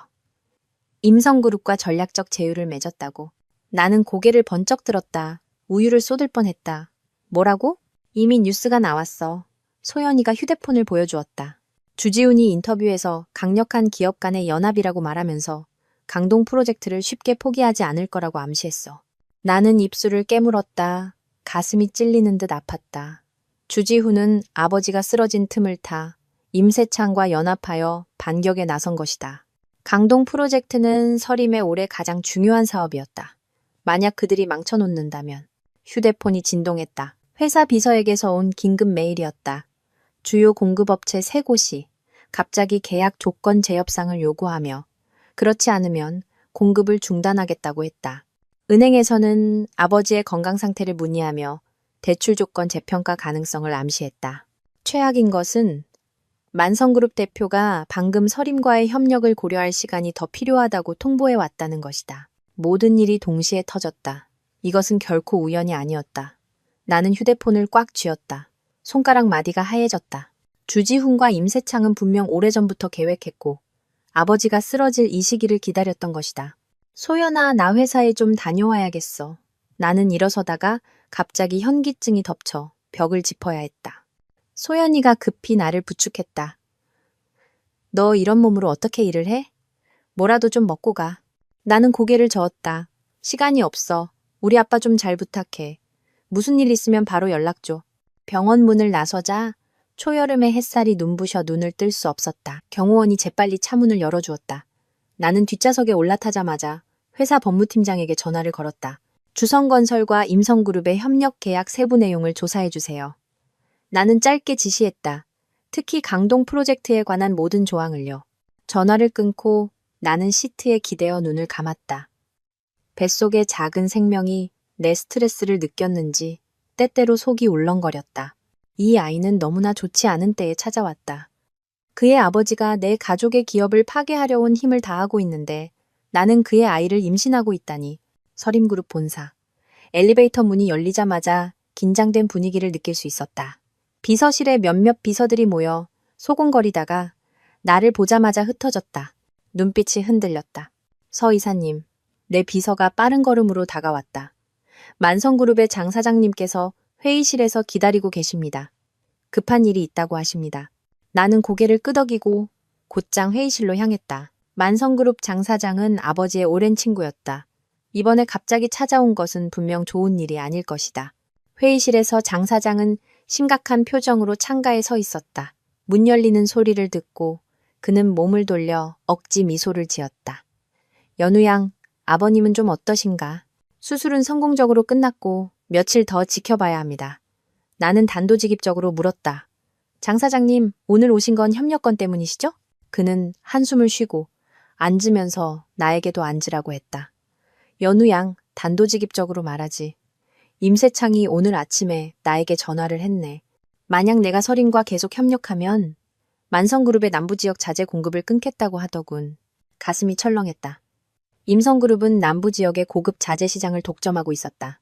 임성그룹과 전략적 제휴를 맺었다고. 나는 고개를 번쩍 들었다. 우유를 쏟을 뻔했다. 뭐라고? 이미 뉴스가 나왔어. 소연이가 휴대폰을 보여주었다. 주지훈이 인터뷰에서 강력한 기업 간의 연합이라고 말하면서 강동 프로젝트를 쉽게 포기하지 않을 거라고 암시했어. 나는 입술을 깨물었다. 가슴이 찔리는 듯 아팠다. 주지훈은 아버지가 쓰러진 틈을 타 임세창과 연합하여 반격에 나선 것이다. 강동 프로젝트는 서림의 올해 가장 중요한 사업이었다. 만약 그들이 망쳐놓는다면. 휴대폰이 진동했다. 회사 비서에게서 온 긴급 메일이었다. 주요 공급업체 3곳이 갑자기 계약 조건 재협상을 요구하며 그렇지 않으면 공급을 중단하겠다고 했다. 은행에서는 아버지의 건강 상태를 문의하며 대출 조건 재평가 가능성을 암시했다. 최악인 것은 만성그룹 대표가 방금 서림과의 협력을 고려할 시간이 더 필요하다고 통보해 왔다는 것이다. 모든 일이 동시에 터졌다. 이것은 결코 우연이 아니었다. 나는 휴대폰을 꽉 쥐었다. 손가락 마디가 하얘졌다. 주지훈과 임세창은 분명 오래전부터 계획했고 아버지가 쓰러질 이 시기를 기다렸던 것이다. 소연아, 나 회사에 좀 다녀와야겠어. 나는 일어서다가 갑자기 현기증이 덮쳐 벽을 짚어야 했다. 소연이가 급히 나를 부축했다. 너 이런 몸으로 어떻게 일을 해? 뭐라도 좀 먹고 가. 나는 고개를 저었다. 시간이 없어. 우리 아빠 좀 잘 부탁해. 무슨 일 있으면 바로 연락 줘. 병원 문을 나서자 초여름의 햇살이 눈부셔 눈을 뜰 수 없었다. 경호원이 재빨리 차문을 열어주었다. 나는 뒷좌석에 올라타자마자 회사 법무팀장에게 전화를 걸었다. 주성건설과 임성그룹의 협력 계약 세부 내용을 조사해 주세요. 나는 짧게 지시했다. 특히 강동 프로젝트에 관한 모든 조항을요. 전화를 끊고 나는 시트에 기대어 눈을 감았다. 뱃속의 작은 생명이 내 스트레스를 느꼈는지 때때로 속이 울렁거렸다. 이 아이는 너무나 좋지 않은 때에 찾아왔다. 그의 아버지가 내 가족의 기업을 파괴하려 온 힘을 다하고 있는데 나는 그의 아이를 임신하고 있다니. 서림그룹 본사. 엘리베이터 문이 열리자마자 긴장된 분위기를 느낄 수 있었다. 비서실에 몇몇 비서들이 모여 소곤거리다가 나를 보자마자 흩어졌다. 눈빛이 흔들렸다. 서 이사님, 내 비서가 빠른 걸음으로 다가왔다. 만성그룹의 장 사장님께서 회의실에서 기다리고 계십니다. 급한 일이 있다고 하십니다. 나는 고개를 끄덕이고 곧장 회의실로 향했다. 만성그룹 장 사장은 아버지의 오랜 친구였다. 이번에 갑자기 찾아온 것은 분명 좋은 일이 아닐 것이다. 회의실에서 장 사장은 심각한 표정으로 창가에 서 있었다. 문 열리는 소리를 듣고 그는 몸을 돌려 억지 미소를 지었다. 연우양, 아버님은 좀 어떠신가? 수술은 성공적으로 끝났고 며칠 더 지켜봐야 합니다. 나는 단도직입적으로 물었다. 장 사장님, 오늘 오신 건 협력건 때문이시죠? 그는 한숨을 쉬고 앉으면서 나에게도 앉으라고 했다. 연우양, 단도직입적으로 말하지. 임세창이 오늘 아침에 나에게 전화를 했네. 만약 내가 서린과 계속 협력하면 만성그룹의 남부지역 자재 공급을 끊겠다고 하더군. 가슴이 철렁했다. 임성그룹은 남부지역의 고급 자재 시장을 독점하고 있었다.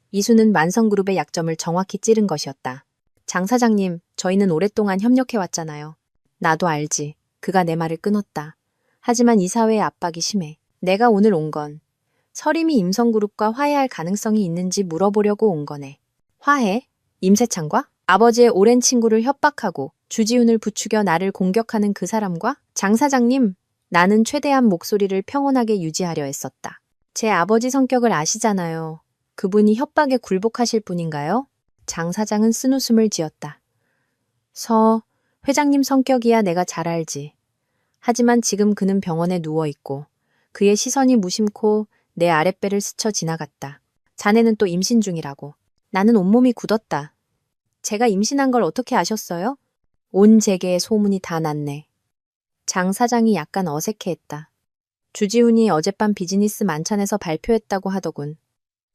이수는 만성그룹의 약점을 정확히 찌른 것이었다. 장 사장님, 저희는 오랫동안 협력해왔잖아요. 나도 알지. 그가 내 말을 끊었다. 하지만 이사회의 압박이 심해. 내가 오늘 온 건 서림이 임성그룹과 화해할 가능성이 있는지 물어보려고 온 거네. 화해? 임세창과? 아버지의 오랜 친구를 협박하고 주지훈을 부추겨 나를 공격하는 그 사람과? 장 사장님, 나는 최대한 목소리를 평온하게 유지하려 했었다. 제 아버지 성격을 아시잖아요. 그분이 협박에 굴복하실 분인가요? 장 사장은 쓴웃음을 지었다. 서 회장님 성격이야 내가 잘 알지. 하지만 지금 그는 병원에 누워있고 그의 시선이 무심코 내 아랫배를 스쳐 지나갔다. 자네는 또 임신 중이라고. 나는 온몸이 굳었다. 제가 임신한 걸 어떻게 아셨어요? 온 재계에 소문이 다 났네. 장 사장이 약간 어색해했다. 주지훈이 어젯밤 비즈니스 만찬에서 발표했다고 하더군.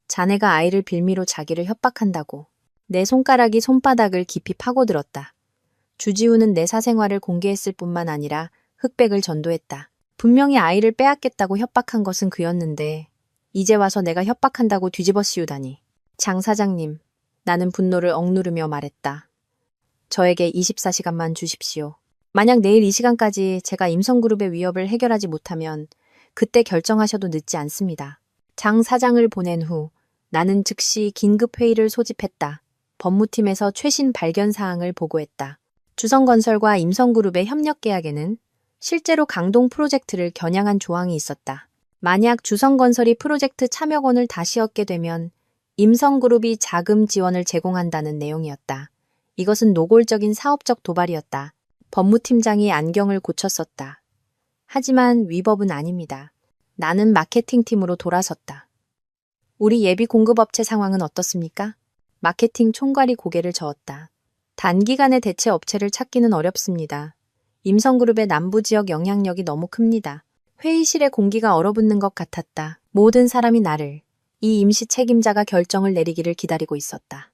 자네가 아이를 빌미로 자기를 협박한다고. 내 손가락이 손바닥을 깊이 파고들었다. 주지훈은 내 사생활을 공개했을 뿐만 아니라 흑백을 전도했다. 분명히 아이를 빼앗겠다고 협박한 것은 그였는데 이제 와서 내가 협박한다고 뒤집어 씌우다니. 장 사장님, 나는 분노를 억누르며 말했다. 저에게 24시간만 주십시오. 만약 내일 이 시간까지 제가 임성그룹의 위협을 해결하지 못하면 그때 결정하셔도 늦지 않습니다. 장 사장을 보낸 후 나는 즉시 긴급회의를 소집했다. 법무팀에서 최신 발견 사항을 보고했다. 주성건설과 임성그룹의 협력 계약에는 실제로 강동 프로젝트를 겨냥한 조항이 있었다. 만약 주성건설이 프로젝트 참여권을 다시 얻게 되면 임성그룹이 자금 지원을 제공한다는 내용이었다. 이것은 노골적인 사업적 도발이었다. 법무팀장이 안경을 고쳤었다. 하지만 위법은 아닙니다. 나는 마케팅팀으로 돌아섰다. 우리 예비 공급업체 상황은 어떻습니까? 마케팅 총괄이 고개를 저었다. 단기간에 대체 업체를 찾기는 어렵습니다. 임성그룹의 남부지역 영향력이 너무 큽니다. 회의실의 공기가 얼어붙는 것 같았다. 모든 사람이 나를, 이 임시 책임자가 결정을 내리기를 기다리고 있었다.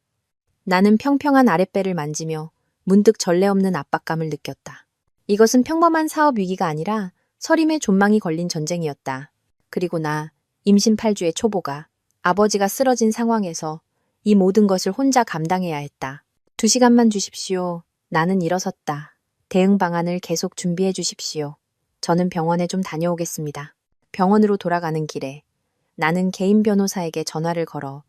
나는 평평한 아랫배를 만지며 문득 전례 없는 압박감을 느꼈다. 이것은 평범한 사업 위기가 아니라 서림의 존망이 걸린 전쟁이었다. 그리고 나, 임신 8주의 초보가 아버지가 쓰러진 상황에서 이 모든 것을 혼자 감당해야 했다. 2시간만 주십시오. 나는 일어섰다. 대응 방안을 계속 준비해 주십시오. 저는 병원에 좀 다녀오겠습니다. 병원으로 돌아가는 길에 나는 개인 변호사에게 전화를 걸어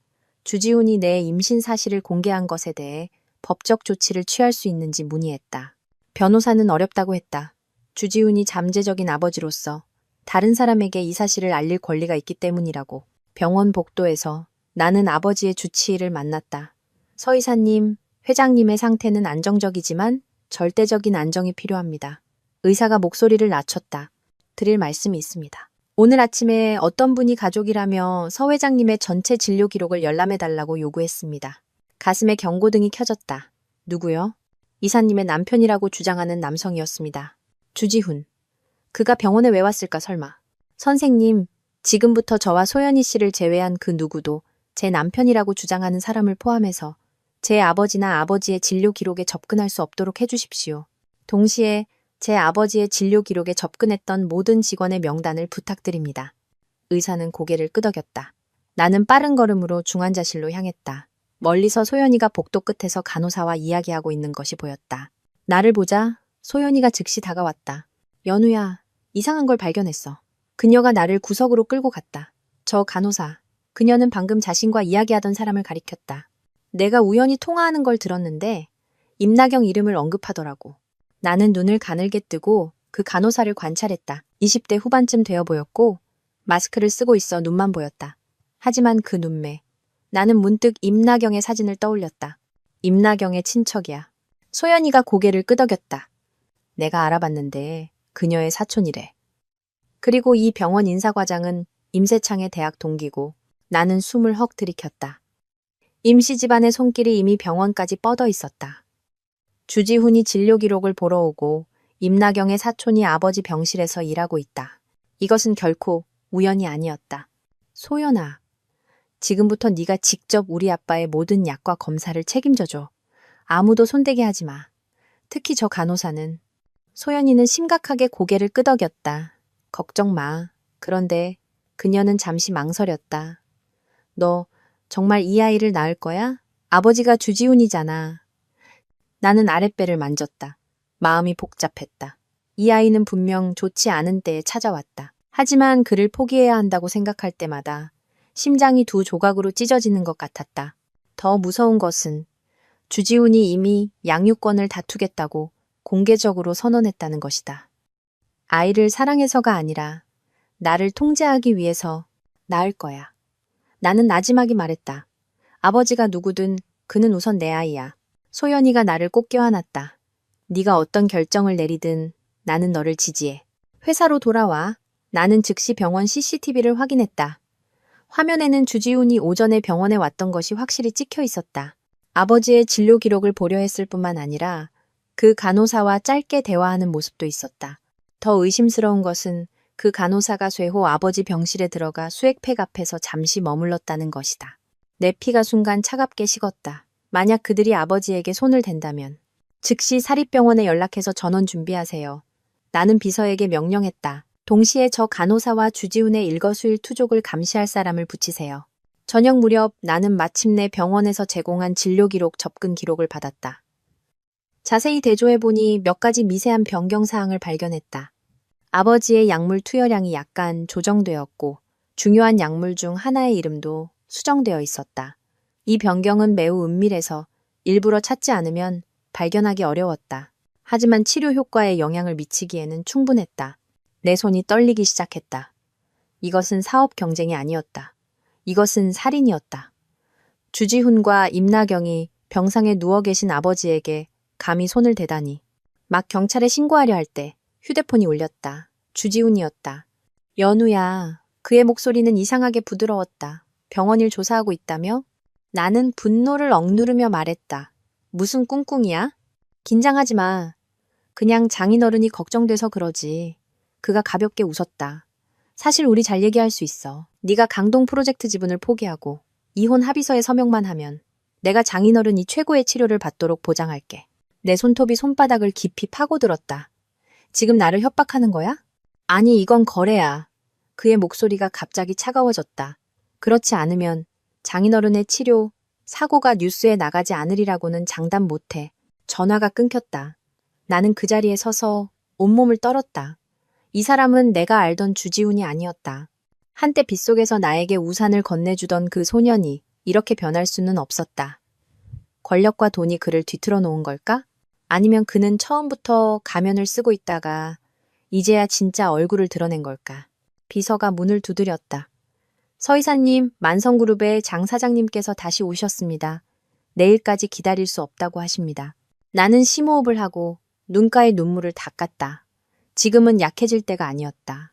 주지훈이 내 임신 사실을 공개한 것에 대해 법적 조치를 취할 수 있는지 문의했다. 변호사는 어렵다고 했다. 주지훈이 잠재적인 아버지로서 다른 사람에게 이 사실을 알릴 권리가 있기 때문이라고. 병원 복도에서 나는 아버지의 주치의를 만났다. 서 이사님, 회장님의 상태는 안정적이지만 절대적인 안정이 필요합니다. 의사가 목소리를 낮췄다. 드릴 말씀이 있습니다. 오늘 아침에 어떤 분이 가족이라며 서 회장님의 전체 진료 기록을 열람해달라고 요구했습니다. 가슴에 경고등이 켜졌다. 누구요? 이사님의 남편이라고 주장하는 남성이었습니다. 주지훈. 그가 병원에 왜 왔을까 설마. 선생님, 지금부터 저와 소연이 씨를 제외한 그 누구도 제 남편이라고 주장하는 사람을 포함해서 제 아버지나 아버지의 진료 기록에 접근할 수 없도록 해주십시오. 동시에 제 아버지의 진료 기록에 접근했던 모든 직원의 명단을 부탁드립니다. 의사는 고개를 끄덕였다. 나는 빠른 걸음으로 중환자실로 향했다. 멀리서 소연이가 복도 끝에서 간호사와 이야기하고 있는 것이 보였다. 나를 보자 소연이가 즉시 다가왔다. 연우야, 이상한 걸 발견했어. 그녀가 나를 구석으로 끌고 갔다. 저 간호사. 그녀는 방금 자신과 이야기하던 사람을 가리켰다. 내가 우연히 통화하는 걸 들었는데 임나경 이름을 언급하더라고. 나는 눈을 가늘게 뜨고 그 간호사를 관찰했다. 20대 후반쯤 되어 보였고 마스크를 쓰고 있어 눈만 보였다. 하지만 그 눈매. 나는 문득 임나경의 사진을 떠올렸다. 임나경의 친척이야. 소연이가 고개를 끄덕였다. 내가 알아봤는데 그녀의 사촌이래. 그리고 이 병원 인사과장은 임세창의 대학 동기고 나는 숨을 헉 들이켰다. 임씨 집안의 손길이 이미 병원까지 뻗어 있었다. 주지훈이 진료 기록을 보러 오고 임나경의 사촌이 아버지 병실에서 일하고 있다. 이것은 결코 우연이 아니었다. 소연아, 지금부터 네가 직접 우리 아빠의 모든 약과 검사를 책임져줘. 아무도 손대게 하지 마. 특히 저 간호사는. 소연이는 심각하게 고개를 끄덕였다. 걱정 마. 그런데 그녀는 잠시 망설였다. 너 정말 이 아이를 낳을 거야? 아버지가 주지훈이잖아. 나는 아랫배를 만졌다. 마음이 복잡했다. 이 아이는 분명 좋지 않은 때에 찾아왔다. 하지만 그를 포기해야 한다고 생각할 때마다 심장이 두 조각으로 찢어지는 것 같았다. 더 무서운 것은 주지훈이 이미 양육권을 다투겠다고 공개적으로 선언했다는 것이다. 아이를 사랑해서가 아니라 나를 통제하기 위해서 낳을 거야. 나는 나지막이 말했다. 아버지가 누구든 그는 우선 내 아이야. 소연이가 나를 꼭 껴안았다. 네가 어떤 결정을 내리든 나는 너를 지지해. 회사로 돌아와. 나는 즉시 병원 CCTV를 확인했다. 화면에는 주지훈이 오전에 병원에 왔던 것이 확실히 찍혀 있었다. 아버지의 진료 기록을 보려 했을 뿐만 아니라 그 간호사와 짧게 대화하는 모습도 있었다. 더 의심스러운 것은 그 간호사가 쇠호 아버지 병실에 들어가 수액팩 앞에서 잠시 머물렀다는 것이다. 내 피가 순간 차갑게 식었다. 만약 그들이 아버지에게 손을 댄다면 즉시 사립병원에 연락해서 전원 준비하세요. 나는 비서에게 명령했다. 동시에 저 간호사와 주지훈의 일거수일투족을 감시할 사람을 붙이세요. 저녁 무렵 나는 마침내 병원에서 제공한 진료 기록 접근 기록을 받았다. 자세히 대조해보니 몇 가지 미세한 변경 사항을 발견했다. 아버지의 약물 투여량이 약간 조정되었고 중요한 약물 중 하나의 이름도 수정되어 있었다. 이 변경은 매우 은밀해서 일부러 찾지 않으면 발견하기 어려웠다. 하지만 치료 효과에 영향을 미치기에는 충분했다. 내 손이 떨리기 시작했다. 이것은 사업 경쟁이 아니었다. 이것은 살인이었다. 주지훈과 임나경이 병상에 누워 계신 아버지에게 감히 손을 대다니. 막 경찰에 신고하려 할 때 휴대폰이 울렸다. 주지훈이었다. 연우야. 그의 목소리는 이상하게 부드러웠다. 병원 일 조사하고 있다며? 나는 분노를 억누르며 말했다. 무슨 꿍꿍이야? 긴장하지 마. 그냥 장인어른이 걱정돼서 그러지. 그가 가볍게 웃었다. 사실 우리 잘 얘기할 수 있어. 네가 강동 프로젝트 지분을 포기하고 이혼 합의서에 서명만 하면 내가 장인어른이 최고의 치료를 받도록 보장할게. 내 손톱이 손바닥을 깊이 파고들었다. 지금 나를 협박하는 거야? 아니, 이건 거래야. 그의 목소리가 갑자기 차가워졌다. 그렇지 않으면 장인어른의 치료, 사고가 뉴스에 나가지 않으리라고는 장담 못해. 전화가 끊겼다. 나는 그 자리에 서서 온몸을 떨었다. 이 사람은 내가 알던 주지훈이 아니었다. 한때 빗속에서 나에게 우산을 건네주던 그 소년이 이렇게 변할 수는 없었다. 권력과 돈이 그를 뒤틀어 놓은 걸까? 아니면 그는 처음부터 가면을 쓰고 있다가 이제야 진짜 얼굴을 드러낸 걸까? 비서가 문을 두드렸다. 서 이사님, 만성그룹의 장 사장님께서 다시 오셨습니다. 내일까지 기다릴 수 없다고 하십니다. 나는 심호흡을 하고 눈가에 눈물을 닦았다. 지금은 약해질 때가 아니었다.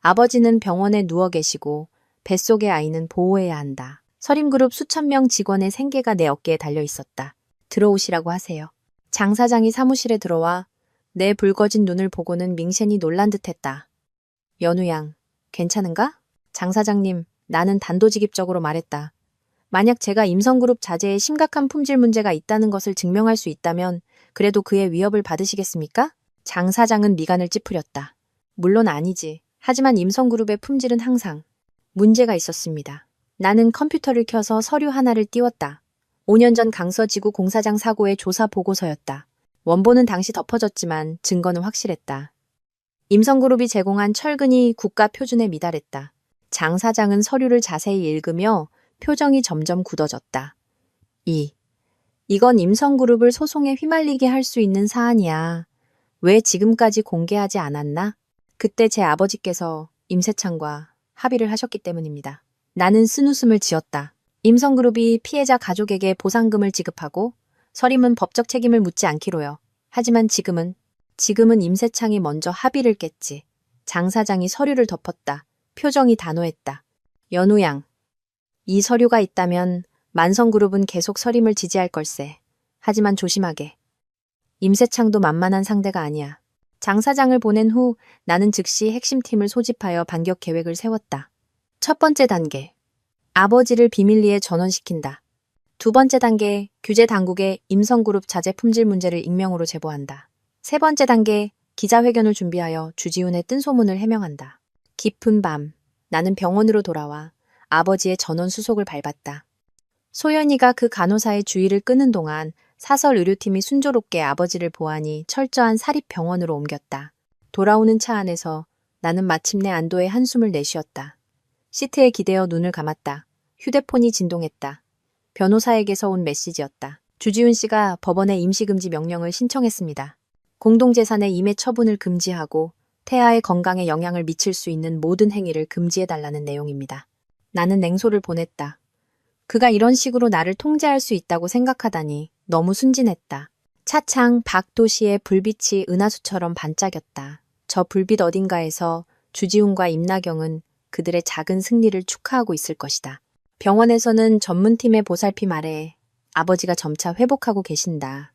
아버지는 병원에 누워 계시고 뱃속의 아이는 보호해야 한다. 서림그룹 수천 명 직원의 생계가 내 어깨에 달려 있었다. 들어오시라고 하세요. 장 사장이 사무실에 들어와 내 붉어진 눈을 보고는 밍센이 놀란 듯했다. 연우양, 괜찮은가? 장 사장님, 나는 단도직입적으로 말했다. 만약 제가 임성그룹 자재에 심각한 품질 문제가 있다는 것을 증명할 수 있다면 그래도 그의 위협을 받으시겠습니까? 장 사장은 미간을 찌푸렸다. 물론 아니지. 하지만 임성그룹의 품질은 항상 문제가 있었습니다. 나는 컴퓨터를 켜서 서류 하나를 띄웠다. 5년 전 강서지구 공사장 사고의 조사 보고서였다. 원본은 당시 덮어졌지만 증거는 확실했다. 임성그룹이 제공한 철근이 국가 표준에 미달했다. 장 사장은 서류를 자세히 읽으며 표정이 점점 굳어졌다. 이건 임성그룹을 소송에 휘말리게 할 수 있는 사안이야. 왜 지금까지 공개하지 않았나? 그때 제 아버지께서 임세창과 합의를 하셨기 때문입니다. 나는 쓴웃음을 지었다. 임성그룹이 피해자 가족에게 보상금을 지급하고 서림은 법적 책임을 묻지 않기로요. 하지만 지금은 임세창이 먼저 합의를 깼지. 장 사장이 서류를 덮었다. 표정이 단호했다. 연우양, 이 서류가 있다면 만성그룹은 계속 서림을 지지할 걸세. 하지만 조심하게. 임세창도 만만한 상대가 아니야. 장 사장을 보낸 후 나는 즉시 핵심팀을 소집하여 반격 계획을 세웠다. 첫 번째 단계, 아버지를 비밀리에 전원시킨다. 두 번째 단계, 규제 당국에 임성그룹 자재 품질 문제를 익명으로 제보한다. 세 번째 단계, 기자회견을 준비하여 주지훈의 뜬 소문을 해명한다. 깊은 밤, 나는 병원으로 돌아와 아버지의 전원 수속을 밟았다. 소연이가 그 간호사의 주의를 끄는 동안 사설 의료팀이 순조롭게 아버지를 보아하니 철저한 사립병원으로 옮겼다. 돌아오는 차 안에서 나는 마침내 안도의 한숨을 내쉬었다. 시트에 기대어 눈을 감았다. 휴대폰이 진동했다. 변호사에게서 온 메시지였다. 주지훈 씨가 법원에 임시금지 명령을 신청했습니다. 공동재산의 임해 처분을 금지하고 태아의 건강에 영향을 미칠 수 있는 모든 행위를 금지해달라는 내용입니다. 나는 냉소를 보냈다. 그가 이런 식으로 나를 통제할 수 있다고 생각하다니 너무 순진했다. 차창 박도시의 불빛이 은하수처럼 반짝였다. 저 불빛 어딘가에서 주지훈과 임나경은 그들의 작은 승리를 축하하고 있을 것이다. 병원에서는 전문팀의 보살핌 아래 아버지가 점차 회복하고 계신다.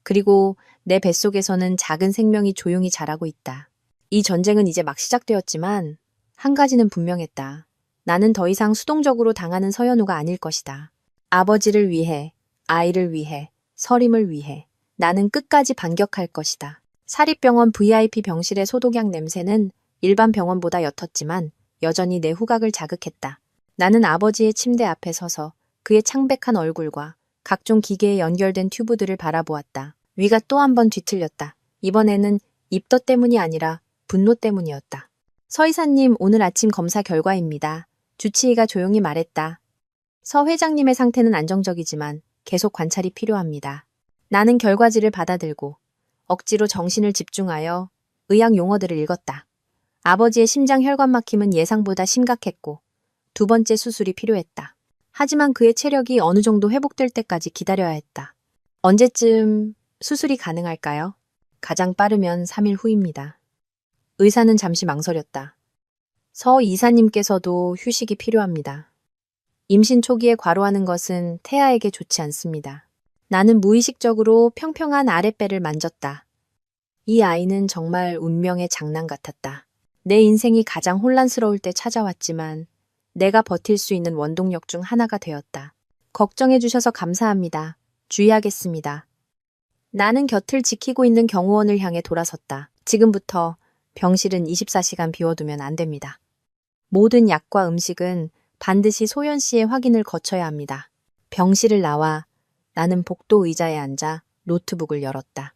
그리고 내 뱃속에서는 작은 생명이 조용히 자라고 있다. 이 전쟁은 이제 막 시작되었지만 한 가지는 분명했다. 나는 더 이상 수동적으로 당하는 서연우가 아닐 것이다. 아버지를 위해, 아이를 위해, 서림을 위해 나는 끝까지 반격할 것이다. 사립병원 VIP 병실의 소독약 냄새는 일반 병원보다 옅었지만 여전히 내 후각을 자극했다. 나는 아버지의 침대 앞에 서서 그의 창백한 얼굴과 각종 기계에 연결된 튜브들을 바라보았다. 위가 또 한 번 뒤틀렸다. 이번에는 입덧 때문이 아니라 분노 때문이었다. 서 이사님, 오늘 아침 검사 결과입니다. 주치의가 조용히 말했다. 서 회장님의 상태는 안정적이지만 계속 관찰이 필요합니다. 나는 결과지를 받아들고 억지로 정신을 집중하여 의학 용어들을 읽었다. 아버지의 심장 혈관 막힘은 예상보다 심각했고 두 번째 수술이 필요했다. 하지만 그의 체력이 어느 정도 회복될 때까지 기다려야 했다. 언제쯤 수술이 가능할까요? 가장 빠르면 3일 후입니다. 의사는 잠시 망설였다. 서 이사님께서도 휴식이 필요합니다. 임신 초기에 과로하는 것은 태아에게 좋지 않습니다. 나는 무의식적으로 평평한 아랫배를 만졌다. 이 아이는 정말 운명의 장난 같았다. 내 인생이 가장 혼란스러울 때 찾아왔지만 내가 버틸 수 있는 원동력 중 하나가 되었다. 걱정해 주셔서 감사합니다. 주의하겠습니다. 나는 곁을 지키고 있는 경호원을 향해 돌아섰다. 지금부터 병실은 24시간 비워두면 안 됩니다. 모든 약과 음식은 반드시 소연 씨의 확인을 거쳐야 합니다. 병실을 나와 나는 복도 의자에 앉아 노트북을 열었다.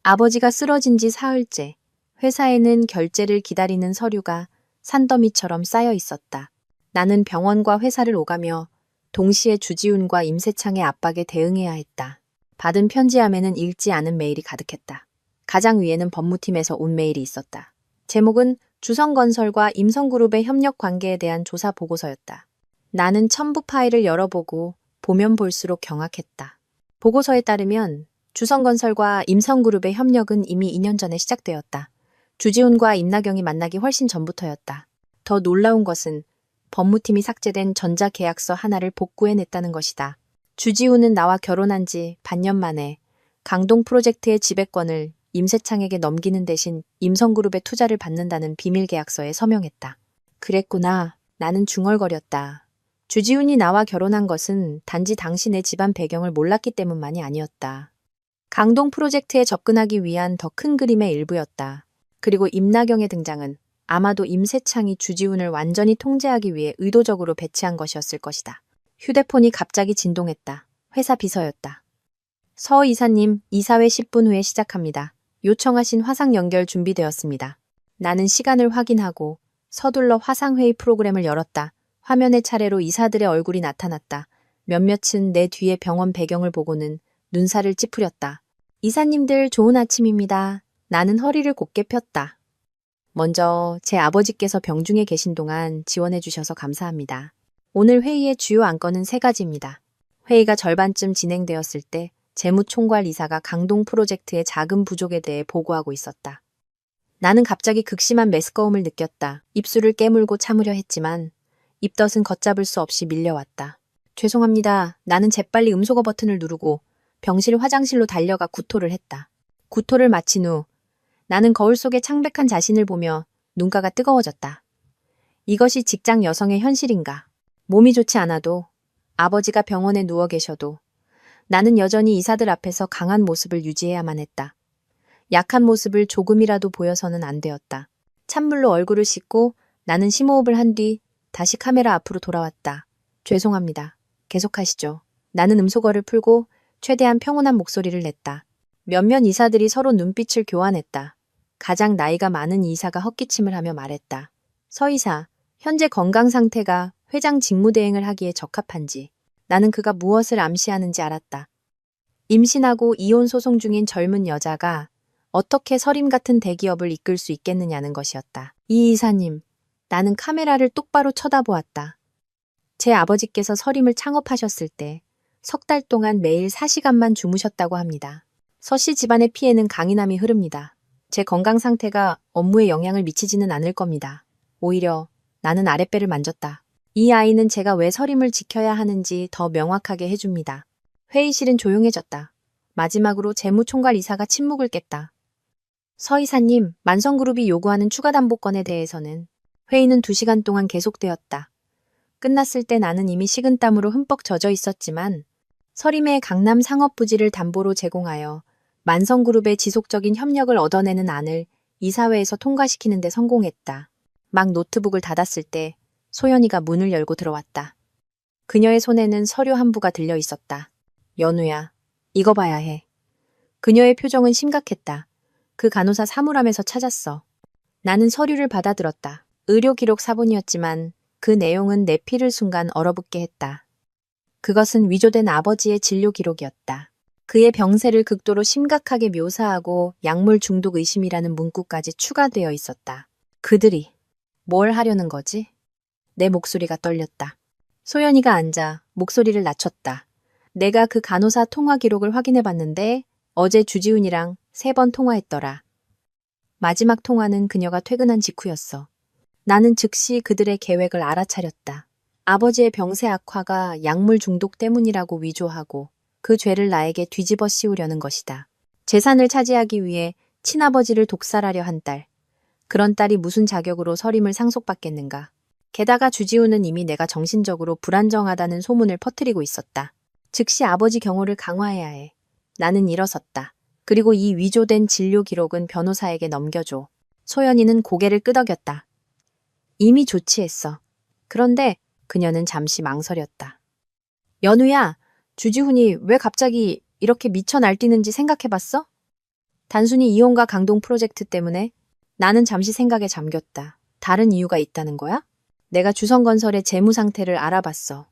아버지가 쓰러진 지 사흘째, 회사에는 결제를 기다리는 서류가 산더미처럼 쌓여 있었다. 나는 병원과 회사를 오가며 동시에 주지훈과 임세창의 압박에 대응해야 했다. 받은 편지함에는 읽지 않은 메일이 가득했다. 가장 위에는 법무팀에서 온 메일이 있었다. 제목은 주성건설과 임성그룹의 협력 관계에 대한 조사 보고서였다. 나는 첨부 파일을 열어보고 보면 볼수록 경악했다. 보고서에 따르면 주성건설과 임성그룹의 협력은 이미 2년 전에 시작되었다. 주지훈과 임나경이 만나기 훨씬 전부터였다. 더 놀라운 것은 법무팀이 삭제된 전자계약서 하나를 복구해냈다는 것이다. 주지훈은 나와 결혼한 지 반년 만에 강동 프로젝트의 지배권을 임세창에게 넘기는 대신 임성그룹의 투자를 받는다는 비밀계약서에 서명했다. 그랬구나. 나는 중얼거렸다. 주지훈이 나와 결혼한 것은 단지 당신의 집안 배경을 몰랐기 때문만이 아니었다. 강동 프로젝트에 접근하기 위한 더 큰 그림의 일부였다. 그리고 임나경의 등장은 아마도 임세창이 주지훈을 완전히 통제하기 위해 의도적으로 배치한 것이었을 것이다. 휴대폰이 갑자기 진동했다. 회사 비서였다. 서 이사님, 이사회 10분 후에 시작합니다. 요청하신 화상 연결 준비되었습니다. 나는 시간을 확인하고 서둘러 화상회의 프로그램을 열었다. 화면에 차례로 이사들의 얼굴이 나타났다. 몇몇은 내 뒤에 병원 배경을 보고는 눈살을 찌푸렸다. 이사님들 좋은 아침입니다. 나는 허리를 곧게 폈다. 먼저 제 아버지께서 병중에 계신 동안 지원해 주셔서 감사합니다. 오늘 회의의 주요 안건은 3가지입니다. 회의가 절반쯤 진행되었을 때 재무총괄 이사가 강동 프로젝트의 자금 부족에 대해 보고하고 있었다. 나는 갑자기 극심한 메스꺼움을 느꼈다. 입술을 깨물고 참으려 했지만 입덧은 걷잡을 수 없이 밀려왔다. 죄송합니다. 나는 재빨리 음소거 버튼을 누르고 병실 화장실로 달려가 구토를 했다. 구토를 마친 후 나는 거울 속의 창백한 자신을 보며 눈가가 뜨거워졌다. 이것이 직장 여성의 현실인가? 몸이 좋지 않아도 아버지가 병원에 누워 계셔도 나는 여전히 이사들 앞에서 강한 모습을 유지해야만 했다. 약한 모습을 조금이라도 보여서는 안 되었다. 찬물로 얼굴을 씻고 나는 심호흡을 한 뒤 다시 카메라 앞으로 돌아왔다. 죄송합니다. 계속하시죠. 나는 음소거를 풀고 최대한 평온한 목소리를 냈다. 몇몇 이사들이 서로 눈빛을 교환했다. 가장 나이가 많은 이사가 헛기침을 하며 말했다. 서 이사, 현재 건강 상태가 회장 직무대행을 하기에 적합한지, 나는 그가 무엇을 암시하는지 알았다. 임신하고 이혼 소송 중인 젊은 여자가 어떻게 서림 같은 대기업을 이끌 수 있겠느냐는 것이었다. 이 이사님, 나는 카메라를 똑바로 쳐다보았다. 제 아버지께서 서림을 창업하셨을 때 석 달 동안 매일 4시간만 주무셨다고 합니다. 서 씨 집안의 피에는 강인함이 흐릅니다. 제 건강 상태가 업무에 영향을 미치지는 않을 겁니다. 오히려 나는 아랫배를 만졌다. 이 아이는 제가 왜 서림을 지켜야 하는지 더 명확하게 해줍니다. 회의실은 조용해졌다. 마지막으로 재무총괄 이사가 침묵을 깼다. 서 이사님, 만성그룹이 요구하는 추가 담보건에 대해서는 회의는 2시간 동안 계속되었다. 끝났을 때 나는 이미 식은땀으로 흠뻑 젖어 있었지만 서림의 강남 상업부지를 담보로 제공하여 만성그룹의 지속적인 협력을 얻어내는 안을 이사회에서 통과시키는 데 성공했다. 막 노트북을 닫았을 때 소연이가 문을 열고 들어왔다. 그녀의 손에는 서류 한 부가 들려 있었다. 연우야, 이거 봐야 해. 그녀의 표정은 심각했다. 그 간호사 사물함에서 찾았어. 나는 서류를 받아들었다. 의료기록 사본이었지만 그 내용은 내 피를 순간 얼어붙게 했다. 그것은 위조된 아버지의 진료 기록이었다. 그의 병세를 극도로 심각하게 묘사하고 약물 중독 의심이라는 문구까지 추가되어 있었다. 그들이 뭘 하려는 거지? 내 목소리가 떨렸다. 소연이가 앉아 목소리를 낮췄다. 내가 그 간호사 통화 기록을 확인해 봤는데 어제 주지훈이랑 3번 통화했더라. 마지막 통화는 그녀가 퇴근한 직후였어. 나는 즉시 그들의 계획을 알아차렸다. 아버지의 병세 악화가 약물 중독 때문이라고 위조하고 그 죄를 나에게 뒤집어 씌우려는 것이다. 재산을 차지하기 위해 친아버지를 독살하려 한 딸. 그런 딸이 무슨 자격으로 서림을 상속받겠는가. 게다가 주지훈은 이미 내가 정신적으로 불안정하다는 소문을 퍼뜨리고 있었다. 즉시 아버지 경호를 강화해야 해. 나는 일어섰다. 그리고 이 위조된 진료 기록은 변호사에게 넘겨줘. 소연이는 고개를 끄덕였다. 이미 조치했어. 그런데 그녀는 잠시 망설였다. 연우야, 주지훈이 왜 갑자기 이렇게 미쳐 날뛰는지 생각해봤어? 단순히 이혼과 강동 프로젝트 때문에? 나는 잠시 생각에 잠겼다. 다른 이유가 있다는 거야? 내가 주성건설의 재무 상태를 알아봤어.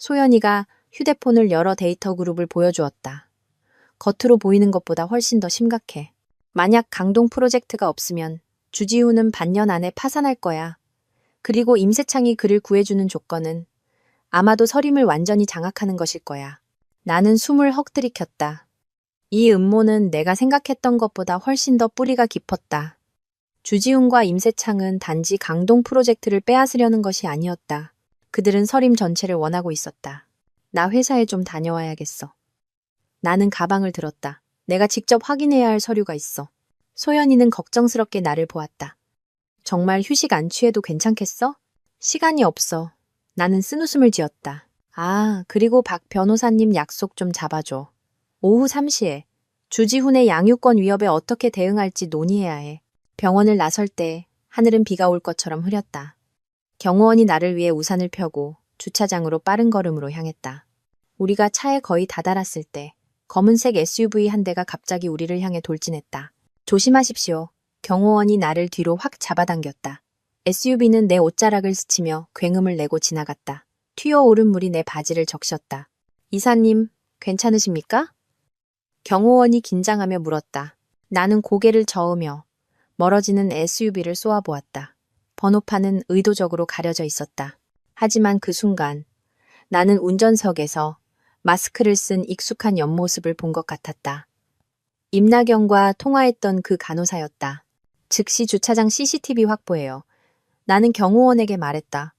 소연이가 휴대폰을 열어 데이터 그룹을 보여주었다. 겉으로 보이는 것보다 훨씬 더 심각해. 만약 강동 프로젝트가 없으면 주지훈은 반년 안에 파산할 거야. 그리고 임세창이 그를 구해주는 조건은 아마도 서림을 완전히 장악하는 것일 거야. 나는 숨을 헉 들이켰다. 이 음모는 내가 생각했던 것보다 훨씬 더 뿌리가 깊었다. 주지훈과 임세창은 단지 강동 프로젝트를 빼앗으려는 것이 아니었다. 그들은 서림 전체를 원하고 있었다. 나 회사에 좀 다녀와야겠어. 나는 가방을 들었다. 내가 직접 확인해야 할 서류가 있어. 소연이는 걱정스럽게 나를 보았다. 정말 휴식 안 취해도 괜찮겠어? 시간이 없어. 나는 쓴웃음을 지었다. 아, 그리고 박 변호사님 약속 좀 잡아줘. 오후 3시에 주지훈의 양육권 위협에 어떻게 대응할지 논의해야 해. 병원을 나설 때 하늘은 비가 올 것처럼 흐렸다. 경호원이 나를 위해 우산을 펴고 주차장으로 빠른 걸음으로 향했다. 우리가 차에 거의 다다랐을 때 검은색 SUV 한 대가 갑자기 우리를 향해 돌진했다. 조심하십시오. 경호원이 나를 뒤로 확 잡아당겼다. SUV는 내 옷자락을 스치며 굉음을 내고 지나갔다. 튀어오른 물이 내 바지를 적셨다. 이사님, 괜찮으십니까? 경호원이 긴장하며 물었다. 나는 고개를 저으며 멀어지는 SUV를 쏘아보았다. 번호판은 의도적으로 가려져 있었다. 하지만 그 순간 나는 운전석에서 마스크를 쓴 익숙한 옆모습을 본 것 같았다. 임나경과 통화했던 그 간호사였다. 즉시 주차장 CCTV 확보해요. 나는 경호원에게 말했다.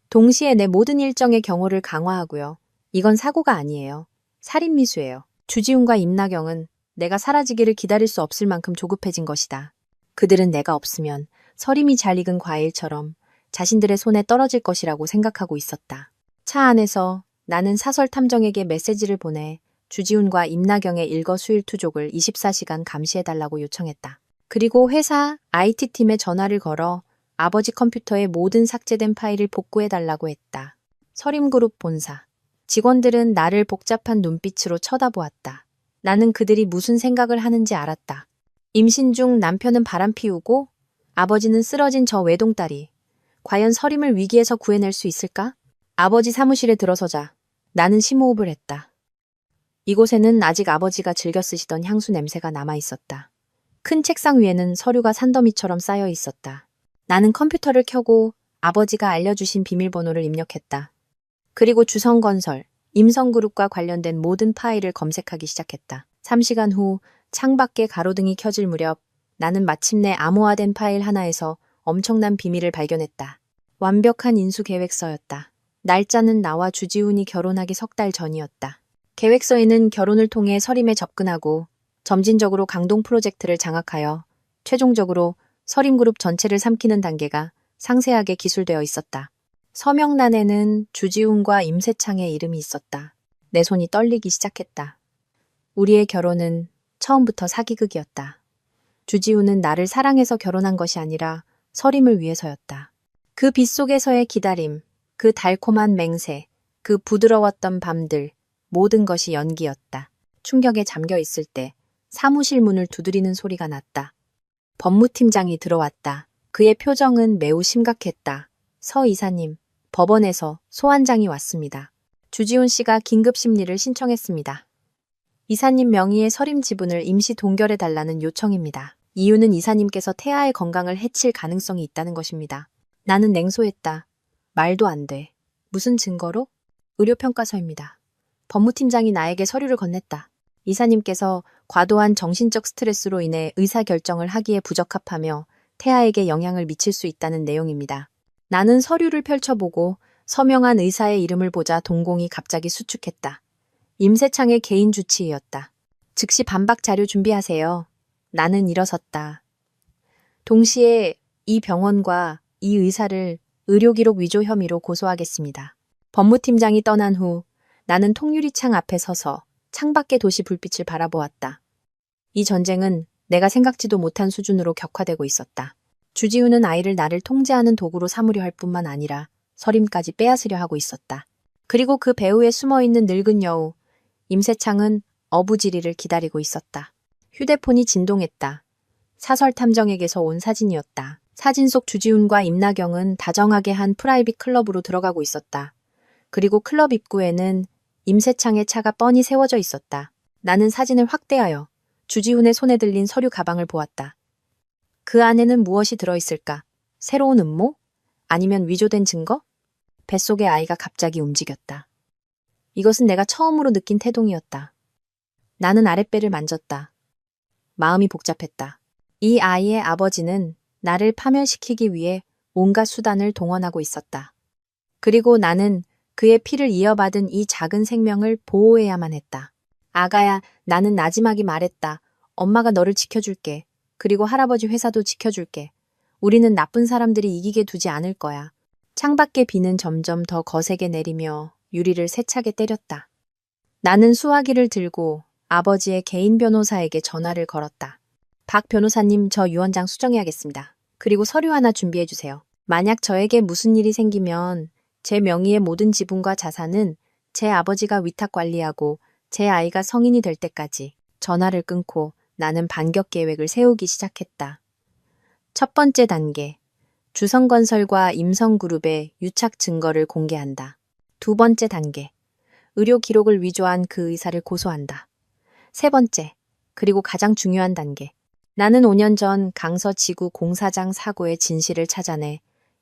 동시에 내 모든 일정의 경호를 강화하고요. 이건 사고가 아니에요. 살인미수예요. 주지훈과 임나경은 내가 사라지기를 기다릴 수 없을 만큼 조급해진 것이다. 그들은 내가 없으면 서림이 잘 익은 과일처럼 자신들의 손에 떨어질 것이라고 생각하고 있었다. 차 안에서 나는 사설 탐정에게 메시지를 보내 주지훈과 임나경의 일거수일투족을 24시간 감시해달라고 요청했다. 그리고 회사 IT팀에 전화를 걸어 아버지 컴퓨터에 모든 삭제된 파일을 복구해달라고 했다. 서림그룹 본사. 직원들은 나를 복잡한 눈빛으로 쳐다보았다. 나는 그들이 무슨 생각을 하는지 알았다. 임신 중 남편은 바람 피우고 아버지는 쓰러진 저 외동딸이 과연 서림을 위기에서 구해낼 수 있을까? 아버지 사무실에 들어서자 나는 심호흡을 했다. 이곳에는 아직 아버지가 즐겨 쓰시던 향수 냄새가 남아 있었다. 큰 책상 위에는 서류가 산더미처럼 쌓여 있었다. 나는 컴퓨터를 켜고 아버지가 알려주신 비밀번호를 입력했다. 그리고 주성건설, 임성그룹과 관련된 모든 파일을 검색하기 시작했다. 3시간 후 창밖에 가로등이 켜질 무렵 나는 마침내 암호화된 파일 하나에서 엄청난 비밀을 발견했다. 완벽한 인수 계획서였다. 날짜는 나와 주지훈이 결혼하기 3달 전이었다. 계획서에는 결혼을 통해 서림에 접근하고 점진적으로 강동 프로젝트를 장악하여 최종적으로 서림그룹 전체를 삼키는 단계가 상세하게 기술되어 있었다. 서명란에는 주지훈과 임세창의 이름이 있었다. 내 손이 떨리기 시작했다. 우리의 결혼은 처음부터 사기극이었다. 주지훈은 나를 사랑해서 결혼한 것이 아니라 서림을 위해서였다. 그 빗속에서의 기다림, 그 달콤한 맹세, 그 부드러웠던 밤들, 모든 것이 연기였다. 충격에 잠겨 있을 때 사무실 문을 두드리는 소리가 났다. 법무팀장이 들어왔다. 그의 표정은 매우 심각했다. 서 이사님, 법원에서 소환장이 왔습니다. 주지훈 씨가 긴급 심리를 신청했습니다. 이사님 명의의 서림 지분을 임시 동결해달라는 요청입니다. 이유는 이사님께서 태아의 건강을 해칠 가능성이 있다는 것입니다. 나는 냉소했다. 말도 안 돼. 무슨 증거로? 의료평가서입니다. 법무팀장이 나에게 서류를 건넸다. 이사님께서 과도한 정신적 스트레스로 인해 의사결정을 하기에 부적합하며 태아에게 영향을 미칠 수 있다는 내용입니다. 나는 서류를 펼쳐보고 서명한 의사의 이름을 보자 동공이 갑자기 수축했다. 임세창의 개인 주치의였다. 즉시 반박 자료 준비하세요. 나는 일어섰다. 동시에 이 병원과 이 의사를 의료기록 위조 혐의로 고소하겠습니다. 법무팀장이 떠난 후 나는 통유리창 앞에 서서 창밖의 도시 불빛을 바라보았다. 이 전쟁은 내가 생각지도 못한 수준으로 격화되고 있었다. 주지훈은 아이를 나를 통제하는 도구로 삼으려 할 뿐만 아니라 서림까지 빼앗으려 하고 있었다. 그리고 그 배후에 숨어있는 늙은 여우, 임세창은 어부지리를 기다리고 있었다. 휴대폰이 진동했다. 사설 탐정에게서 온 사진이었다. 사진 속 주지훈과 임나경은 다정하게 한 프라이빗 클럽으로 들어가고 있었다. 그리고 클럽 입구에는 임세창의 차가 뻔히 세워져 있었다. 나는 사진을 확대하여 주지훈의 손에 들린 서류 가방을 보았다. 그 안에는 무엇이 들어있을까? 새로운 음모? 아니면 위조된 증거? 뱃속의 아이가 갑자기 움직였다. 이것은 내가 처음으로 느낀 태동이었다. 나는 아랫배를 만졌다. 마음이 복잡했다. 이 아이의 아버지는 나를 파멸시키기 위해 온갖 수단을 동원하고 있었다. 그리고 나는 그의 피를 이어받은 이 작은 생명을 보호해야만 했다. 아가야, 나는 나지막이 말했다. 엄마가 너를 지켜줄게. 그리고 할아버지 회사도 지켜줄게. 우리는 나쁜 사람들이 이기게 두지 않을 거야. 창밖의 비는 점점 더 거세게 내리며 유리를 세차게 때렸다. 나는 수화기를 들고 아버지의 개인 변호사에게 전화를 걸었다. 박 변호사님, 저 유언장 수정해야겠습니다. 그리고 서류 하나 준비해 주세요. 만약 저에게 무슨 일이 생기면 제 명의의 모든 지분과 자산은 제 아버지가 위탁 관리하고 제 아이가 성인이 될 때까지. 전화를 끊고 나는 반격 계획을 세우기 시작했다. 첫 번째 단계. 주성건설과 임성그룹의 유착 증거를 공개한다. 두 번째 단계. 의료 기록을 위조한 그 의사를 고소한다. 세 번째. 그리고 가장 중요한 단계. 나는 5년 전 강서 지구 공사장 사고의 진실을 찾아내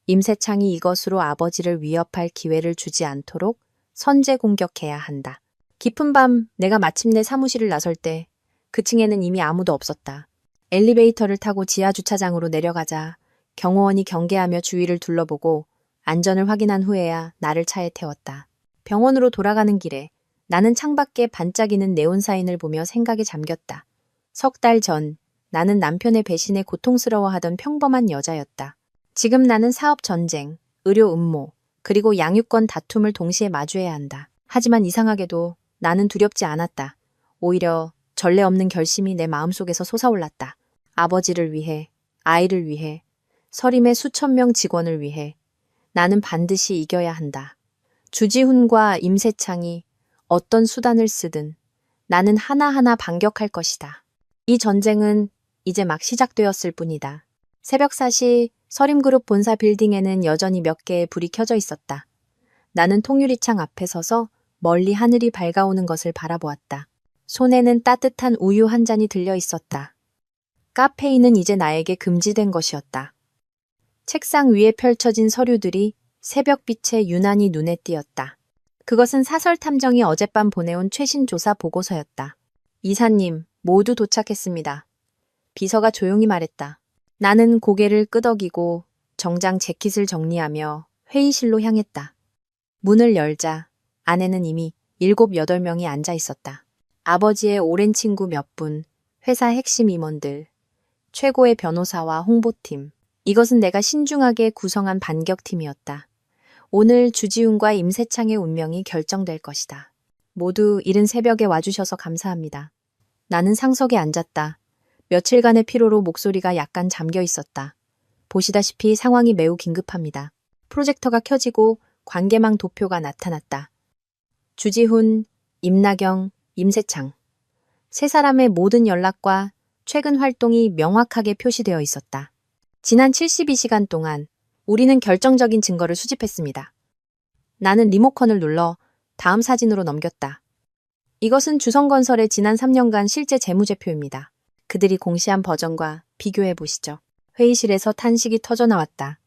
임세창이 이것으로 아버지를 위협할 기회를 주지 않도록 선제 공격해야 한다. 깊은 밤 내가 마침내 사무실을 나설 때 그 층에는 이미 아무도 없었다. 엘리베이터를 타고 지하 주차장으로 내려가자 경호원이 경계하며 주위를 둘러보고 안전을 확인한 후에야 나를 차에 태웠다. 병원으로 돌아가는 길에 나는 창밖에 반짝이는 네온사인을 보며 생각에 잠겼다. 석 달 전 나는 남편의 배신에 고통스러워하던 평범한 여자였다. 지금 나는 사업 전쟁, 의료 음모, 그리고 양육권 다툼을 동시에 마주해야 한다. 하지만 이상하게도 나는 두렵지 않았다. 오히려 전례 없는 결심이 내 마음속에서 솟아올랐다. 아버지를 위해, 아이를 위해, 서림의 수천 명 직원을 위해 나는 반드시 이겨야 한다. 주지훈과 임세창이 어떤 수단을 쓰든 나는 하나하나 반격할 것이다. 이 전쟁은 이제 막 시작되었을 뿐이다. 새벽 4시 서림그룹 본사 빌딩에는 여전히 몇 개의 불이 켜져 있었다. 나는 통유리창 앞에 서서 멀리 하늘이 밝아오는 것을 바라보았다. 손에는 따뜻한 우유 한 잔이 들려 있었다. 카페인은 이제 나에게 금지된 것이었다. 책상 위에 펼쳐진 서류들이 새벽빛에 유난히 눈에 띄었다. 그것은 사설탐정이 어젯밤 보내온 최신 조사 보고서였다. 이사님, 모두 도착했습니다. 비서가 조용히 말했다. 나는 고개를 끄덕이고 정장 재킷을 정리하며 회의실로 향했다. 문을 열자 안에는 이미 7, 8명이 앉아 있었다. 아버지의 오랜 친구 몇 분, 회사 핵심 임원들, 최고의 변호사와 홍보팀. 이것은 내가 신중하게 구성한 반격팀이었다. 오늘 주지훈과 임세창의 운명이 결정될 것이다. 모두 이른 새벽에 와주셔서 감사합니다. 나는 상석에 앉았다. 며칠간의 피로로 목소리가 약간 잠겨 있었다. 보시다시피 상황이 매우 긴급합니다. 프로젝터가 켜지고 관계망 도표가 나타났다. 주지훈, 임나경, 임세창. 세 사람의 모든 연락과 최근 활동이 명확하게 표시되어 있었다. 지난 72시간 동안 우리는 결정적인 증거를 수집했습니다. 나는 리모컨을 눌러 다음 사진으로 넘겼다. 이것은 주성건설의 지난 3년간 실제 재무제표입니다. 그들이 공시한 버전과 비교해 보시죠. 회의실에서 탄식이 터져나왔다.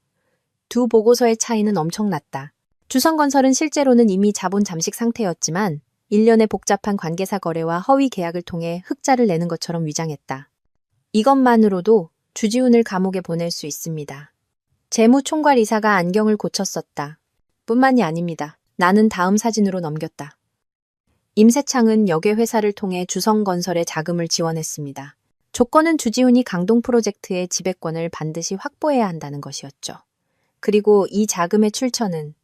두 보고서의 차이는 엄청났다. 주성건설은 실제로는 이미 자본 잠식 상태였지만 일련의 복잡한 관계사 거래와 허위 계약을 통해 흑자를 내는 것처럼 위장했다. 이것만으로도 주지훈을 감옥에 보낼 수 있습니다. 재무총괄이사가 안경을 고쳤었다. 뿐만이 아닙니다. 나는 다음 사진으로 넘겼다. 임세창은 역외 회사를 통해 주성건설에 자금을 지원했습니다. 조건은 주지훈이 강동 프로젝트의 지배권을 반드시 확보해야 한다는 것이었죠. 그리고 이 자금의 출처는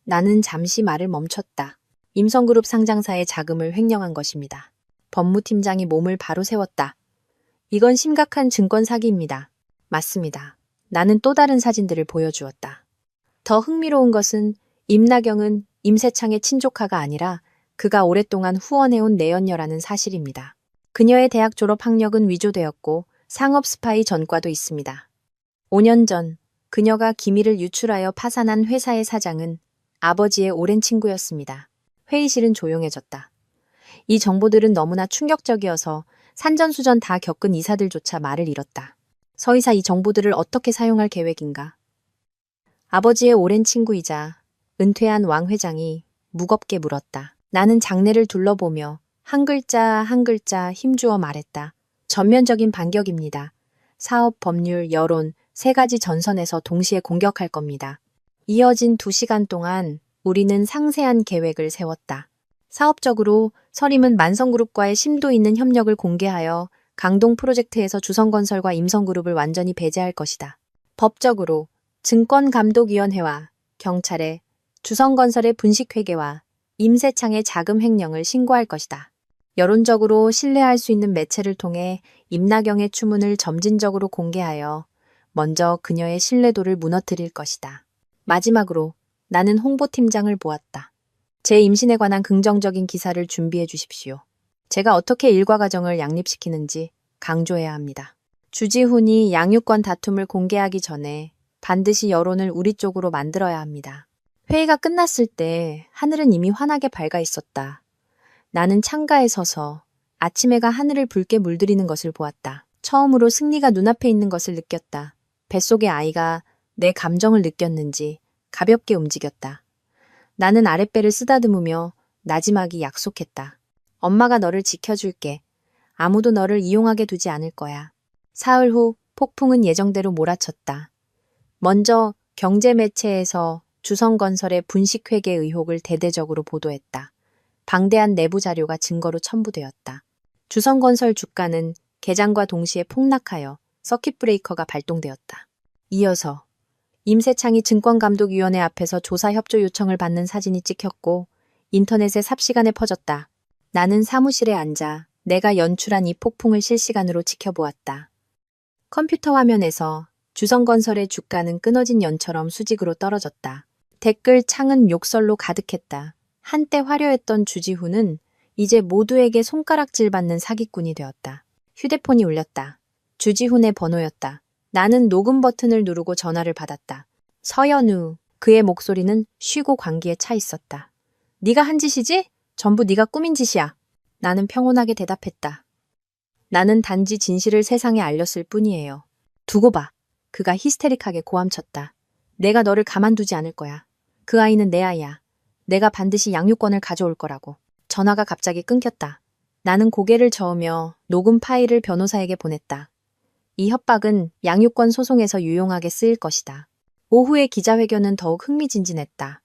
나는 잠시 말을 멈췄다. 임성그룹 상장사의 자금을 횡령한 것입니다. 법무팀장이 몸을 바로 세웠다. 이건 심각한 증권 사기입니다. 맞습니다. 나는 또 다른 사진들을 보여주었다. 더 흥미로운 것은 임나경은 임세창의 친조카가 아니라 그가 오랫동안 후원해온 내연녀라는 사실입니다. 그녀의 대학 졸업 학력은 위조되었고 상업 스파이 전과도 있습니다. 5년 전 그녀가 기밀을 유출하여 파산한 회사의 사장은 아버지의 오랜 친구였습니다. 회의실은 조용해졌다. 이 정보들은 너무나 충격적이어서 산전수전 다 겪은 이사들조차 말을 잃었다. 서이사 이 정보들을 어떻게 사용할 계획인가? 아버지의 오랜 친구이자 은퇴한 왕 회장이 무겁게 물었다. 나는 장내를 둘러보며 한 글자 한 글자 힘주어 말했다. 전면적인 반격입니다. 사업, 법률, 여론, 세 가지 전선에서 동시에 공격할 겁니다. 이어진 2시간 동안 우리는 상세한 계획을 세웠다. 사업적으로 서림은 만성그룹과의 심도 있는 협력을 공개하여 강동 프로젝트에서 주성건설과 임성그룹을 완전히 배제할 것이다. 법적으로 증권감독위원회와 경찰에 주성건설의 분식회계와 임세창의 자금 횡령을 신고할 것이다. 여론적으로 신뢰할 수 있는 매체를 통해 임나경의 추문을 점진적으로 공개하여 먼저 그녀의 신뢰도를 무너뜨릴 것이다. 마지막으로 나는 홍보팀장을 보았다. 제 임신에 관한 긍정적인 기사를 준비해 주십시오. 제가 어떻게 일과 가정을 양립시키는지 강조해야 합니다. 주지훈이 양육권 다툼을 공개하기 전에 반드시 여론을 우리 쪽으로 만들어야 합니다. 회의가 끝났을 때 하늘은 이미 환하게 밝아 있었다. 나는 창가에 서서 아침 해가 하늘을 붉게 물들이는 것을 보았다. 처음으로 승리가 눈앞에 있는 것을 느꼈다. 뱃속의 아이가 내 감정을 느꼈는지 가볍게 움직였다. 나는 아랫배를 쓰다듬으며 나지막이 약속했다. 엄마가 너를 지켜줄게. 아무도 너를 이용하게 두지 않을 거야. 사흘 후 폭풍은 예정대로 몰아쳤다. 먼저 경제매체에서 주성건설의 분식회계 의혹을 대대적으로 보도했다. 방대한 내부 자료가 증거로 첨부되었다. 주성건설 주가는 개장과 동시에 폭락하여 서킷 브레이커가 발동되었다. 이어서 임세창이 증권감독위원회 앞에서 조사 협조 요청을 받는 사진이 찍혔고 인터넷에 삽시간에 퍼졌다. 나는 사무실에 앉아 내가 연출한 이 폭풍을 실시간으로 지켜보았다. 컴퓨터 화면에서 주성건설의 주가는 끊어진 연처럼 수직으로 떨어졌다. 댓글 창은 욕설로 가득했다. 한때 화려했던 주지훈은 이제 모두에게 손가락질 받는 사기꾼이 되었다. 휴대폰이 울렸다. 주지훈의 번호였다. 나는 녹음 버튼을 누르고 전화를 받았다. 서연우. 그의 목소리는 쉬고 관기에 차 있었다. 네가 한 짓이지? 전부 네가 꾸민 짓이야. 나는 평온하게 대답했다. 나는 단지 진실을 세상에 알렸을 뿐이에요. 두고 봐. 그가 히스테릭하게 고함쳤다. 내가 너를 가만두지 않을 거야. 그 아이는 내 아이야. 내가 반드시 양육권을 가져올 거라고. 전화가 갑자기 끊겼다. 나는 고개를 저으며 녹음 파일을 변호사에게 보냈다. 이 협박은 양육권 소송에서 유용하게 쓰일 것이다. 오후의 기자회견은 더욱 흥미진진했다.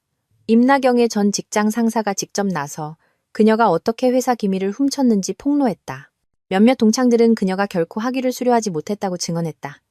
임나경의 전 직장 상사가 직접 나서 그녀가 어떻게 회사 기밀을 훔쳤는지 폭로했다. 몇몇 동창들은 그녀가 결코 학위를 수료하지 못했다고 증언했다.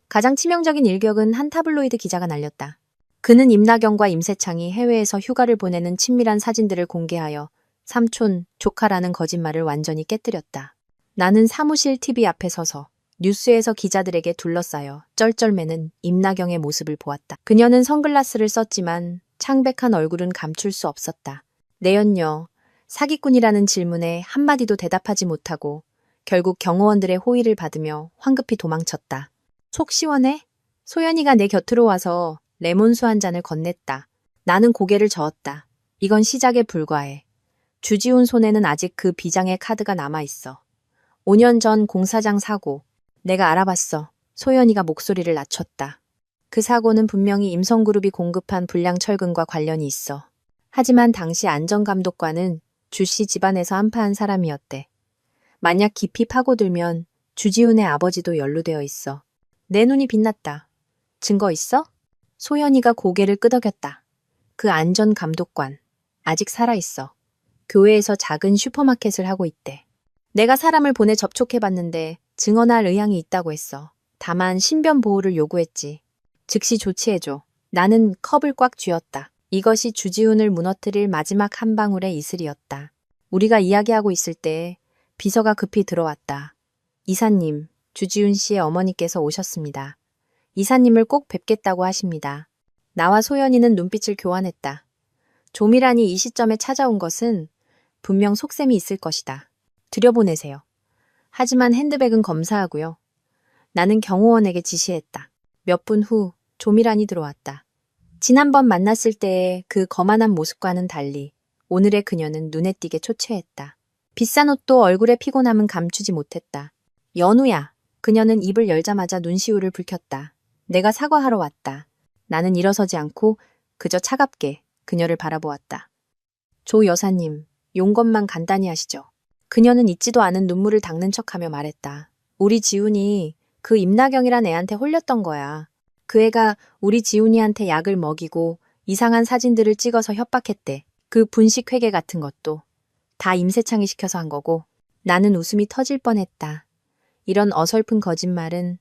가장 치명적인 일격은 한 타블로이드 기자가 날렸다. 그는 임나경과 임세창이 해외에서 휴가를 보내는 친밀한 사진들을 공개하여 삼촌, 조카라는 거짓말을 완전히 깨뜨렸다. 나는 사무실 TV 앞에 서서 뉴스에서 기자들에게 둘러싸여 쩔쩔매는 임나경의 모습을 보았다. 그녀는 선글라스를 썼지만 창백한 얼굴은 감출 수 없었다. 내연녀, 사기꾼이라는 질문에 한마디도 대답하지 못하고 결국 경호원들의 호의를 받으며 황급히 도망쳤다. 속 시원해? 소연이가 내 곁으로 와서 레몬수 한 잔을 건넸다. 나는 고개를 저었다. 이건 시작에 불과해. 주지훈 손에는 아직 그 비장의 카드가 남아있어. 5년 전 공사장 사고. 내가 알아봤어. 소연이가 목소리를 낮췄다. 그 사고는 분명히 임성그룹이 공급한 불량 철근과 관련이 있어. 하지만 당시 안전감독관은 주씨 집안에서 한파한 사람이었대. 만약 깊이 파고들면 주지훈의 아버지도 연루되어 있어. 내 눈이 빛났다. 증거 있어? 소연이가 고개를 끄덕였다. 그 안전감독관, 아직 살아있어. 교회에서 작은 슈퍼마켓을 하고 있대. 내가 사람을 보내 접촉해봤는데 증언할 의향이 있다고 했어. 다만 신변 보호를 요구했지. 즉시 조치해줘. 나는 컵을 꽉 쥐었다. 이것이 주지훈을 무너뜨릴 마지막 한 방울의 이슬이었다. 우리가 이야기하고 있을 때 비서가 급히 들어왔다. 이사님, 주지훈 씨의 어머니께서 오셨습니다. 이사님을 꼭 뵙겠다고 하십니다. 나와 소연이는 눈빛을 교환했다. 조미란이 이 시점에 찾아온 것은 분명 속셈이 있을 것이다. 들여보내세요. 하지만 핸드백은 검사하고요. 나는 경호원에게 지시했다. 몇 분 후 조미란이 들어왔다. 지난번 만났을 때의 그 거만한 모습과는 달리 오늘의 그녀는 눈에 띄게 초췌했다. 비싼 옷도 얼굴의 피곤함은 감추지 못했다. 연우야. 그녀는 입을 열자마자 눈시울을 붉혔다. 내가 사과하러 왔다. 나는 일어서지 않고 그저 차갑게 그녀를 바라보았다. 조 여사님, 용건만 간단히 하시죠. 그녀는 잊지도 않은 눈물을 닦는 척하며 말했다. 우리 지훈이 그 임나경이란 애한테 홀렸던 거야. 그 애가 우리 지훈이한테 약을 먹이고 이상한 사진들을 찍어서 협박했대. 그 분식 회계 같은 것도 다 임세창이 시켜서 한 거고. 나는 웃음이 터질 뻔했다. 이런 어설픈 거짓말은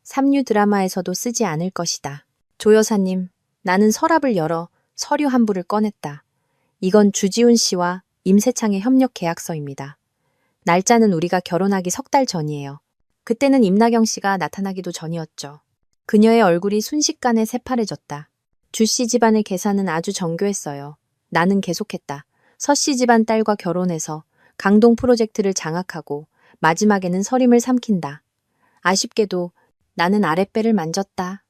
삼류 드라마에서도 쓰지 않을 것이다. 조 여사님, 나는 서랍을 열어 서류 한 부를 꺼냈다. 이건 주지훈 씨와 임세창의 협력 계약서입니다. 날짜는 우리가 결혼하기 3달 전이에요. 그때는 임나경 씨가 나타나기도 전이었죠. 그녀의 얼굴이 순식간에 새파래졌다. 주 씨 집안의 계산은 아주 정교했어요. 나는 계속했다. 서 씨 집안 딸과 결혼해서 강동 프로젝트를 장악하고 마지막에는 서림을 삼킨다. 아쉽게도 나는 아랫배를 만졌다.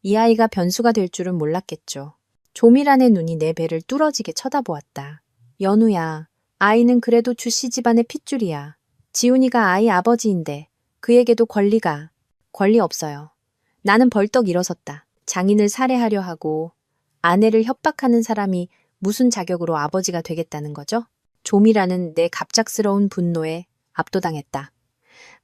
이 아이가 변수가 될 줄은 몰랐겠죠. 조미란의 눈이 내 배를 뚫어지게 쳐다보았다. 연우야, 아이는 그래도 주씨 집안의 핏줄이야. 지훈이가 아이 아버지인데 그에게도 권리 없어요. 나는 벌떡 일어섰다. 장인을 살해하려 하고 아내를 협박하는 사람이 무슨 자격으로 아버지가 되겠다는 거죠? 조미라는 내 갑작스러운 분노에 압도당했다.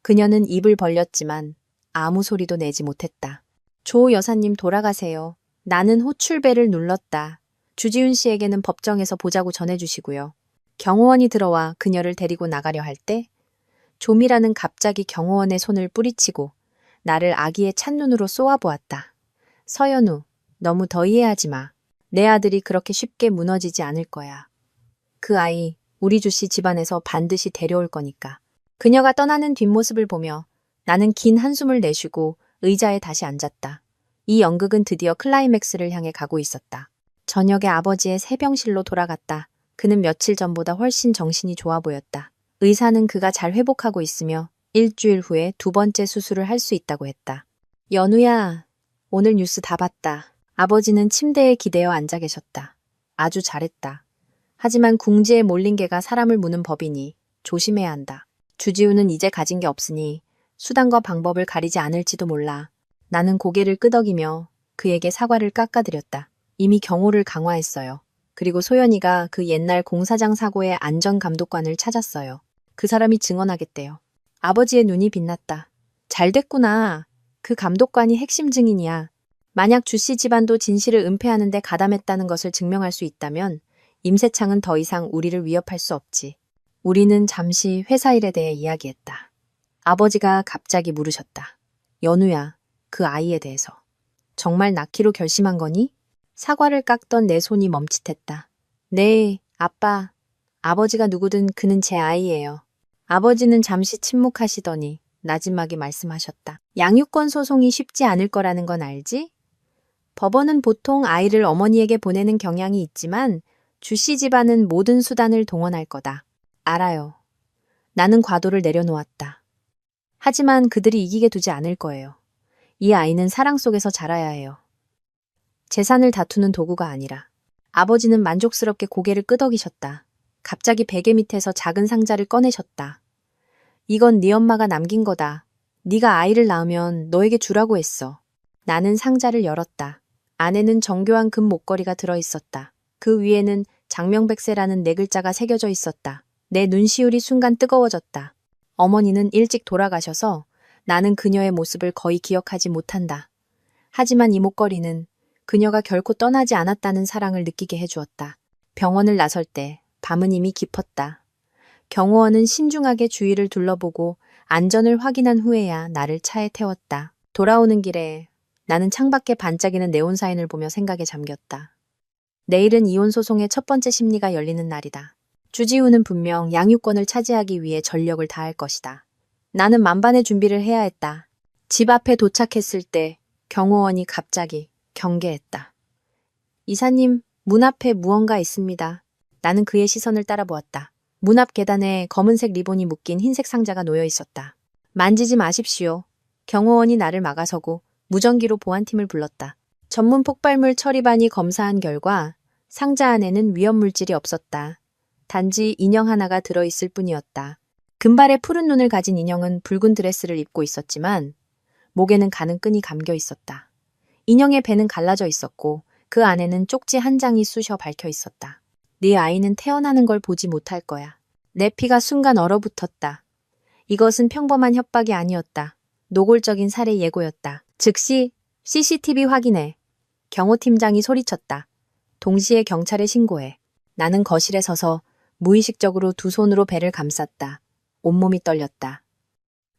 그녀는 입을 벌렸지만 아무 소리도 내지 못했다. 조 여사님 돌아가세요. 나는 호출벨을 눌렀다. 주지훈 씨에게는 법정에서 보자고 전해주시고요. 경호원이 들어와 그녀를 데리고 나가려 할 때 조미라는 갑자기 경호원의 손을 뿌리치고 나를 아기의 찬눈으로 쏘아보았다. 서연우, 너무 더 이해하지 마. 내 아들이 그렇게 쉽게 무너지지 않을 거야. 그 아이 우리 주씨 집안에서 반드시 데려올 거니까. 그녀가 떠나는 뒷모습을 보며 나는 긴 한숨을 내쉬고 의자에 다시 앉았다. 이 연극은 드디어 클라이맥스를 향해 가고 있었다. 저녁에 아버지의 새병실로 돌아갔다. 그는 며칠 전보다 훨씬 정신이 좋아 보였다. 의사는 그가 잘 회복하고 있으며 일주일 후에 2번째 수술을 할 수 있다고 했다. 연우야, 오늘 뉴스 다 봤다. 아버지는 침대에 기대어 앉아 계셨다. 아주 잘했다. 하지만 궁지에 몰린 개가 사람을 무는 법이니 조심해야 한다. 주지훈은 이제 가진 게 없으니 수단과 방법을 가리지 않을지도 몰라. 나는 고개를 끄덕이며 그에게 사과를 깎아드렸다. 이미 경호를 강화했어요. 그리고 소연이가 그 옛날 공사장 사고의 안전감독관을 찾았어요. 그 사람이 증언하겠대요. 아버지의 눈이 빛났다. 잘 됐구나. 그 감독관이 핵심 증인이야. 만약 주씨 집안도 진실을 은폐하는 데 가담했다는 것을 증명할 수 있다면 임세창은 더 이상 우리를 위협할 수 없지. 우리는 잠시 회사 일에 대해 이야기했다. 아버지가 갑자기 물으셨다. 연우야, 그 아이에 대해서. 정말 낳기로 결심한 거니? 사과를 깎던 내 손이 멈칫했다. 네, 아빠. 아버지가 누구든 그는 제 아이예요. 아버지는 잠시 침묵하시더니 나지막이 말씀하셨다. 양육권 소송이 쉽지 않을 거라는 건 알지? 법원은 보통 아이를 어머니에게 보내는 경향이 있지만 주씨 집안은 모든 수단을 동원할 거다. 알아요. 나는 과도를 내려놓았다. 하지만 그들이 이기게 두지 않을 거예요. 이 아이는 사랑 속에서 자라야 해요. 재산을 다투는 도구가 아니라. 아버지는 만족스럽게 고개를 끄덕이셨다. 갑자기 베개 밑에서 작은 상자를 꺼내셨다. 이건 네 엄마가 남긴 거다. 네가 아이를 낳으면 너에게 주라고 했어. 나는 상자를 열었다. 안에는 정교한 금 목걸이가 들어있었다. 그 위에는 장명백세라는 4글자가 새겨져 있었다. 내 눈시울이 순간 뜨거워졌다. 어머니는 일찍 돌아가셔서 나는 그녀의 모습을 거의 기억하지 못한다. 하지만 이 목걸이는 그녀가 결코 떠나지 않았다는 사랑을 느끼게 해주었다. 병원을 나설 때 밤은 이미 깊었다. 경호원은 신중하게 주위를 둘러보고 안전을 확인한 후에야 나를 차에 태웠다. 돌아오는 길에 나는 창밖에 반짝이는 네온사인을 보며 생각에 잠겼다. 내일은 이혼 소송의 첫 번째 심리가 열리는 날이다. 주지훈은 분명 양육권을 차지하기 위해 전력을 다할 것이다. 나는 만반의 준비를 해야 했다. 집 앞에 도착했을 때 경호원이 갑자기 경계했다. 이사님, 문 앞에 무언가 있습니다. 나는 그의 시선을 따라보았다. 문 앞 계단에 검은색 리본이 묶인 흰색 상자가 놓여 있었다. 만지지 마십시오. 경호원이 나를 막아서고 무전기로 보안팀을 불렀다. 전문 폭발물 처리반이 검사한 결과 상자 안에는 위험물질이 없었다. 단지 인형 하나가 들어있을 뿐이었다. 금발의 푸른 눈을 가진 인형은 붉은 드레스를 입고 있었지만 목에는 가는 끈이 감겨 있었다. 인형의 배는 갈라져 있었고 그 안에는 쪽지 한 장이 쑤셔 박혀 있었다. 네 아이는 태어나는 걸 보지 못할 거야. 내 피가 순간 얼어붙었다. 이것은 평범한 협박이 아니었다. 노골적인 살해 예고였다. 즉시 CCTV 확인해. 경호팀장이 소리쳤다. 동시에 경찰에 신고해. 나는 거실에 서서 무의식적으로 두 손으로 배를 감쌌다. 온몸이 떨렸다.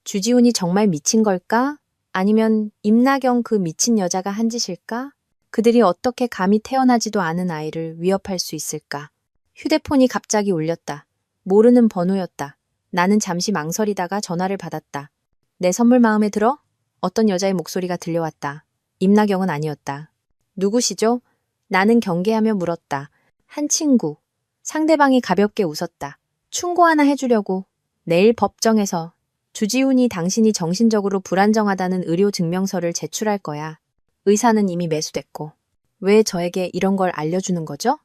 주지훈이 정말 미친 걸까? 아니면 임나경 그 미친 여자가 한 짓일까? 그들이 어떻게 감히 태어나지도 않은 아이를 위협할 수 있을까? 휴대폰이 갑자기 울렸다. 모르는 번호였다. 나는 잠시 망설이다가 전화를 받았다. 내 선물 마음에 들어? 어떤 여자의 목소리가 들려왔다. 임나경은 아니었다. 누구시죠? 나는 경계하며 물었다. 한 친구. 상대방이 가볍게 웃었다. 충고 하나 해주려고. 내일 법정에서 주지훈이 당신이 정신적으로 불안정하다는 의료 증명서를 제출할 거야. 의사는 이미 매수됐고. 왜 저에게 이런 걸 알려주는 거죠?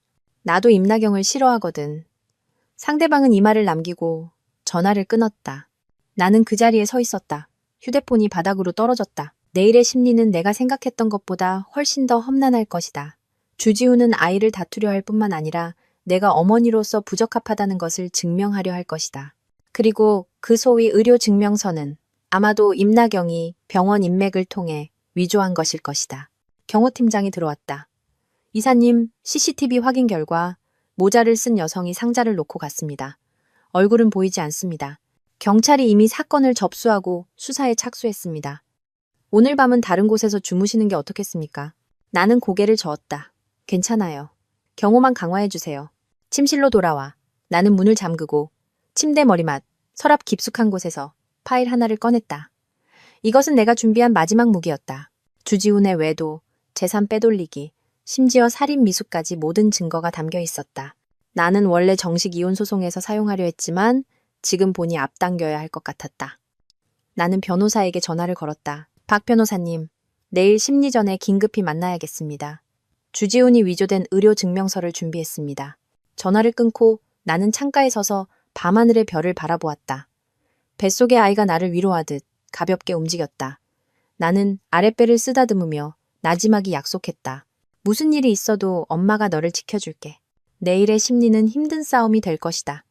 나도 임나경을 싫어하거든. 상대방은 이 말을 남기고 전화를 끊었다. 나는 그 자리에 서 있었다. 휴대폰이 바닥으로 떨어졌다. 내일의 심리는 내가 생각했던 것보다 훨씬 더 험난할 것이다. 주지훈은 아이를 다투려 할 뿐만 아니라 내가 어머니로서 부적합하다는 것을 증명하려 할 것이다. 그리고 그 소위 의료 증명서는 아마도 임나경이 병원 인맥을 통해 위조한 것일 것이다. 경호팀장이 들어왔다. 이사님, CCTV 확인 결과 모자를 쓴 여성이 상자를 놓고 갔습니다. 얼굴은 보이지 않습니다. 경찰이 이미 사건을 접수하고 수사에 착수했습니다. 오늘 밤은 다른 곳에서 주무시는 게 어떻겠습니까? 나는 고개를 저었다. 괜찮아요. 경호만 강화해주세요. 침실로 돌아와. 나는 문을 잠그고 침대 머리맡, 서랍 깊숙한 곳에서 파일 하나를 꺼냈다. 이것은 내가 준비한 마지막 무기였다. 주지훈의 외도, 재산 빼돌리기, 심지어 살인 미수까지 모든 증거가 담겨 있었다. 나는 원래 정식 이혼 소송에서 사용하려 했지만 지금 보니 앞당겨야 할 것 같았다. 나는 변호사에게 전화를 걸었다. 박 변호사님, 내일 심리 전에 긴급히 만나야겠습니다. 주지훈이 위조된 의료 증명서를 준비했습니다. 전화를 끊고 나는 창가에 서서 밤하늘의 별을 바라보았다. 뱃속의 아이가 나를 위로하듯 가볍게 움직였다. 나는 아랫배를 쓰다듬으며 나지막이 약속했다. 무슨 일이 있어도 엄마가 너를 지켜줄게. 내일의 심리는 힘든 싸움이 될 것이다.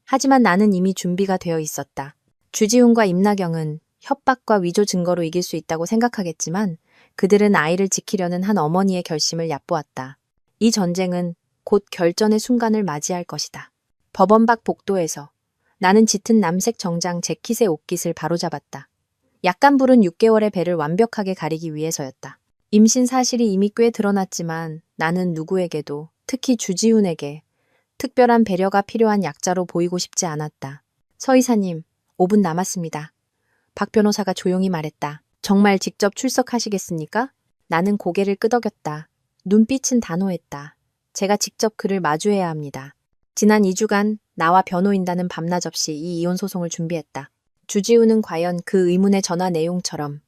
하지만 나는 이미 준비가 되어 있었다. 주지훈과 임나경은 협박과 위조 증거로 이길 수 있다고 생각하겠지만 그들은 아이를 지키려는 한 어머니의 결심을 얕보았다. 이 전쟁은 곧 결전의 순간을 맞이할 것이다. 법원 밖 복도에서 나는 짙은 남색 정장 재킷의 옷깃을 바로잡았다. 약간 부른 6개월의 배를 완벽하게 가리기 위해서였다. 임신 사실이 이미 꽤 드러났지만 나는 누구에게도, 특히 주지훈에게 특별한 배려가 필요한 약자로 보이고 싶지 않았다. 서 이사님, 5분 남았습니다. 박 변호사가 조용히 말했다. 정말 직접 출석하시겠습니까? 나는 고개를 끄덕였다. 눈빛은 단호했다. 제가 직접 그를 마주해야 합니다. 지난 2주간 나와 변호인단은 밤낮 없이 이 이혼 소송을 준비했다. 주지훈은 과연 그 의문의 전화 내용처럼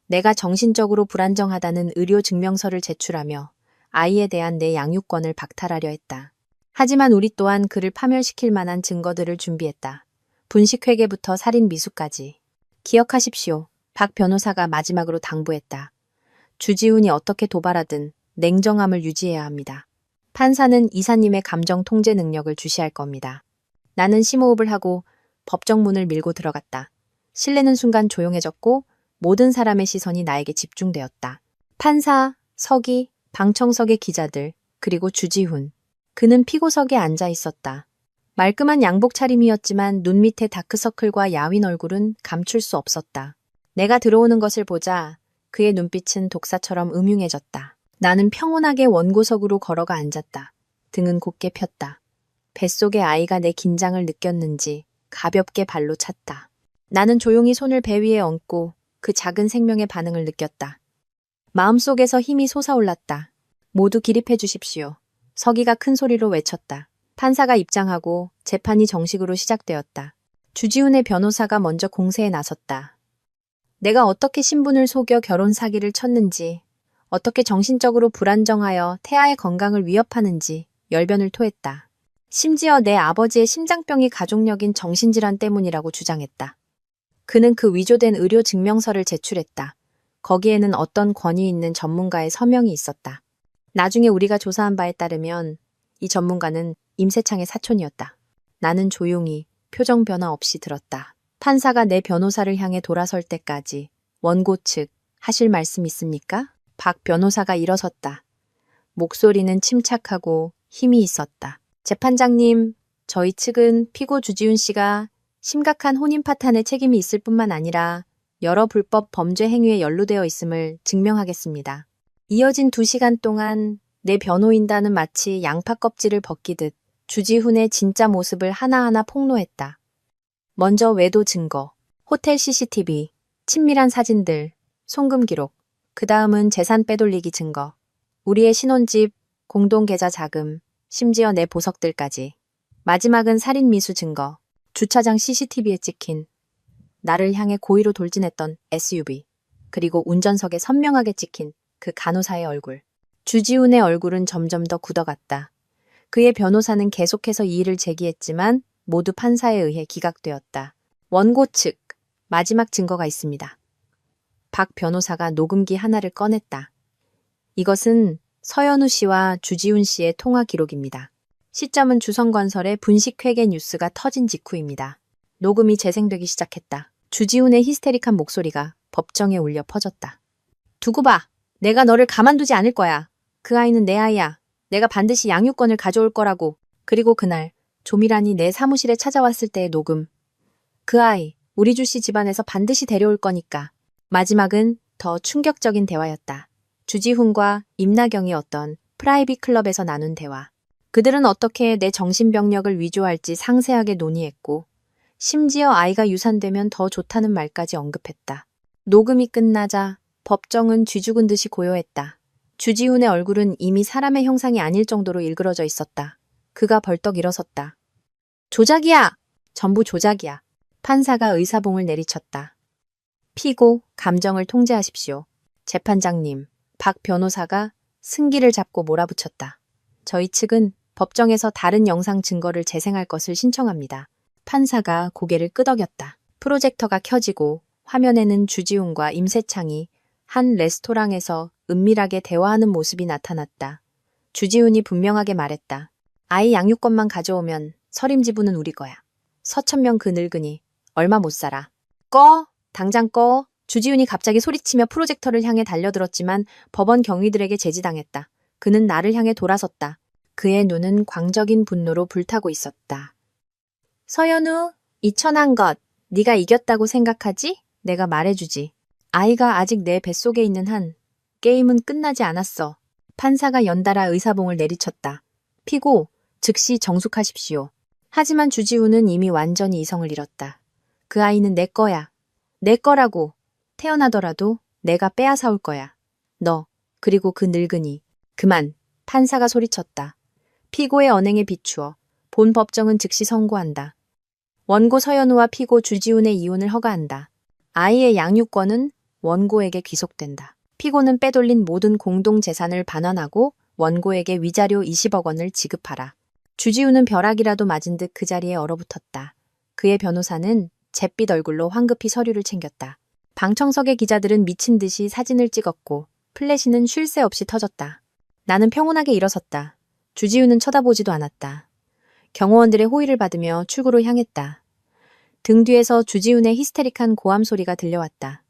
내가 정신적으로 불안정하다는 의료 증명서를 제출하며 아이에 대한 내 양육권을 박탈하려 했다. 하지만 우리 또한 그를 파멸시킬 만한 증거들을 준비했다. 분식회계부터 살인 미수까지. 기억하십시오. 박 변호사가 마지막으로 당부했다. 주지훈이 어떻게 도발하든 냉정함을 유지해야 합니다. 판사는 이사님의 감정 통제 능력을 주시할 겁니다. 나는 심호흡을 하고 법정 문을 밀고 들어갔다. 실내는 순간 조용해졌고 모든 사람의 시선이 나에게 집중되었다. 판사, 서기, 방청석의 기자들, 그리고 주지훈. 그는 피고석에 앉아 있었다. 말끔한 양복 차림이었지만 눈 밑에 다크서클과 야윈 얼굴은 감출 수 없었다. 내가 들어오는 것을 보자 그의 눈빛은 독사처럼 음흉해졌다. 나는 평온하게 원고석으로 걸어가 앉았다. 등은 곧게 폈다. 뱃속의 아이가 내 긴장을 느꼈는지 가볍게 발로 찼다. 나는 조용히 손을 배 위에 얹고 그 작은 생명의 반응을 느꼈다. 마음속에서 힘이 솟아올랐다. 모두 기립해 주십시오. 서기가 큰 소리로 외쳤다. 판사가 입장하고 재판이 정식으로 시작되었다. 주지훈의 변호사가 먼저 공세에 나섰다. 내가 어떻게 신분을 속여 결혼 사기를 쳤는지, 어떻게 정신적으로 불안정하여 태아의 건강을 위협하는지 열변을 토했다. 심지어 내 아버지의 심장병이 가족력인 정신질환 때문이라고 주장했다. 그는 그 위조된 의료 증명서를 제출했다. 거기에는 어떤 권위 있는 전문가의 서명이 있었다. 나중에 우리가 조사한 바에 따르면 이 전문가는 임세창의 사촌이었다. 나는 조용히 표정 변화 없이 들었다. 판사가 내 변호사를 향해 돌아설 때까지 원고 측 하실 말씀 있습니까? 박 변호사가 일어섰다. 목소리는 침착하고 힘이 있었다. 재판장님, 저희 측은 피고 주지훈 씨가 심각한 혼인 파탄의 책임이 있을 뿐만 아니라 여러 불법 범죄 행위에 연루되어 있음을 증명하겠습니다. 이어진 2시간 동안 내 변호인단은 마치 양파 껍질을 벗기듯 주지훈의 진짜 모습을 하나하나 폭로했다. 먼저 외도 증거, 호텔 CCTV, 친밀한 사진들, 송금 기록, 그 다음은 재산 빼돌리기 증거, 우리의 신혼집, 공동계좌 자금, 심지어 내 보석들까지. 마지막은 살인 미수 증거, 주차장 CCTV에 찍힌 나를 향해 고의로 돌진했던 SUV, 그리고 운전석에 선명하게 찍힌 그 간호사의 얼굴. 주지훈의 얼굴은 점점 더 굳어갔다. 그의 변호사는 계속해서 이의를 제기했지만 모두 판사에 의해 기각되었다. 원고 측, 마지막 증거가 있습니다. 박 변호사가 녹음기 하나를 꺼냈다. 이것은 서현우 씨와 주지훈 씨의 통화 기록입니다. 시점은 주성건설의 분식회계 뉴스가 터진 직후입니다. 녹음이 재생되기 시작했다. 주지훈의 히스테릭한 목소리가 법정에 울려 퍼졌다. 두고 봐. 내가 너를 가만두지 않을 거야. 그 아이는 내 아이야. 내가 반드시 양육권을 가져올 거라고. 그리고 그날 조미란이 내 사무실에 찾아왔을 때의 녹음. 그 아이, 우리 주씨 집안에서 반드시 데려올 거니까. 마지막은 더 충격적인 대화였다. 주지훈과 임나경이 어떤 프라이빗 클럽에서 나눈 대화. 그들은 어떻게 내 정신병력을 위조할지 상세하게 논의했고 심지어 아이가 유산되면 더 좋다는 말까지 언급했다. 녹음이 끝나자 법정은 쥐죽은 듯이 고요했다. 주지훈의 얼굴은 이미 사람의 형상이 아닐 정도로 일그러져 있었다. 그가 벌떡 일어섰다. 조작이야! 전부 조작이야. 판사가 의사봉을 내리쳤다. 피고, 감정을 통제하십시오. 재판장님, 박 변호사가 승기를 잡고 몰아붙였다. 저희 측은 법정에서 다른 영상 증거를 재생할 것을 신청합니다. 판사가 고개를 끄덕였다. 프로젝터가 켜지고 화면에는 주지훈과 임세창이 한 레스토랑에서 은밀하게 대화하는 모습이 나타났다. 주지훈이 분명하게 말했다. 아이 양육권만 가져오면 서림 지분은 우리 거야. 서천명 그 늙은이 얼마 못 살아. 꺼! 당장 꺼! 주지훈이 갑자기 소리치며 프로젝터를 향해 달려들었지만 법원 경위들에게 제지당했다. 그는 나를 향해 돌아섰다. 그의 눈은 광적인 분노로 불타고 있었다. 서현우, 이 천한 것, 네가 이겼다고 생각하지? 내가 말해주지. 아이가 아직 내 뱃속에 있는 한 게임은 끝나지 않았어. 판사가 연달아 의사봉을 내리쳤다. 피고, 즉시 정숙하십시오. 하지만 주지훈은 이미 완전히 이성을 잃었다. 그 아이는 내 거야. 내 거라고. 태어나더라도 내가 빼앗아올 거야. 너, 그리고 그 늙은이. 그만. 판사가 소리쳤다. 피고의 언행에 비추어 본 법정은 즉시 선고한다. 원고 서현우와 피고 주지훈의 이혼을 허가한다. 아이의 양육권은 원고에게 귀속된다. 피고는 빼돌린 모든 공동재산을 반환하고 원고에게 위자료 20억 원을 지급하라. 주지훈은 벼락이라도 맞은 듯 그 자리에 얼어붙었다. 그의 변호사는 잿빛 얼굴로 황급히 서류를 챙겼다. 방청석의 기자들은 미친 듯이 사진을 찍었고 플래시는 쉴 새 없이 터졌다. 나는 평온하게 일어섰다. 주지훈은 쳐다보지도 않았다. 경호원들의 호의를 받으며 출구로 향했다. 등 뒤에서 주지훈의 히스테릭한 고함 소리가 들려왔다.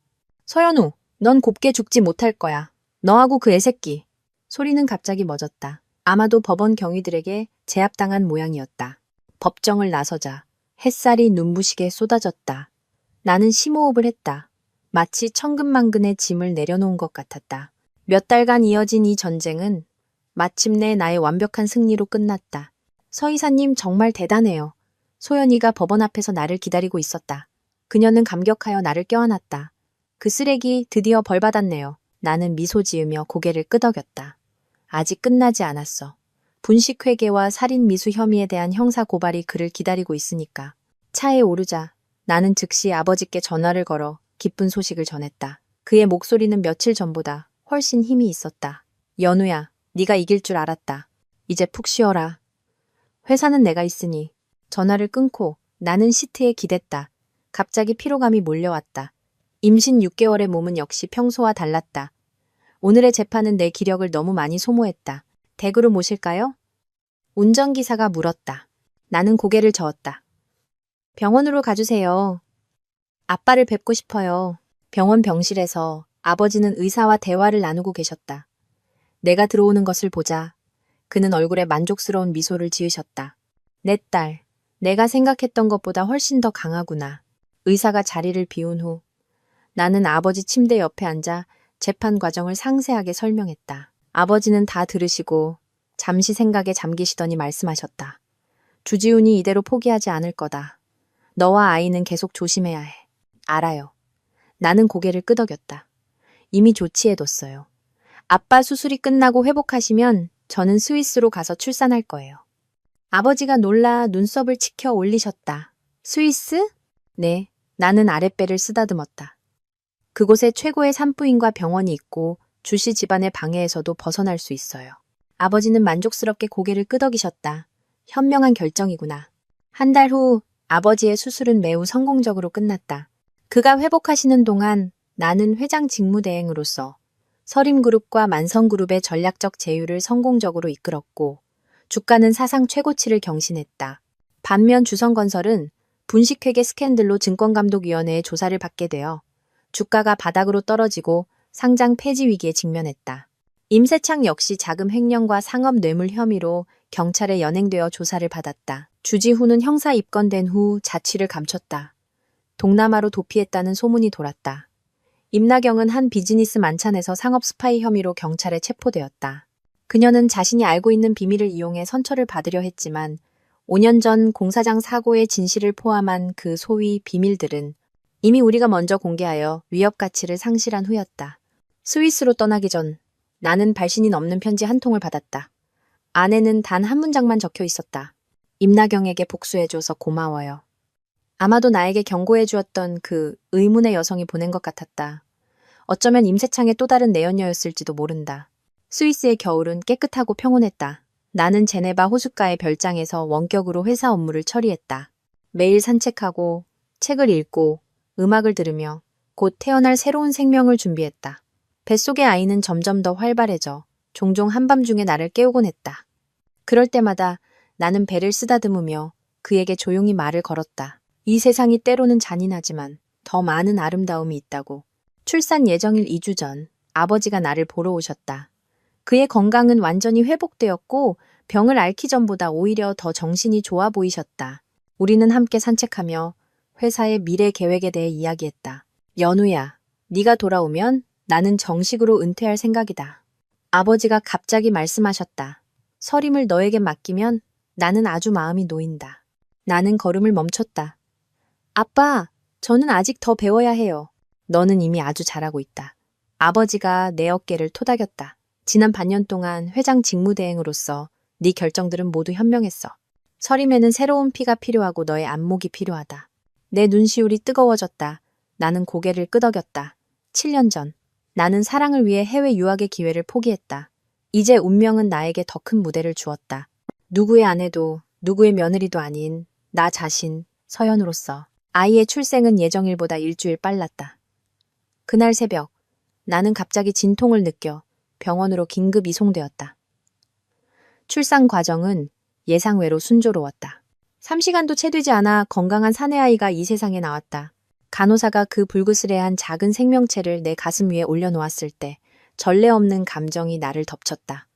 서현우, 넌 곱게 죽지 못할 거야. 너하고 그 애새끼. 소리는 갑자기 멎었다. 아마도 법원 경위들에게 제압당한 모양이었다. 법정을 나서자 햇살이 눈부시게 쏟아졌다. 나는 심호흡을 했다. 마치 천근만근의 짐을 내려놓은 것 같았다. 몇 달간 이어진 이 전쟁은 마침내 나의 완벽한 승리로 끝났다. 서 이사님 정말 대단해요. 소연이가 법원 앞에서 나를 기다리고 있었다. 그녀는 감격하여 나를 껴안았다. 그 쓰레기 드디어 벌받았네요. 나는 미소 지으며 고개를 끄덕였다. 아직 끝나지 않았어. 분식회계와 살인 미수 혐의에 대한 형사 고발이 그를 기다리고 있으니까. 차에 오르자 나는 즉시 아버지께 전화를 걸어 기쁜 소식을 전했다. 그의 목소리는 며칠 전보다 훨씬 힘이 있었다. 연우야, 네가 이길 줄 알았다. 이제 푹 쉬어라. 회사는 내가 있으니. 전화를 끊고 나는 시트에 기댔다. 갑자기 피로감이 몰려왔다. 임신 6개월의 몸은 역시 평소와 달랐다. 오늘의 재판은 내 기력을 너무 많이 소모했다. 댁으로 모실까요? 운전기사가 물었다. 나는 고개를 저었다. 병원으로 가주세요. 아빠를 뵙고 싶어요. 병원 병실에서 아버지는 의사와 대화를 나누고 계셨다. 내가 들어오는 것을 보자 그는 얼굴에 만족스러운 미소를 지으셨다. 내 딸, 내가 생각했던 것보다 훨씬 더 강하구나. 의사가 자리를 비운 후 나는 아버지 침대 옆에 앉아 재판 과정을 상세하게 설명했다. 아버지는 다 들으시고 잠시 생각에 잠기시더니 말씀하셨다. 주지훈이 이대로 포기하지 않을 거다. 너와 아이는 계속 조심해야 해. 알아요. 나는 고개를 끄덕였다. 이미 조치해뒀어요. 아빠 수술이 끝나고 회복하시면 저는 스위스로 가서 출산할 거예요. 아버지가 놀라 눈썹을 치켜 올리셨다. 스위스? 네. 나는 아랫배를 쓰다듬었다. 그곳에 최고의 산부인과 병원이 있고 주씨 집안의 방해에서도 벗어날 수 있어요. 아버지는 만족스럽게 고개를 끄덕이셨다. 현명한 결정이구나. 한 달 후 아버지의 수술은 매우 성공적으로 끝났다. 그가 회복하시는 동안 나는 회장 직무대행으로서 서림그룹과 만성그룹의 전략적 제휴를 성공적으로 이끌었고 주가는 사상 최고치를 경신했다. 반면 주성건설은 분식회계 스캔들로 증권감독위원회의 조사를 받게 되어 주가가 바닥으로 떨어지고 상장 폐지 위기에 직면했다. 임세창 역시 자금 횡령과 상업 뇌물 혐의로 경찰에 연행되어 조사를 받았다. 주지훈은 형사 입건된 후 자취를 감췄다. 동남아로 도피했다는 소문이 돌았다. 임나경은 한 비즈니스 만찬에서 상업 스파이 혐의로 경찰에 체포되었다. 그녀는 자신이 알고 있는 비밀을 이용해 선처를 받으려 했지만 5년 전 공사장 사고의 진실을 포함한 그 소위 비밀들은 이미 우리가 먼저 공개하여 위협 가치를 상실한 후였다. 스위스로 떠나기 전 나는 발신이 넘는 편지 한 통을 받았다. 안에는 단 한 문장만 적혀 있었다. 임나경에게 복수해줘서 고마워요. 아마도 나에게 경고해 주었던 그 의문의 여성이 보낸 것 같았다. 어쩌면 임세창의 또 다른 내연녀였을지도 모른다. 스위스의 겨울은 깨끗하고 평온했다. 나는 제네바 호숫가의 별장에서 원격으로 회사 업무를 처리했다. 매일 산책하고 책을 읽고 음악을 들으며 곧 태어날 새로운 생명을 준비했다. 뱃속의 아이는 점점 더 활발해져 종종 한밤중에 나를 깨우곤 했다. 그럴 때마다 나는 배를 쓰다듬으며 그에게 조용히 말을 걸었다. 이 세상이 때로는 잔인하지만 더 많은 아름다움이 있다고. 출산 예정일 2주 전 아버지가 나를 보러 오셨다. 그의 건강은 완전히 회복되었고 병을 앓기 전보다 오히려 더 정신이 좋아 보이셨다. 우리는 함께 산책하며 회사의 미래 계획에 대해 이야기했다. 연우야, 네가 돌아오면 나는 정식으로 은퇴할 생각이다. 아버지가 갑자기 말씀하셨다. 서림을 너에게 맡기면 나는 아주 마음이 놓인다. 나는 걸음을 멈췄다. 아빠, 저는 아직 더 배워야 해요. 너는 이미 아주 잘하고 있다. 아버지가 내 어깨를 토닥였다. 지난 반년 동안 회장 직무대행으로서 네 결정들은 모두 현명했어. 서림에는 새로운 피가 필요하고 너의 안목이 필요하다. 내 눈시울이 뜨거워졌다. 나는 고개를 끄덕였다. 7년 전, 나는 사랑을 위해 해외 유학의 기회를 포기했다. 이제 운명은 나에게 더 큰 무대를 주었다. 누구의 아내도 누구의 며느리도 아닌 나 자신, 서연으로서. 아이의 출생은 예정일보다 일주일 빨랐다. 그날 새벽, 나는 갑자기 진통을 느껴 병원으로 긴급 이송되었다. 출산 과정은 예상외로 순조로웠다. 3시간도 채 되지 않아 건강한 사내아이가 이 세상에 나왔다. 간호사가 그 불그스레한 작은 생명체를 내 가슴 위에 올려놓았을 때 전례 없는 감정이 나를 덮쳤다.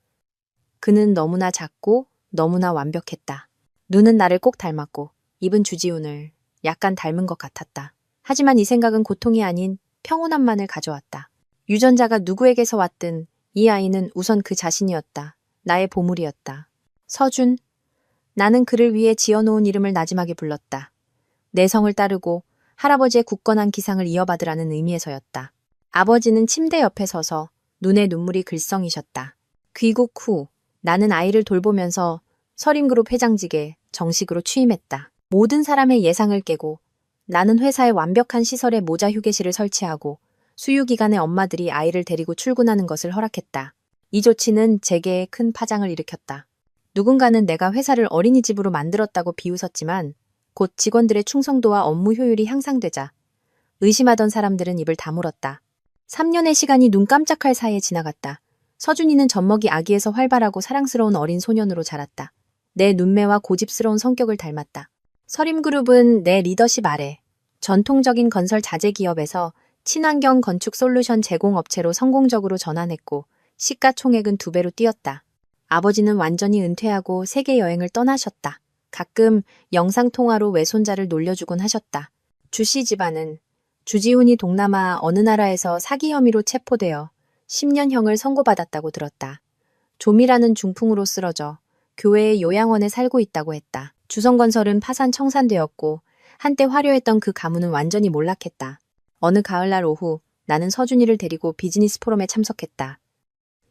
그는 너무나 작고 너무나 완벽했다. 눈은 나를 꼭 닮았고 입은 주지훈을 약간 닮은 것 같았다. 하지만 이 생각은 고통이 아닌 평온함만을 가져왔다. 유전자가 누구에게서 왔든 이 아이는 우선 그 자신이었다. 나의 보물이었다. 서준. 나는 그를 위해 지어놓은 이름을 나지막에 불렀다. 내 성을 따르고 할아버지의 굳건한 기상을 이어받으라는 의미에서였다. 아버지는 침대 옆에 서서 눈에 눈물이 글썽이셨다. 귀국 후 나는 아이를 돌보면서 서림그룹 회장직에 정식으로 취임했다. 모든 사람의 예상을 깨고 나는 회사의 완벽한 시설에 모자 휴게실을 설치하고 수유기간에 엄마들이 아이를 데리고 출근하는 것을 허락했다. 이 조치는 재계에 큰 파장을 일으켰다. 누군가는 내가 회사를 어린이집으로 만들었다고 비웃었지만 곧 직원들의 충성도와 업무 효율이 향상되자 의심하던 사람들은 입을 다물었다. 3년의 시간이 눈 깜짝할 사이에 지나갔다. 서준이는 젖먹이 아기에서 활발하고 사랑스러운 어린 소년으로 자랐다. 내 눈매와 고집스러운 성격을 닮았다. 서림그룹은 내 리더십 아래 전통적인 건설 자재 기업에서 친환경 건축 솔루션 제공업체로 성공적으로 전환했고 시가총액은 2배로 뛰었다. 아버지는 완전히 은퇴하고 세계 여행을 떠나셨다. 가끔 영상통화로 외손자를 놀려주곤 하셨다. 주씨 집안은 주지훈이 동남아 어느 나라에서 사기 혐의로 체포되어 10년형을 선고받았다고 들었다. 좀이라는 중풍으로 쓰러져 교회의 요양원에 살고 있다고 했다. 주성건설은 파산 청산되었고 한때 화려했던 그 가문은 완전히 몰락했다. 어느 가을날 오후 나는 서준이를 데리고 비즈니스 포럼에 참석했다.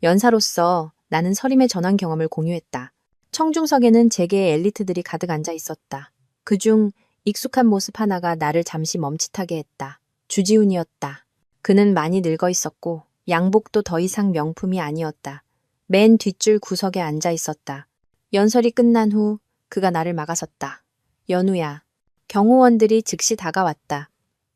연사로서 나는 서림의 전환 경험을 공유했다. 청중석에는 재계의 엘리트들이 가득 앉아 있었다. 그중 익숙한 모습 하나가 나를 잠시 멈칫하게 했다. 주지훈이었다. 그는 많이 늙어 있었고 양복도 더 이상 명품이 아니었다. 맨 뒷줄 구석에 앉아 있었다. 연설이 끝난 후 그가 나를 막아섰다. 연우야. 경호원들이 즉시 다가왔다.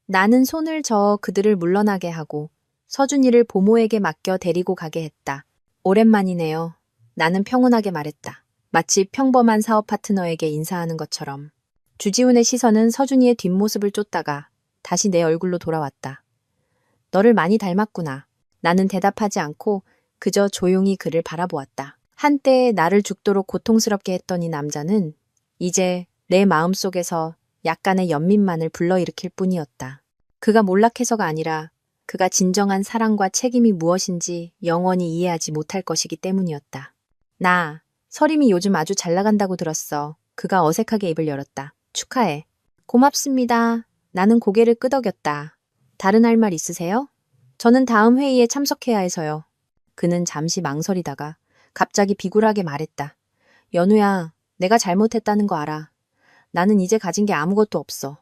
나는 손을 저어 그들을 물러나게 하고 서준이를 보모에게 맡겨 데리고 가게 했다. 오랜만이네요. 나는 평온하게 말했다. 마치 평범한 사업 파트너에게 인사하는 것처럼. 주지훈의 시선은 서준이의 뒷모습을 쫓다가 다시 내 얼굴로 돌아왔다. 너를 많이 닮았구나. 나는 대답하지 않고 그저 조용히 그를 바라보았다. 한때 나를 죽도록 고통스럽게 했던 이 남자는 이제 내 마음속에서 약간의 연민만을 불러일으킬 뿐이었다. 그가 몰락해서가 아니라 그가 진정한 사랑과 책임이 무엇인지 영원히 이해하지 못할 것이기 때문이었다. 나, 서림이 요즘 아주 잘 나간다고 들었어. 그가 어색하게 입을 열었다. 축하해. 고맙습니다. 나는 고개를 끄덕였다. 다른 할 말 있으세요? 저는 다음 회의에 참석해야 해서요. 그는 잠시 망설이다가 갑자기 비굴하게 말했다. 연우야, 내가 잘못했다는 거 알아. 나는 이제 가진 게 아무것도 없어.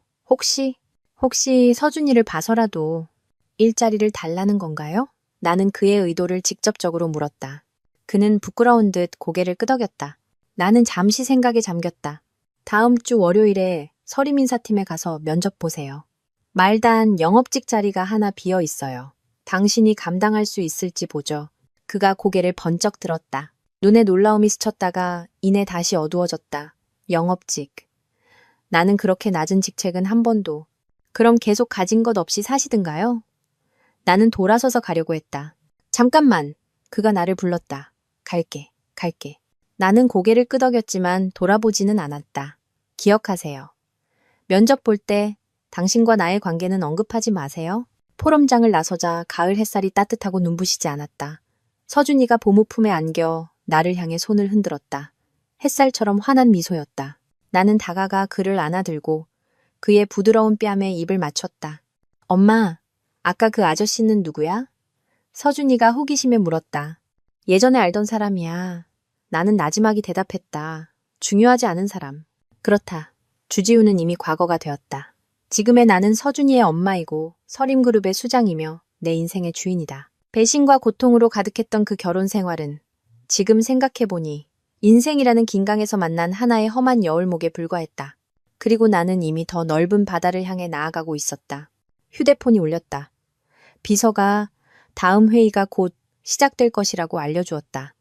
혹시 서준이를 봐서라도 일자리를 달라는 건가요? 나는 그의 의도를 직접적으로 물었다. 그는 부끄러운 듯 고개를 끄덕였다. 나는 잠시 생각에 잠겼다. 다음 주 월요일에 서림인사팀에 가서 면접 보세요. 말단 영업직 자리가 하나 비어 있어요. 당신이 감당할 수 있을지 보죠. 그가 고개를 번쩍 들었다. 눈에 놀라움이 스쳤다가 이내 다시 어두워졌다. 영업직. 나는 그렇게 낮은 직책은 한 번도. 그럼 계속 가진 것 없이 사시든가요? 나는 돌아서서 가려고 했다. 잠깐만. 그가 나를 불렀다. 갈게. 나는 고개를 끄덕였지만 돌아보지는 않았다. 기억하세요. 면접 볼 때 당신과 나의 관계는 언급하지 마세요. 포럼장을 나서자 가을 햇살이 따뜻하고 눈부시지 않았다. 서준이가 보무 품에 안겨 나를 향해 손을 흔들었다. 햇살처럼 환한 미소였다. 나는 다가가 그를 안아들고 그의 부드러운 뺨에 입을 맞췄다. 엄마, 아까 그 아저씨는 누구야? 서준이가 호기심에 물었다. 예전에 알던 사람이야. 나는 나지막이 대답했다. 중요하지 않은 사람. 그렇다. 주지훈은 이미 과거가 되었다. 지금의 나는 서준이의 엄마이고 서림그룹의 수장이며 내 인생의 주인이다. 배신과 고통으로 가득했던 그 결혼 생활은 지금 생각해보니 인생이라는 긴강에서 만난 하나의 험한 여울목에 불과했다. 그리고 나는 이미 더 넓은 바다를 향해 나아가고 있었다. 휴대폰이 울렸다. 비서가 다음 회의가 곧 시작될 것이라고 알려주었다.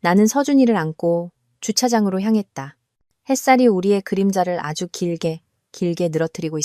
나는 서준이를 안고 주차장으로 향했다. 햇살이 우리의 그림자를 아주 길게 늘어뜨리고 있었다.